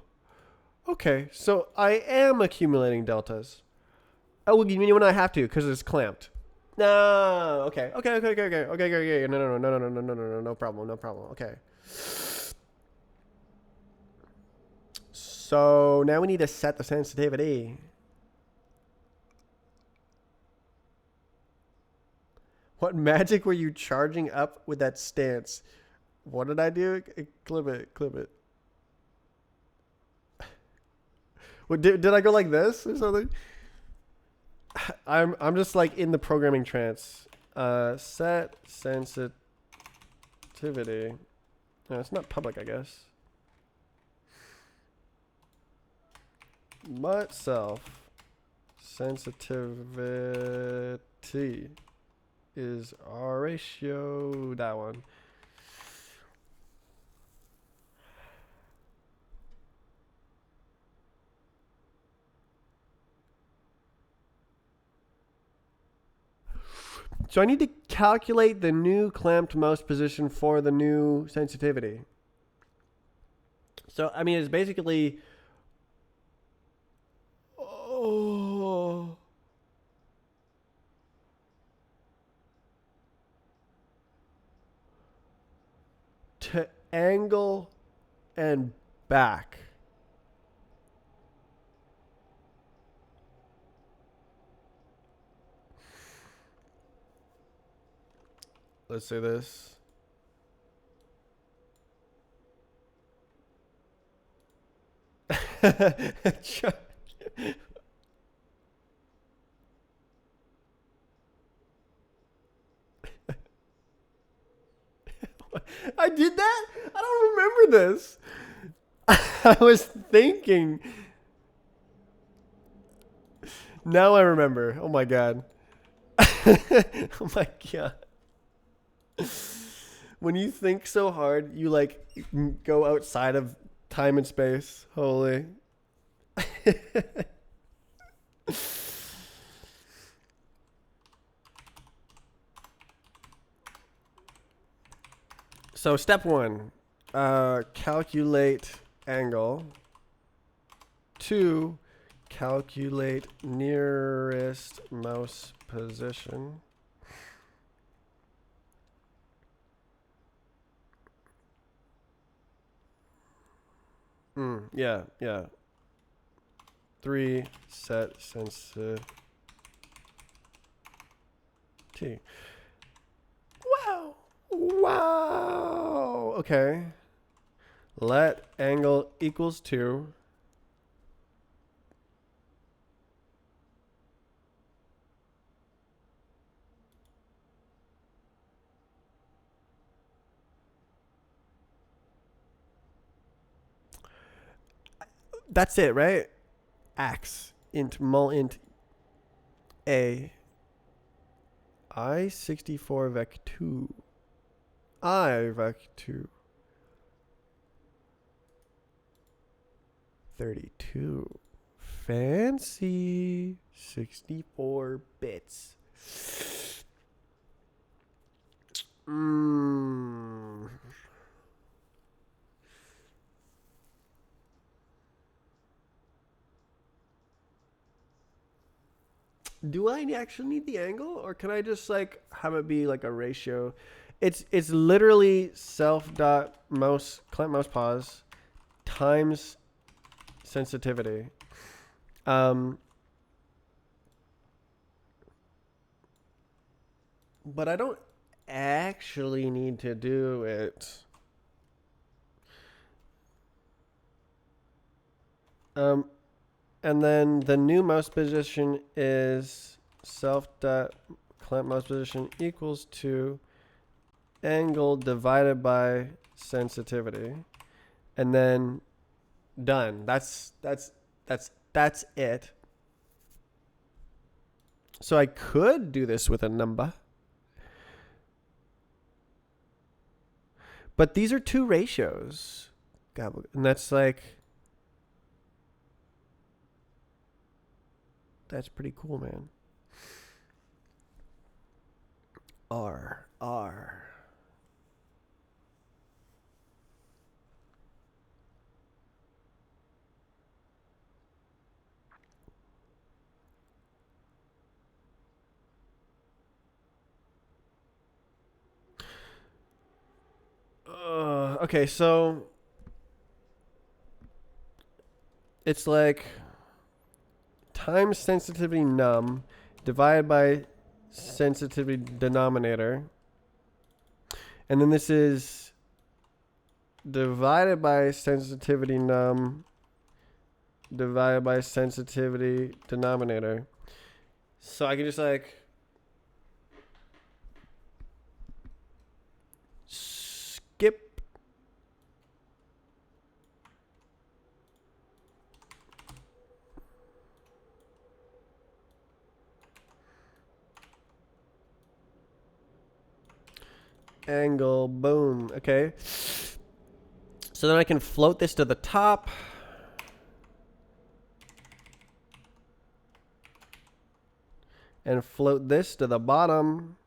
okay. So I am accumulating deltas. Oh, well, you mean when I have to because it's clamped. No. Okay. No problem. Okay. So now we need to set the sensitivity. What magic were you charging up with that stance? What did I do? Clip it. What, did I go like this or something? I'm just like in the programming trance. Set sensitivity. No, it's not public, I guess. But self sensitivity is our ratio. That one. So I need to calculate the new clamped mouse position for the new sensitivity. So, I mean, it's basically... Oh. to angle and back. Let's say this. I did that? I don't remember this. I was thinking. Now I remember. Oh my god. Oh my god. When you think so hard, you like go outside of time and space. Holy. So step one, calculate angle. 2, calculate nearest mouse position. Yeah. 3, set sensitivity. Wow. Okay. Let angle equals 2. That's it, right? Ax int mul int a I64 vec 2 I vec 2 32 fancy 64 bits. Do I actually need the angle, or can I just like have it be like a ratio? It's literally self dot mouse clamp mouse pause times sensitivity. But I don't actually need to do it. And then the new mouse position is self dot clamp mouse position equals to angle divided by sensitivity, and then done. That's it. So I could do this with a number, but these are two ratios, and that's pretty cool, man. R. Okay, so it's like times sensitivity num divided by sensitivity denominator. And then this is divided by sensitivity num divided by sensitivity denominator. So I can just like skip angle, boom. Okay. So then I can float this to the top. And float this to the bottom.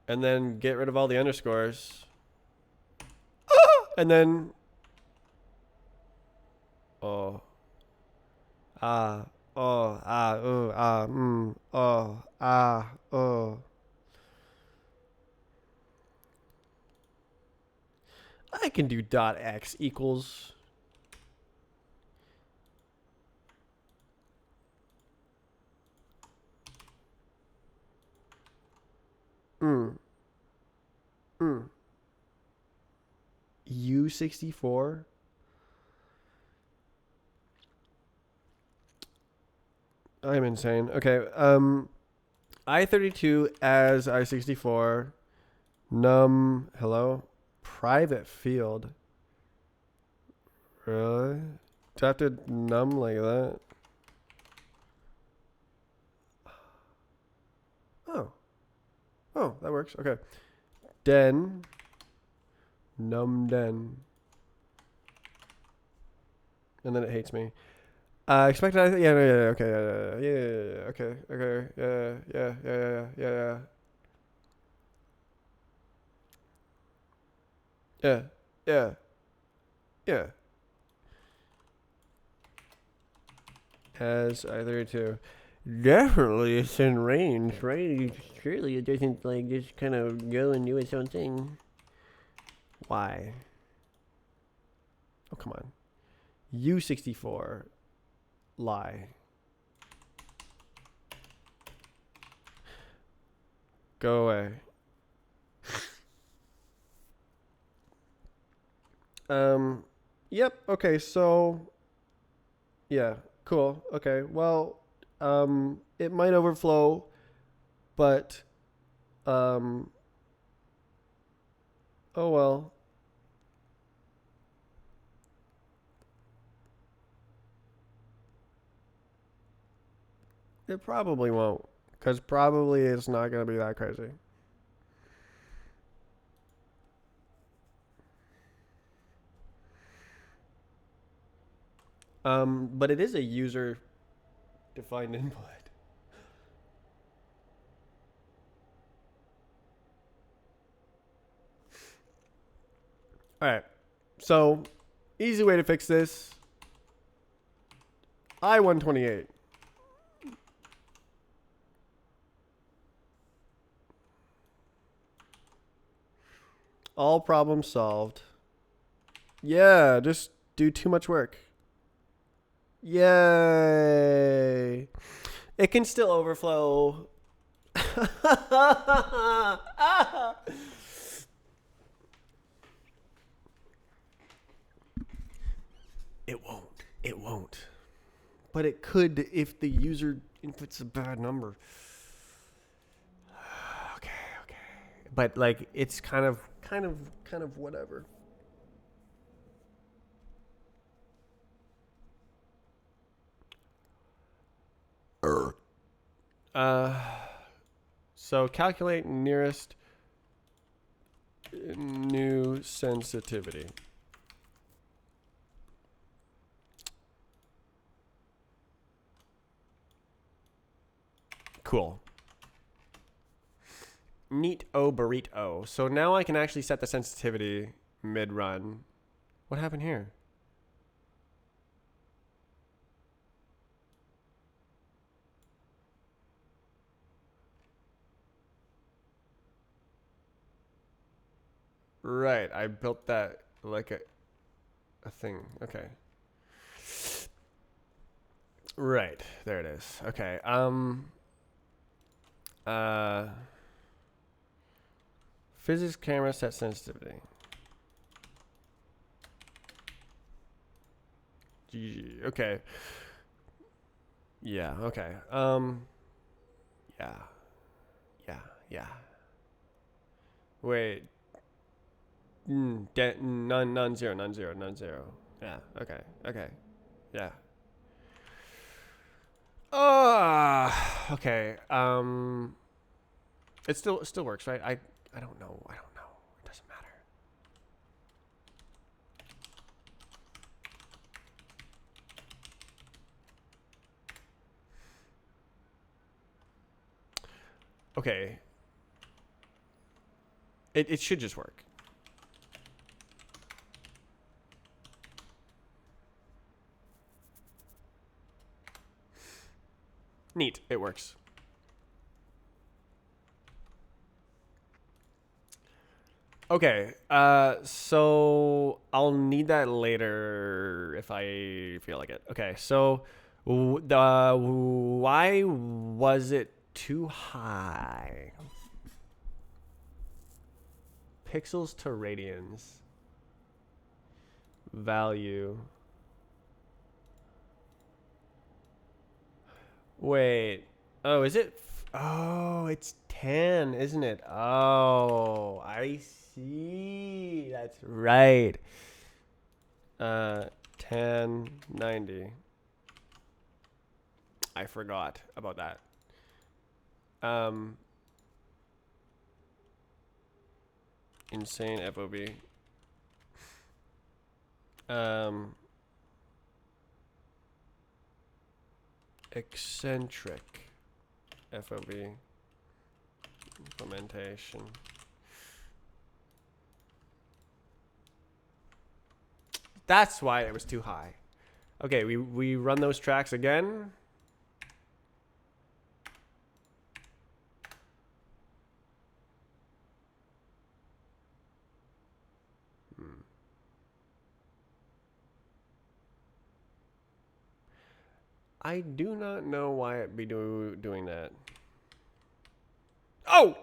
And then get rid of all the underscores. And then oh ah oh ah ooh ah oh ah Oh. I can do dot x equals. Mm. Mm. U64. I'm insane. Okay. I32 as I64. Num. Hello. Private field. Really? Do I have to num like that? Oh. Oh, that works. Okay. Den. Num den. And then it hates me. Expected. Yeah, okay, yeah, okay, okay, yeah, yeah. As I32. Definitely, it's in range, right? Surely it doesn't like just kind of go and do its own thing. Why? Oh, come on. U64. Lie. Go away. Yep. Okay. So, yeah. Cool. Okay. Well, it might overflow, but, oh well. It probably won't, because probably it's not gonna be that crazy. But it is a user defined input. All right. So, easy way to fix this. I-128. All problems solved. Yeah, just do too much work. Yay. It can still overflow. It won't. It won't. But it could if the user inputs a bad number. Okay, okay. But like it's kind of whatever. Uh so calculate nearest new sensitivity. Cool. Neat o burrito. So now I can actually set the sensitivity mid-run. What happened here? Right, I built that like a thing. Okay. Right, there it is. Okay. Uh Physics camera set sensitivity. Okay. Yeah, okay. Yeah. Yeah, yeah. Wait. None zero, none zero, none zero. Yeah, okay, okay. Yeah. Okay. It still works, right? I don't know. I don't know. It doesn't matter. Okay. It should just work. Neat. It works. Okay. So I'll need that later if I feel like it. Okay. So, why was it too high? Pixels to radians. Value. Wait. Oh, is it? Oh, it's 10, isn't it? Oh, I see. That's right. 1090. I forgot about that. Um, insane FOB. Um, eccentric FOB implementation. That's why it was too high. Okay, we run those tracks again. I do not know why it be doing that. Oh!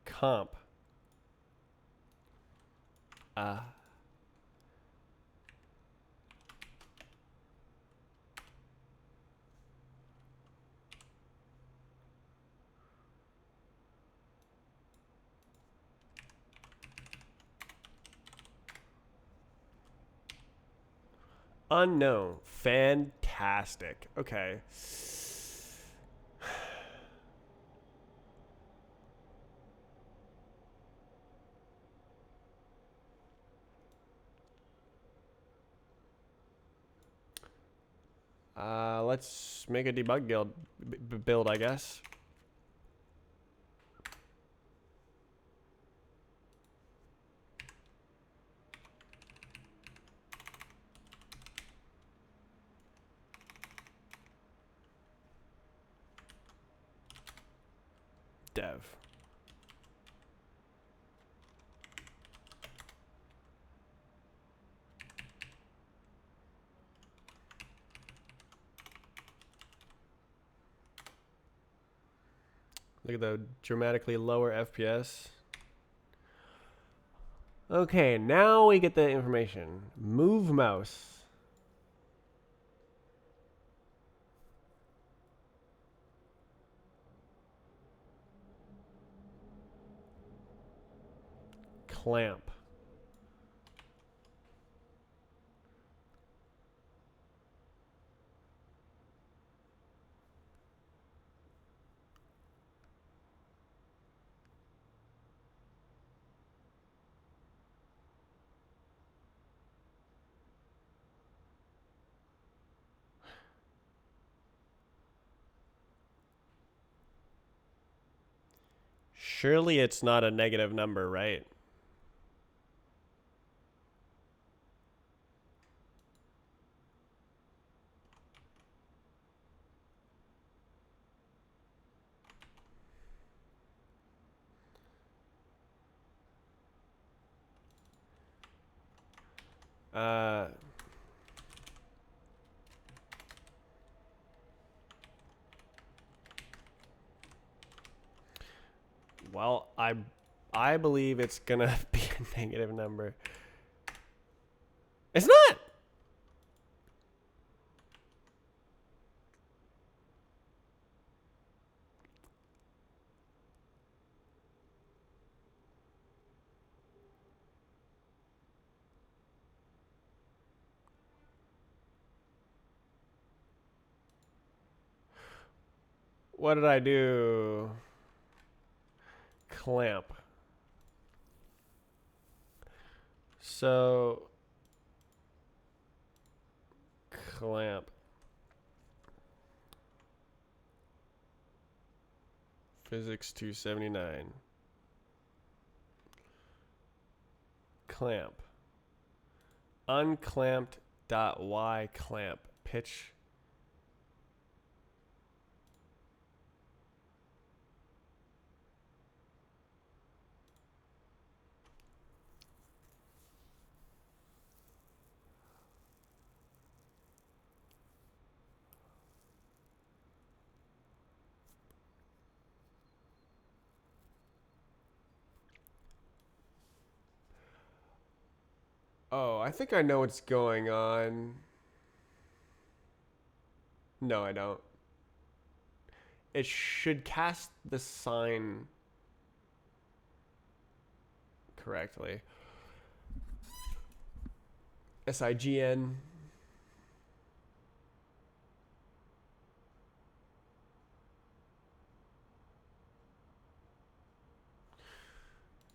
Comp. Unknown. Fantastic. Okay. Let's make a debug build, I guess. Dev. Look at the dramatically lower FPS. Okay, now we get the information. Move mouse. Clamp. Surely it's not a negative number, right? Uh, well, I believe it's gonna be a negative number. It's not. What did I do? Clamp. So clamp. Physics 279. Clamp. Unclamped.y clamp pitch. Oh, I think I know what's going on. No, I don't. It should cast the sign correctly. SIGN.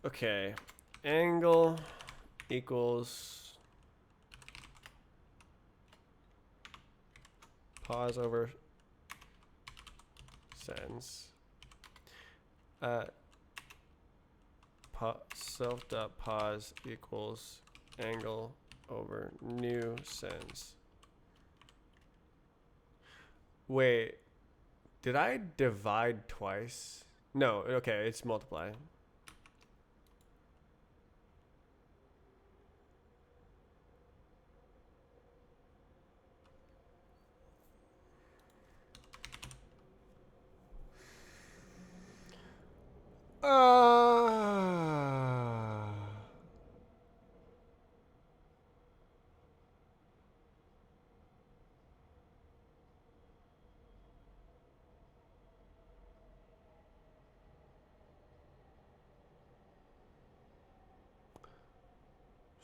Okay. Angle equals pause over sends. Self.pause equals angle over new sends. Wait, did I divide twice? No, okay, it's multiply.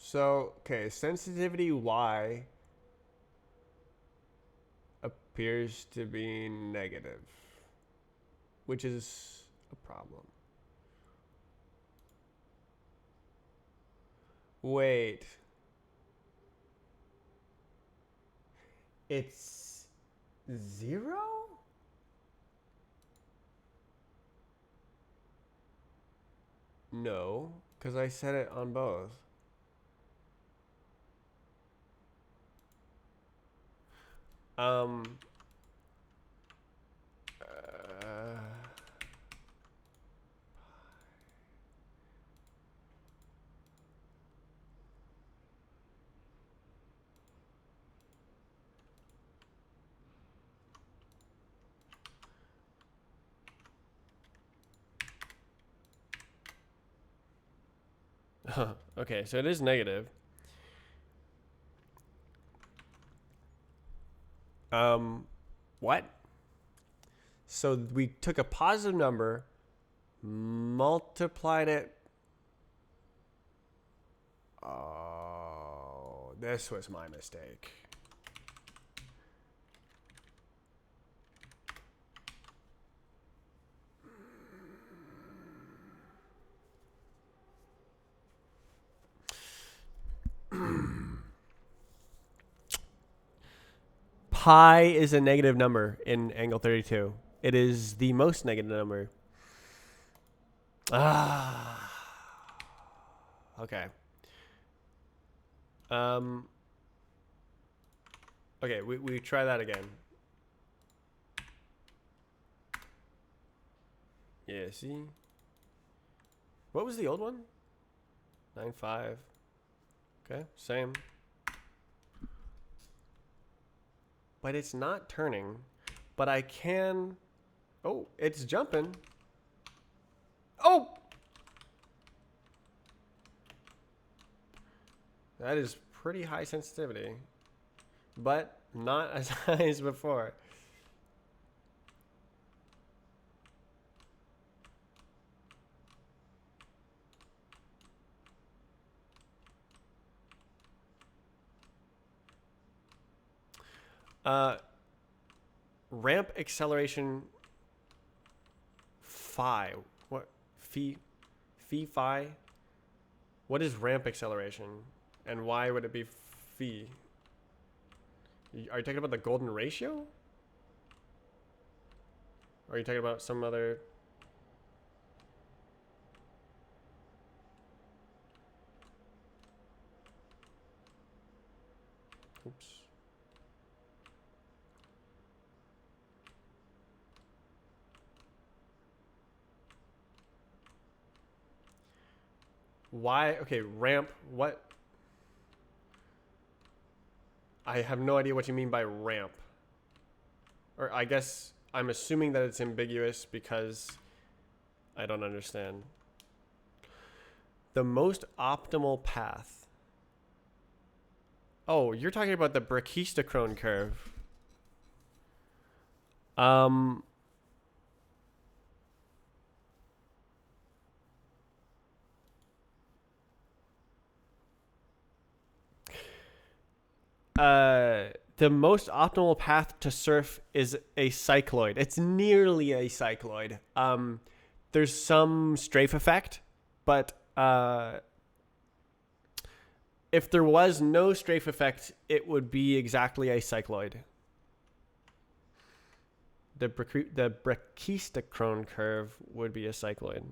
So, okay, sensitivity Y appears to be negative, which is a problem. Wait. It's 0? No, because I set it on both. Um. Okay, so it is negative. What? So we took a positive number, multiplied it. Oh, this was my mistake. Pi is a negative number in angle 32. It is the most negative number. Ah. Okay. Okay, we try that again. Yeah, see? What was the old one? 9.5. Okay, same. But it's not turning. But I can... Oh, it's jumping. Oh! That is pretty high sensitivity. But not as high as before. Ramp acceleration phi. What? Phi? What is ramp acceleration? And why would it be phi? Are you talking about the golden ratio? Or are you talking about some other... Oops. Why? Okay, ramp. What? I have no idea what you mean by ramp. Or I guess I'm assuming that it's ambiguous because I don't understand. The most optimal path. Oh, you're talking about the brachistochrone curve. Um, the most optimal path to surf is a cycloid. It's nearly a cycloid. There's some strafe effect, but if there was no strafe effect, it would be exactly a cycloid. The brachistochrone curve would be a cycloid.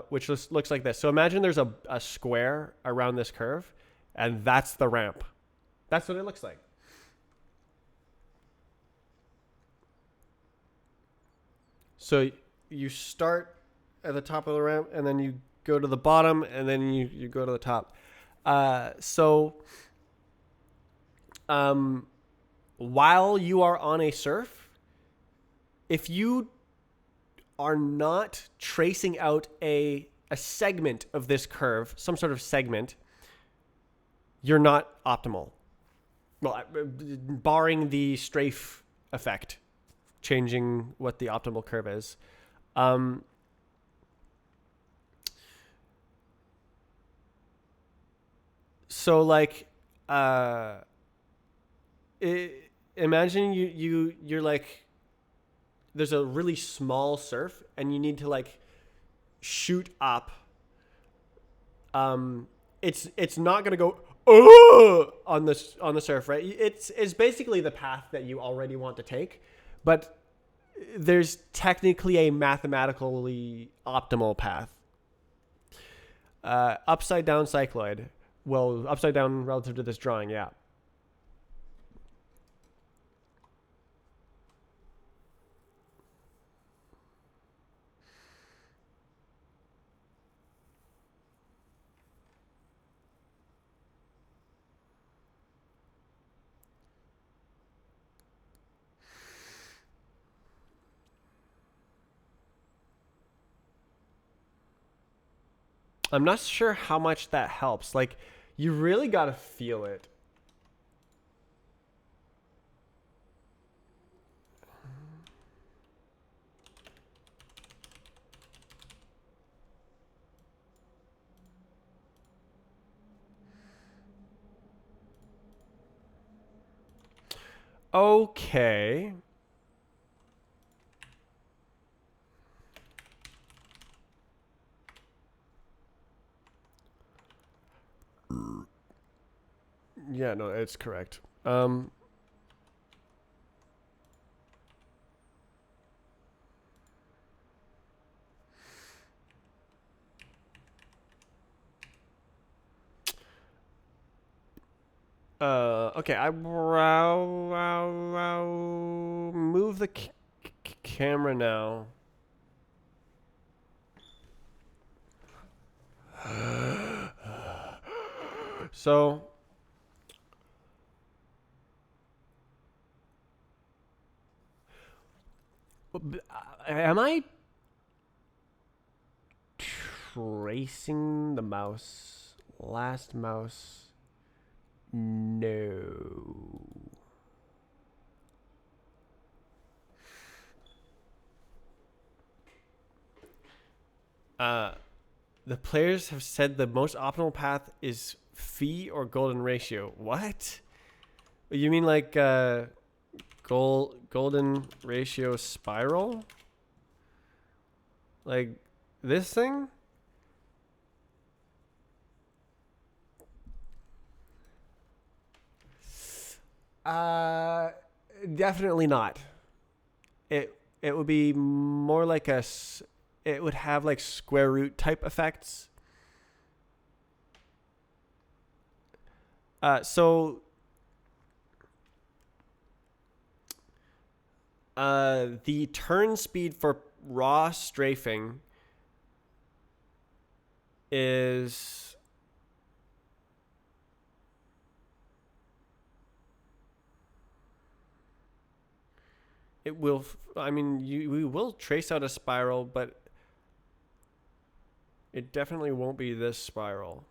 Which looks like this. So imagine there's a square around this curve, and that's the ramp. That's what it looks like. So you start at the top of the ramp, and then you go to the bottom, and then you go to the top. While you are on a surf, if you are not tracing out a segment of this curve, some sort of segment, you're not optimal. Well, barring the strafe effect, changing what the optimal curve is. So like, imagine you're like, there's a really small surf and you need to like shoot up. It's not gonna go on the surf, right? It's basically the path that you already want to take, but there's technically a mathematically optimal path. Upside down cycloid. Well, upside down relative to this drawing, yeah. I'm not sure how much that helps. Like, you really got to feel it. Okay. Yeah, no, it's correct. Okay, I move the camera now. So, am I tracing the mouse? Last mouse? No. The players have said the most optimal path is phi or golden ratio. What? You mean like golden ratio spiral? Like this thing? Definitely not. It would be more like it would have like square root type effects. So the turn speed for raw strafing is it will. I mean, we will trace out a spiral, but it definitely won't be this spiral.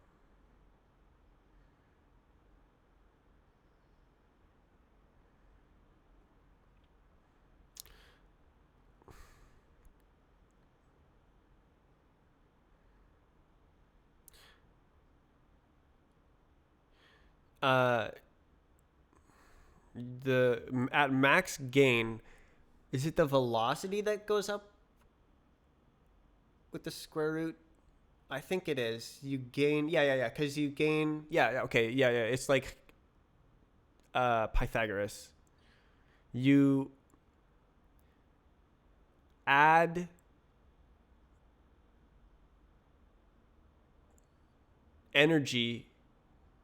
Uh, at max gain, is it the velocity that goes up with the square root? I think it is. You gain, yeah, because you gain, okay, yeah. It's like Pythagoras. You add energy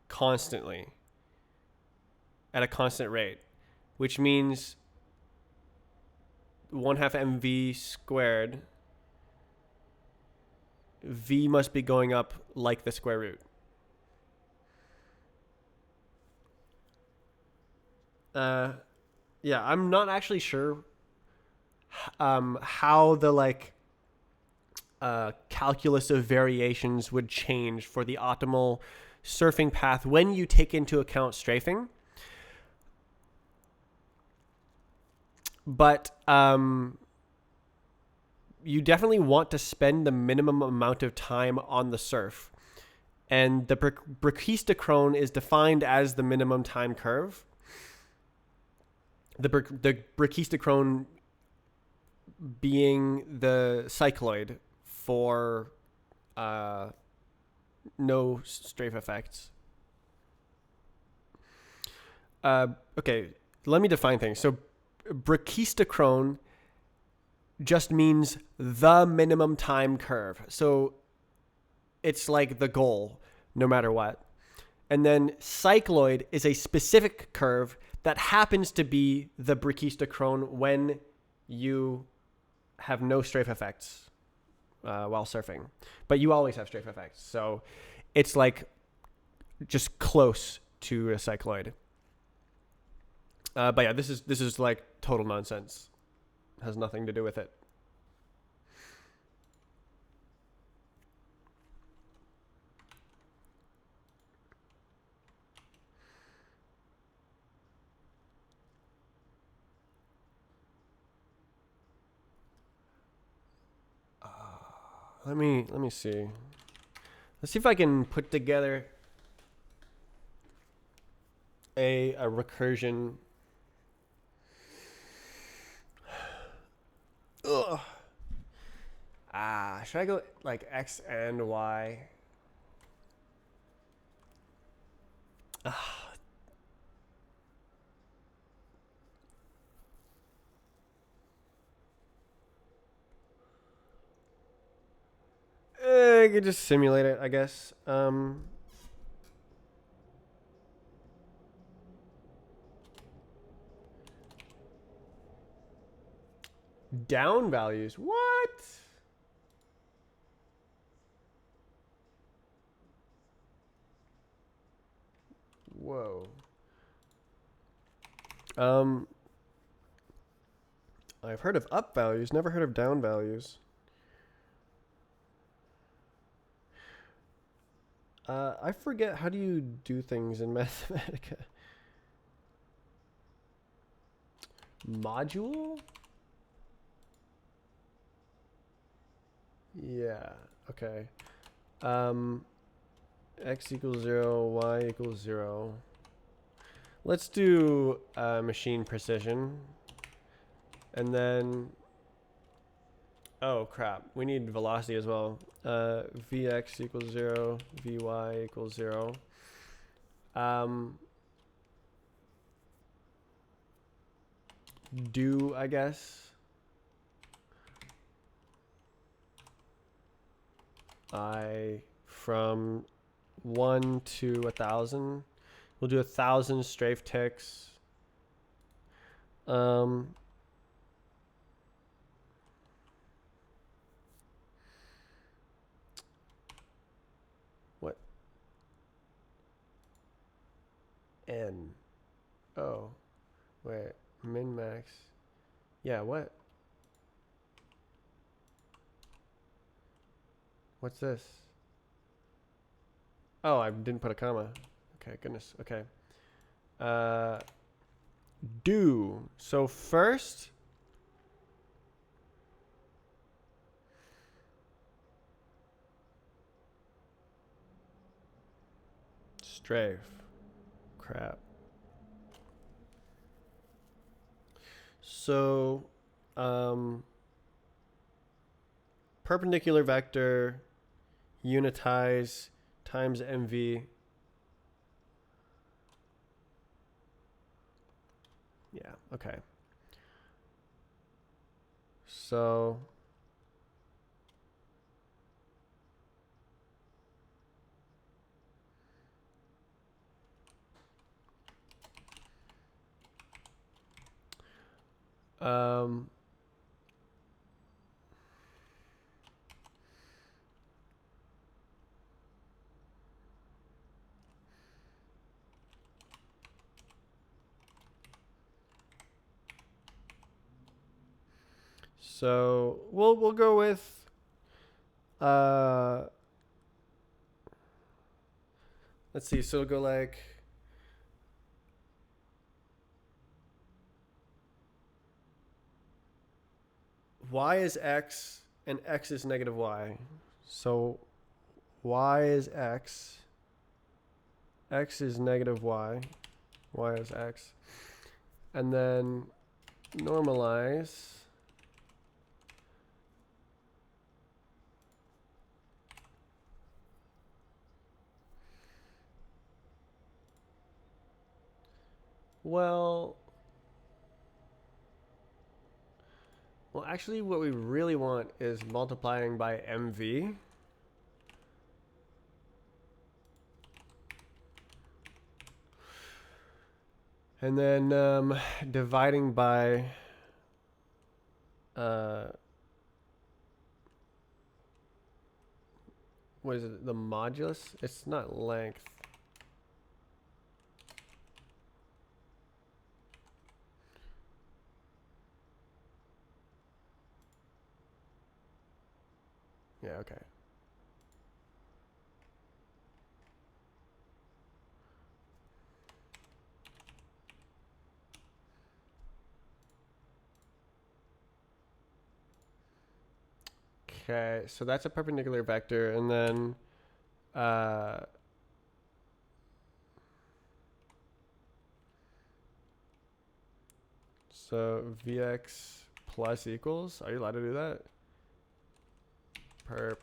constantly at a constant rate, which means 1/2 mv squared. V must be going up like the square root. Yeah, I'm not actually sure how the calculus of variations would change for the optimal surfing path when you take into account strafing. But you definitely want to spend the minimum amount of time on the surf. And the brachistochrone is defined as the minimum time curve. The brachistochrone being the cycloid for no strafe effects. Okay, let me define things. So brachistochrone just means the minimum time curve. So it's like the goal, no matter what. And then cycloid is a specific curve that happens to be the brachistochrone when you have no strafe effects while surfing. But you always have strafe effects. So it's like just close to a cycloid. But yeah, this is like total nonsense. It has nothing to do with it. Let me see. Let's see if I can put together a recursion. Ugh. Should I go like X and Y? I could just simulate it, I guess. Down values. What? Whoa. I've heard of up values, never heard of down values. I forget, how do you do things in Mathematica? Module? Yeah, okay. X equals 0, Y equals 0. Let's do machine precision. And then, oh crap, we need velocity as well. Vx equals 0, Vy equals 0. Do, I guess. I from 1 to 1,000. We'll do 1,000 strafe ticks. What? N. Oh. Wait. Min max. Yeah, what? What's this? Oh, I didn't put a comma. Okay, goodness. Okay. Do. So first, strafe. Crap. So, perpendicular vector unitize times mv. Yeah, okay. So, um, so we'll go with let's see. So it'll go like y is x and x is negative y. So y is x, x is negative y, y is x, and then normalize well actually what we really want is multiplying by mv. And then dividing by what is it? The modulus? It's not length. Yeah, okay. Okay, so that's a perpendicular vector, and then so Vx plus equals, are you allowed to do that? Perp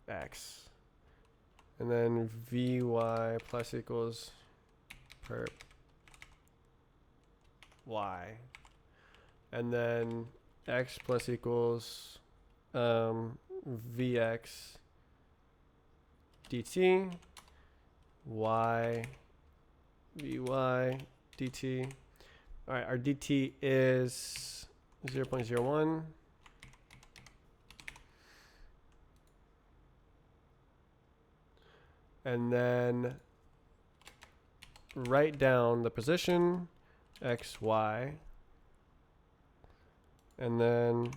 x. And then Vy plus equals perp y. And then x plus equals Vx dt, y, Vy dt. All right, our dt is 0.01. And then write down the position, x, y, and then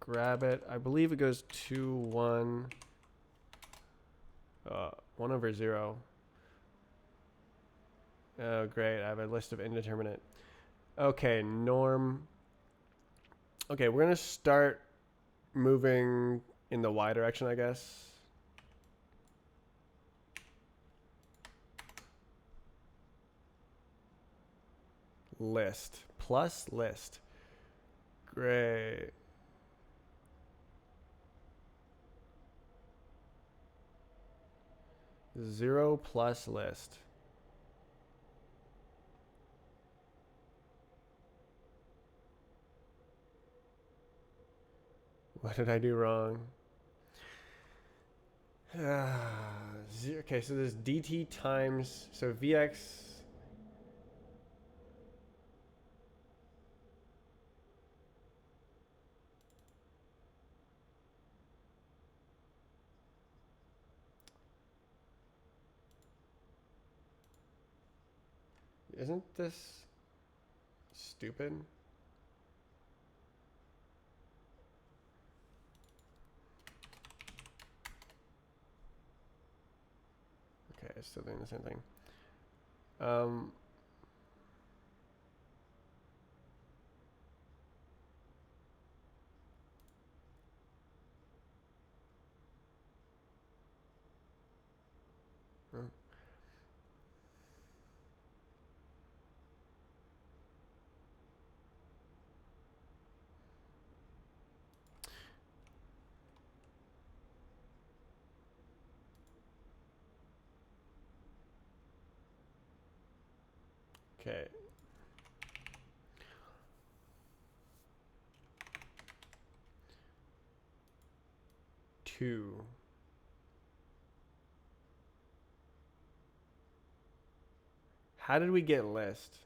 grab it. I believe it goes 2, 1, 1 over 0. Oh, great. I have a list of indeterminate. Okay, norm. Okay, we're going to start moving in the y direction, I guess. List plus list. Great. Zero plus list. What did I do wrong? Okay, so there's dt times, so Vx. Isn't this stupid? Okay, it's still doing the same thing. Um, okay. Two. How did we get list?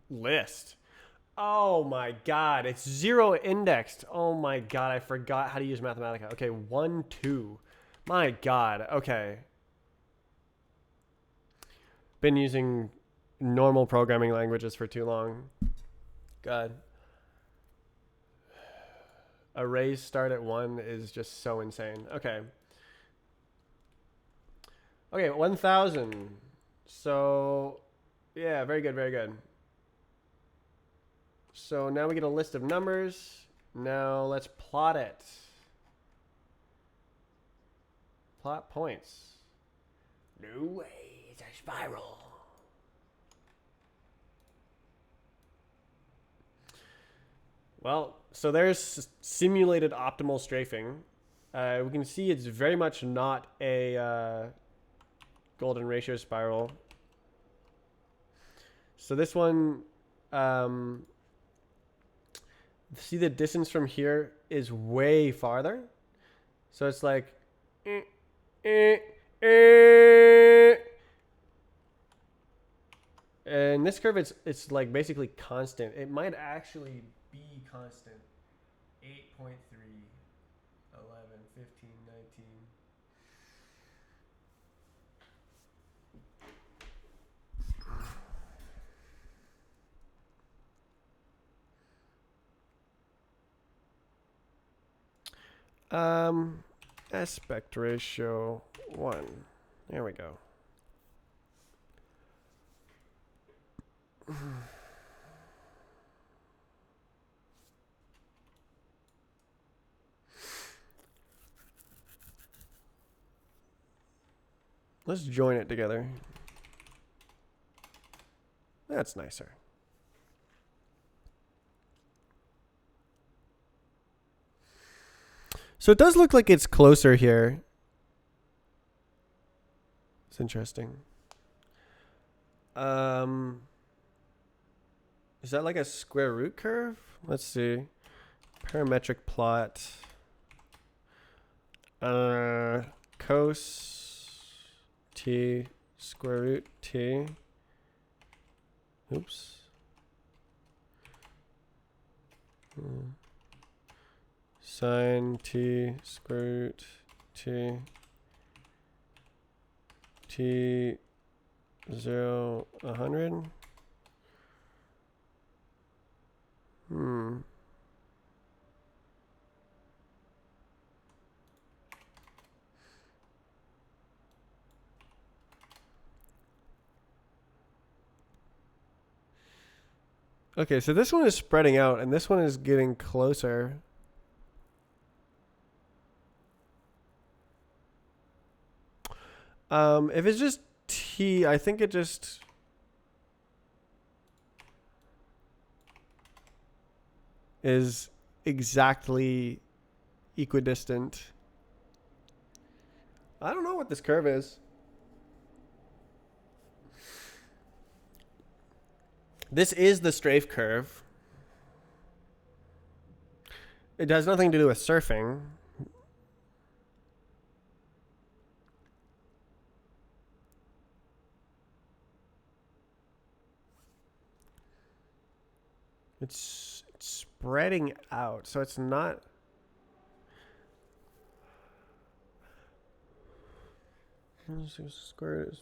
List. Oh my god, it's zero indexed. Oh my god, I forgot how to use Mathematica. Okay, 1, 2. My god, okay. Been using normal programming languages for too long. God. Arrays start at 1 is just so insane. Okay. Okay, 1,000. So, yeah, very good, very good. So now we get a list of numbers. Now let's plot it. Plot points. No way, it's a spiral. Well, so there's simulated optimal strafing. We can see it's very much not a golden ratio spiral. So this one, see the distance from here is way farther. So it's like, and this curve, it's like basically constant. It might actually be constant. 8.3, 11, 15, 19. Aspect ratio 1. There we go. Let's join it together. That's nicer. So it does look like it's closer here. It's interesting. Is that like a square root curve? Let's see. Parametric plot. Cos t square root t. Oops. Sine t square root t. T 0, 100. Okay, so this one is spreading out, and this one is getting closer. If it's just t, I think it just is exactly equidistant. I don't know what this curve is. This is the strafe curve. It has nothing to do with surfing. It's spreading out, so it's not. Square is.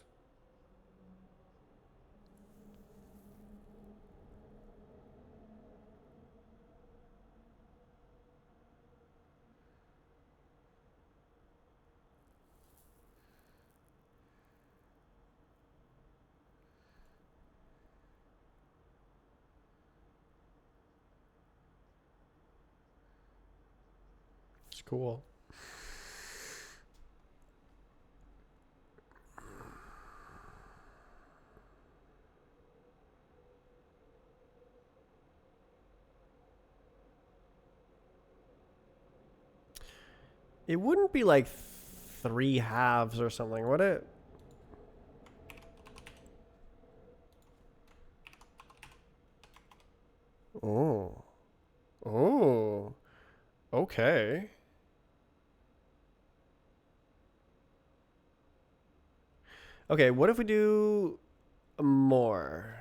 It's cool. It wouldn't be like 3/2 or something, would it? Oh. Oh. Okay. Okay, what if we do more?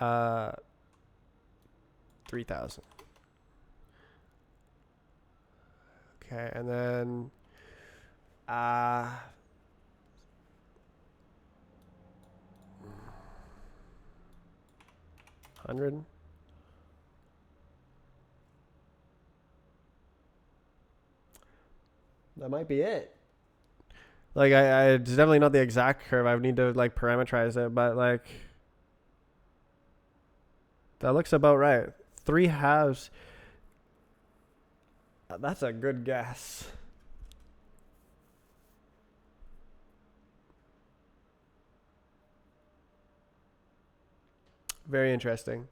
Uh, 3,000. Okay, and then 100. That might be it. Like it's definitely not the exact curve. I would need to like parameterize it, but like that looks about right. 3/2. That's a good guess. Very interesting.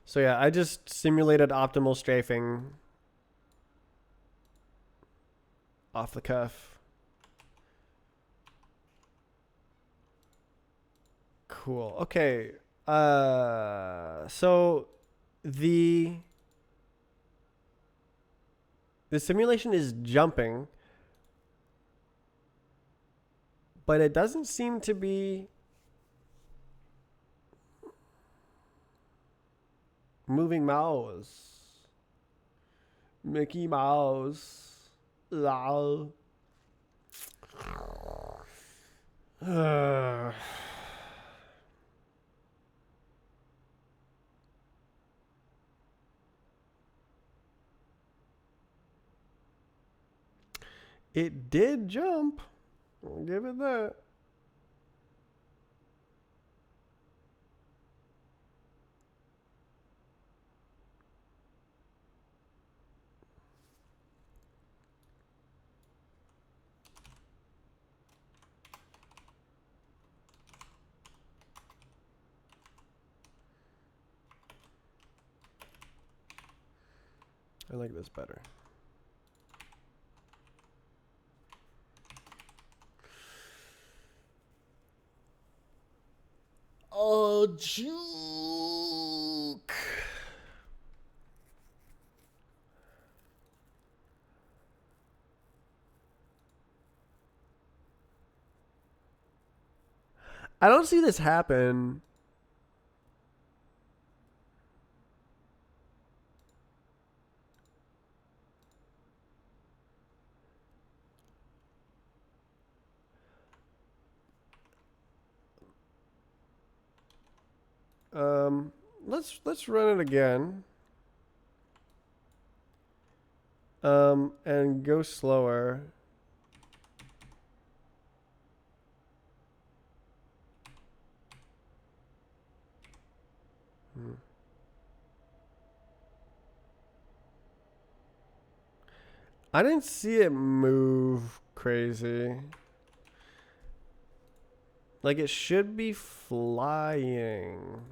So yeah, I just simulated optimal strafing off the cuff. Cool. Okay. So the simulation is jumping, but it doesn't seem to be moving mouse. Mickey Mouse. Lol. It did jump. I'll give it that. I like this better. Oh, juke. I don't see this happen. Let's run it again. And go slower. I didn't see it move crazy. Like it should be flying.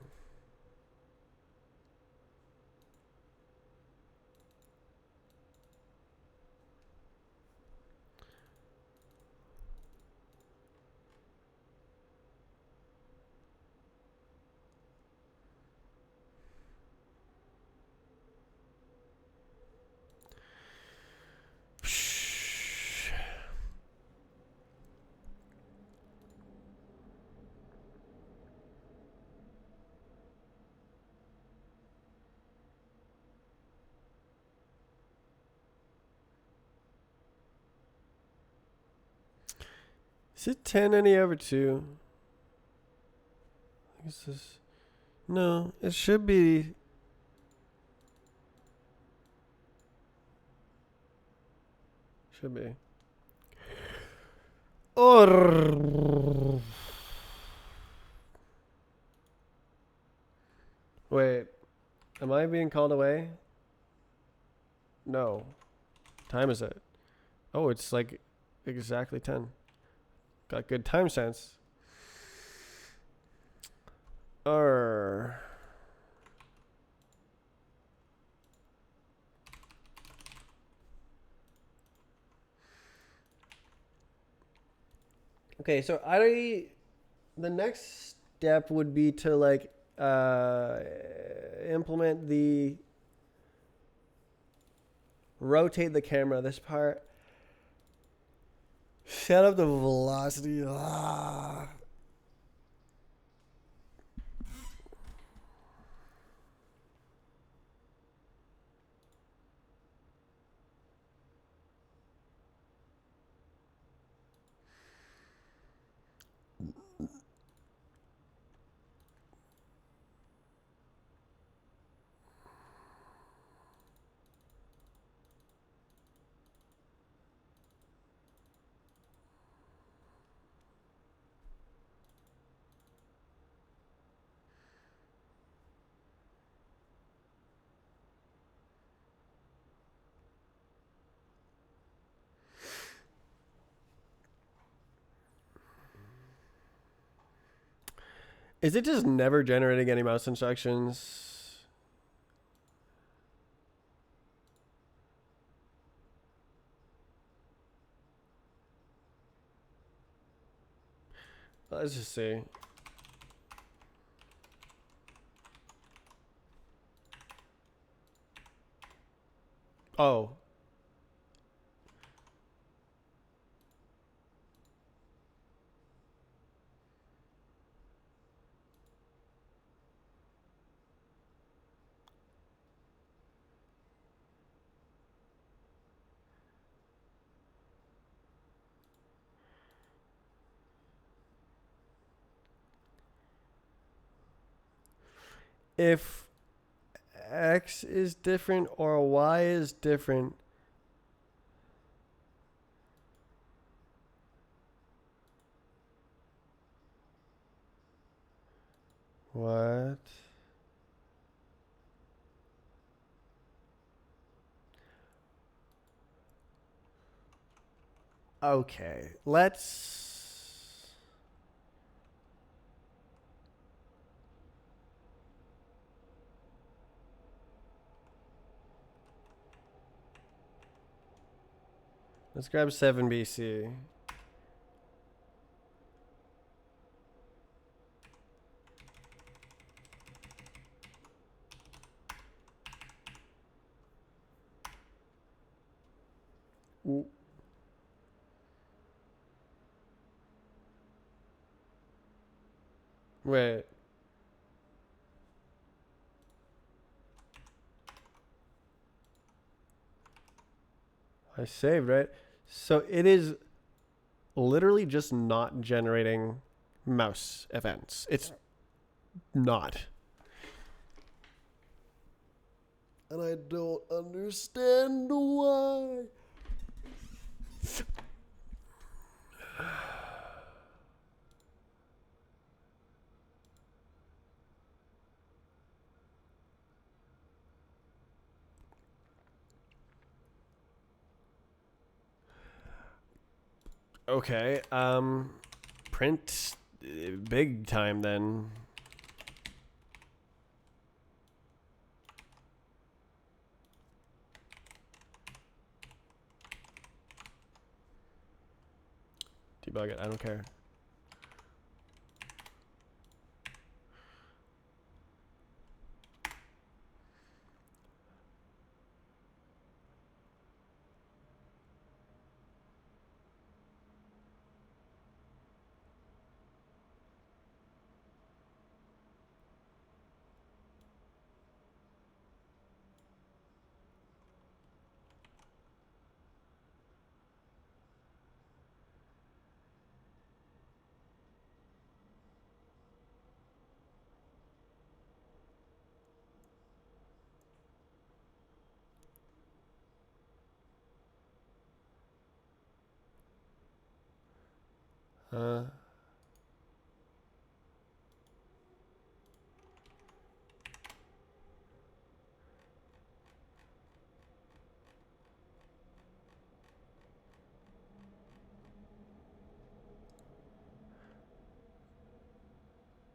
Is it 1090 over 2? I guess this. No, it should be. Should be. Or. Wait. Am I being called away? No. Time is it? Oh, it's like exactly 10. Got good time sense. Okay, so the next step would be to like implement the rotate the camera, this part. Set up the velocity. Is it just never generating any mouse instructions? Let's just see. Oh. If X is different or Y is different. What? Okay, let's. Let's grab 7 BC. Wait. I saved, right? So it is literally just not generating mouse events. It's not. And I don't understand why. Okay, print big time then. Debug it. I don't care.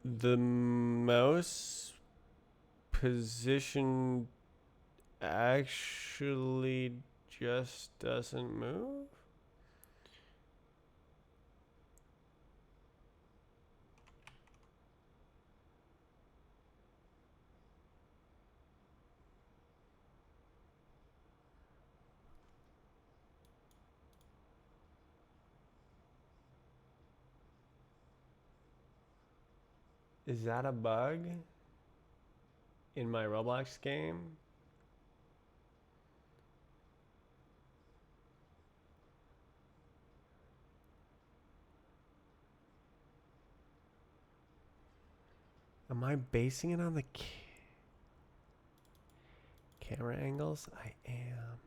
The mouse position actually just doesn't move? Is that a bug in my Roblox game? Am I basing it on the camera angles? I am.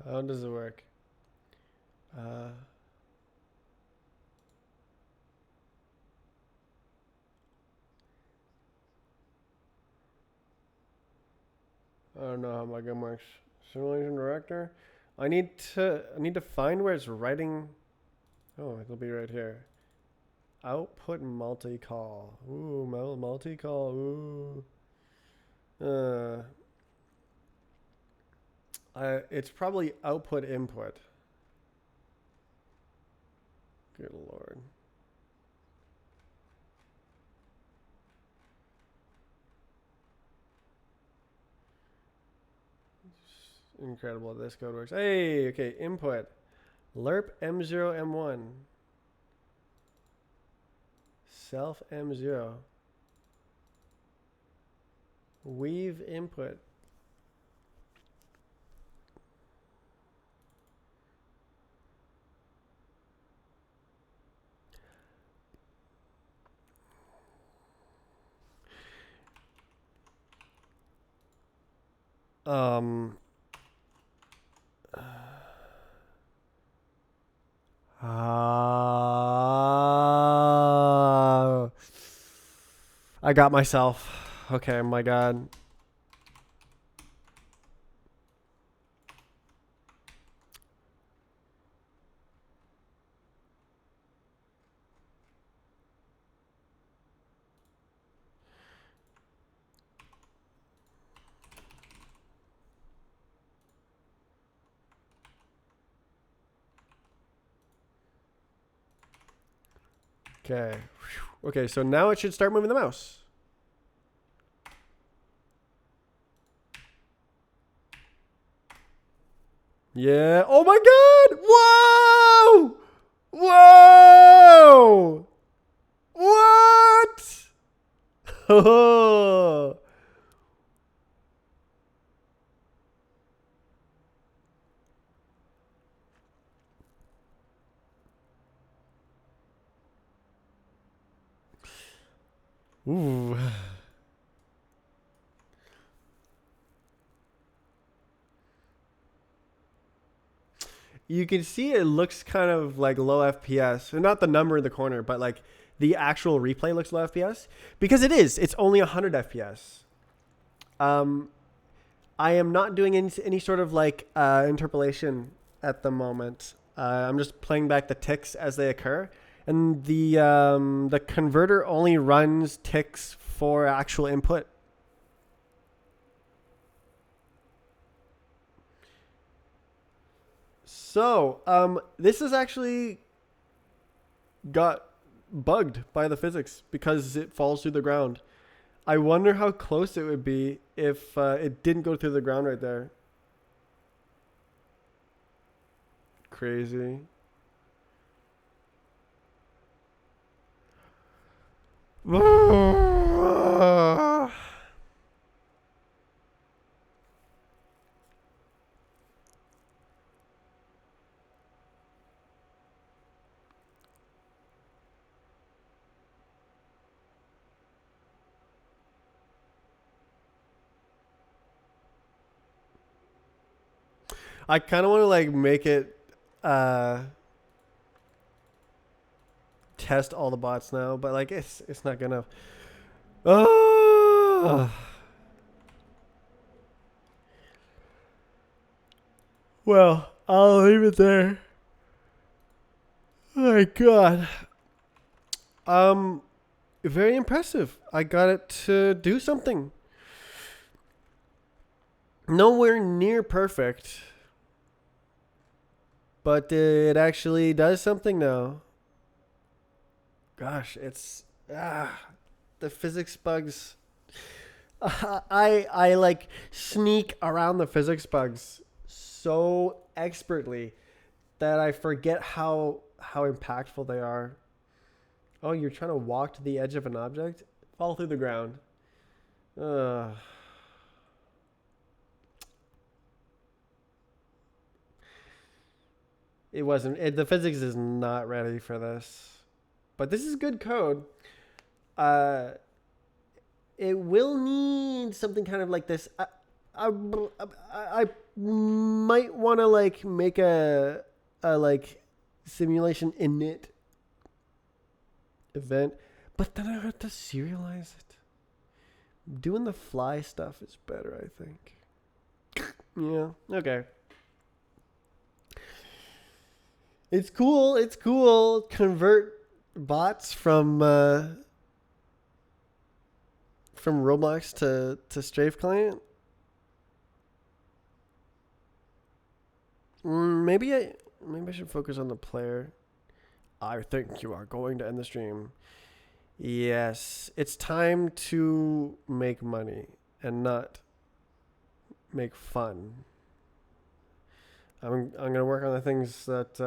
How does it work? I don't know how my gun works. Simulation director. I need to find where it's writing. Oh, it'll be right here. Output multi-call. Ooh, multi-call. Ooh. It's probably output input. Good lord. It's incredible this code works. Hey, okay, input. lerp m0 m1. Self m0. Weave input. I got myself. Okay, my god. Okay. Okay, so now it should start moving the mouse. Yeah. Oh my god! Whoa! Whoa! What? Oh. Ooh. You can see it looks kind of like low FPS. And not the number in the corner, but like the actual replay looks low FPS. Because it is. It's only 100 FPS. Um, I am not doing any sort of like interpolation at the moment. I'm just playing back the ticks as they occur. And the converter only runs ticks for actual input. So, this has actually got bugged by the physics because it falls through the ground. I wonder how close it would be if it didn't go through the ground right there. Crazy. I kind of want to like make it test all the bots now, but like it's not gonna. Oh. Well, I'll leave it there. Oh my god. Very impressive. I got it to do something. Nowhere near perfect, but it actually does something now. Gosh, it's the physics bugs. I like sneak around the physics bugs so expertly that I forget how impactful they are. Oh, you're trying to walk to the edge of an object? Fall through the ground. It wasn't. The physics is not ready for this. But this is good code. It will need something kind of like this. I might want to like make a like simulation init event, but then I have to serialize it. Doing the fly stuff is better, I think. Yeah. Okay. It's cool. It's cool. Convert bots from Roblox to Strafe client. Maybe I should focus on the player. I think you are going to end the stream. Yes, it's time to make money and not make fun. I'm gonna work on the things that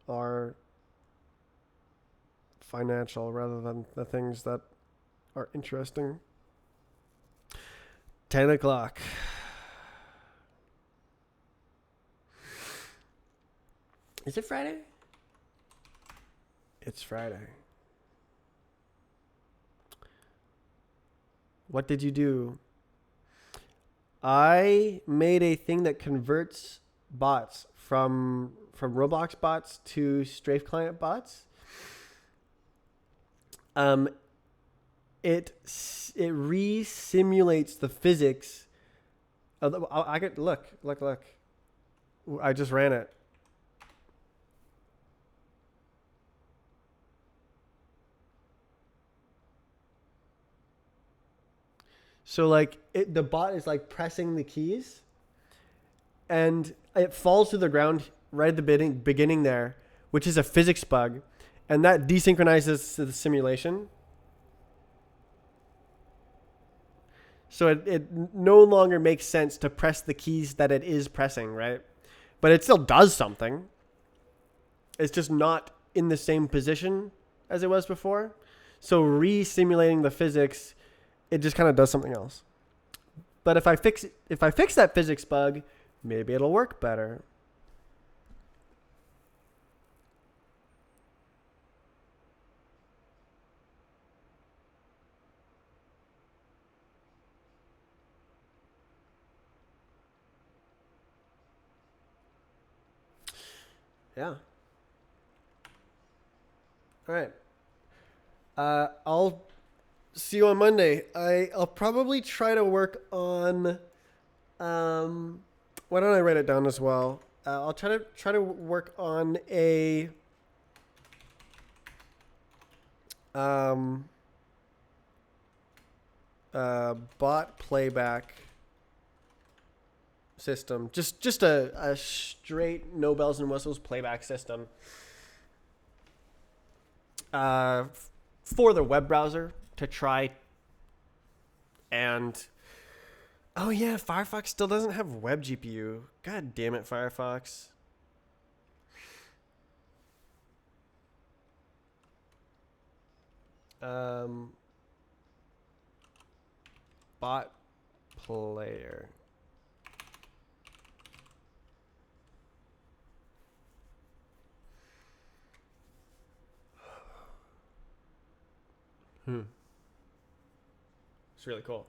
are financial rather than the things that are interesting. 10 o'clock. Is it Friday? It's Friday. What did you do? I made a thing that converts bots from Roblox bots to Strafe client bots. It re-simulates the physics of the, I could look. I just ran it. So like the bot is like pressing the keys and it falls to the ground right at the beginning there, which is a physics bug. And that desynchronizes the simulation. So it no longer makes sense to press the keys that it is pressing, right? But it still does something. It's just not in the same position as it was before. So re-simulating the physics, it just kind of does something else. But if I fix that physics bug, maybe it'll work better. Yeah. All right. I'll see you on Monday. I'll probably try to work on. Why don't I write it down as well? I'll try to work on a bot playback system. Just a straight no bells and whistles playback system. For the web browser to try. And oh yeah, Firefox still doesn't have web GPU. God damn it, Firefox. Bot player. It's really cool.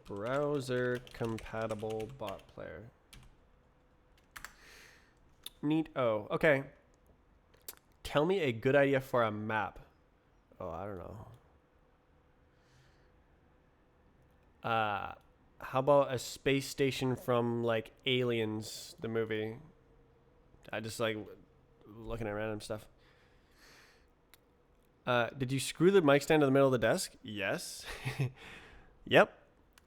Browser compatible bot player. Neat. Oh, okay. Tell me a good idea for a map. Oh, I don't know. How about a space station from like Aliens, the movie? I just like looking at random stuff. Did you screw the mic stand in the middle of the desk? Yes. Yep.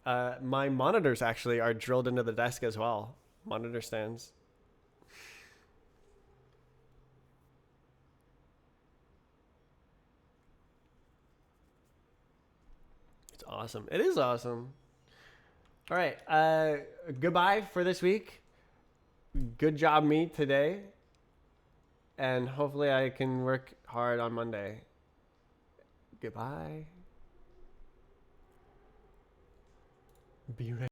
My monitors actually are drilled into the desk as well. Monitor stands. It's awesome. It is awesome. All right. Goodbye for this week. Good job me today. And hopefully I can work hard on Monday. Goodbye. Be right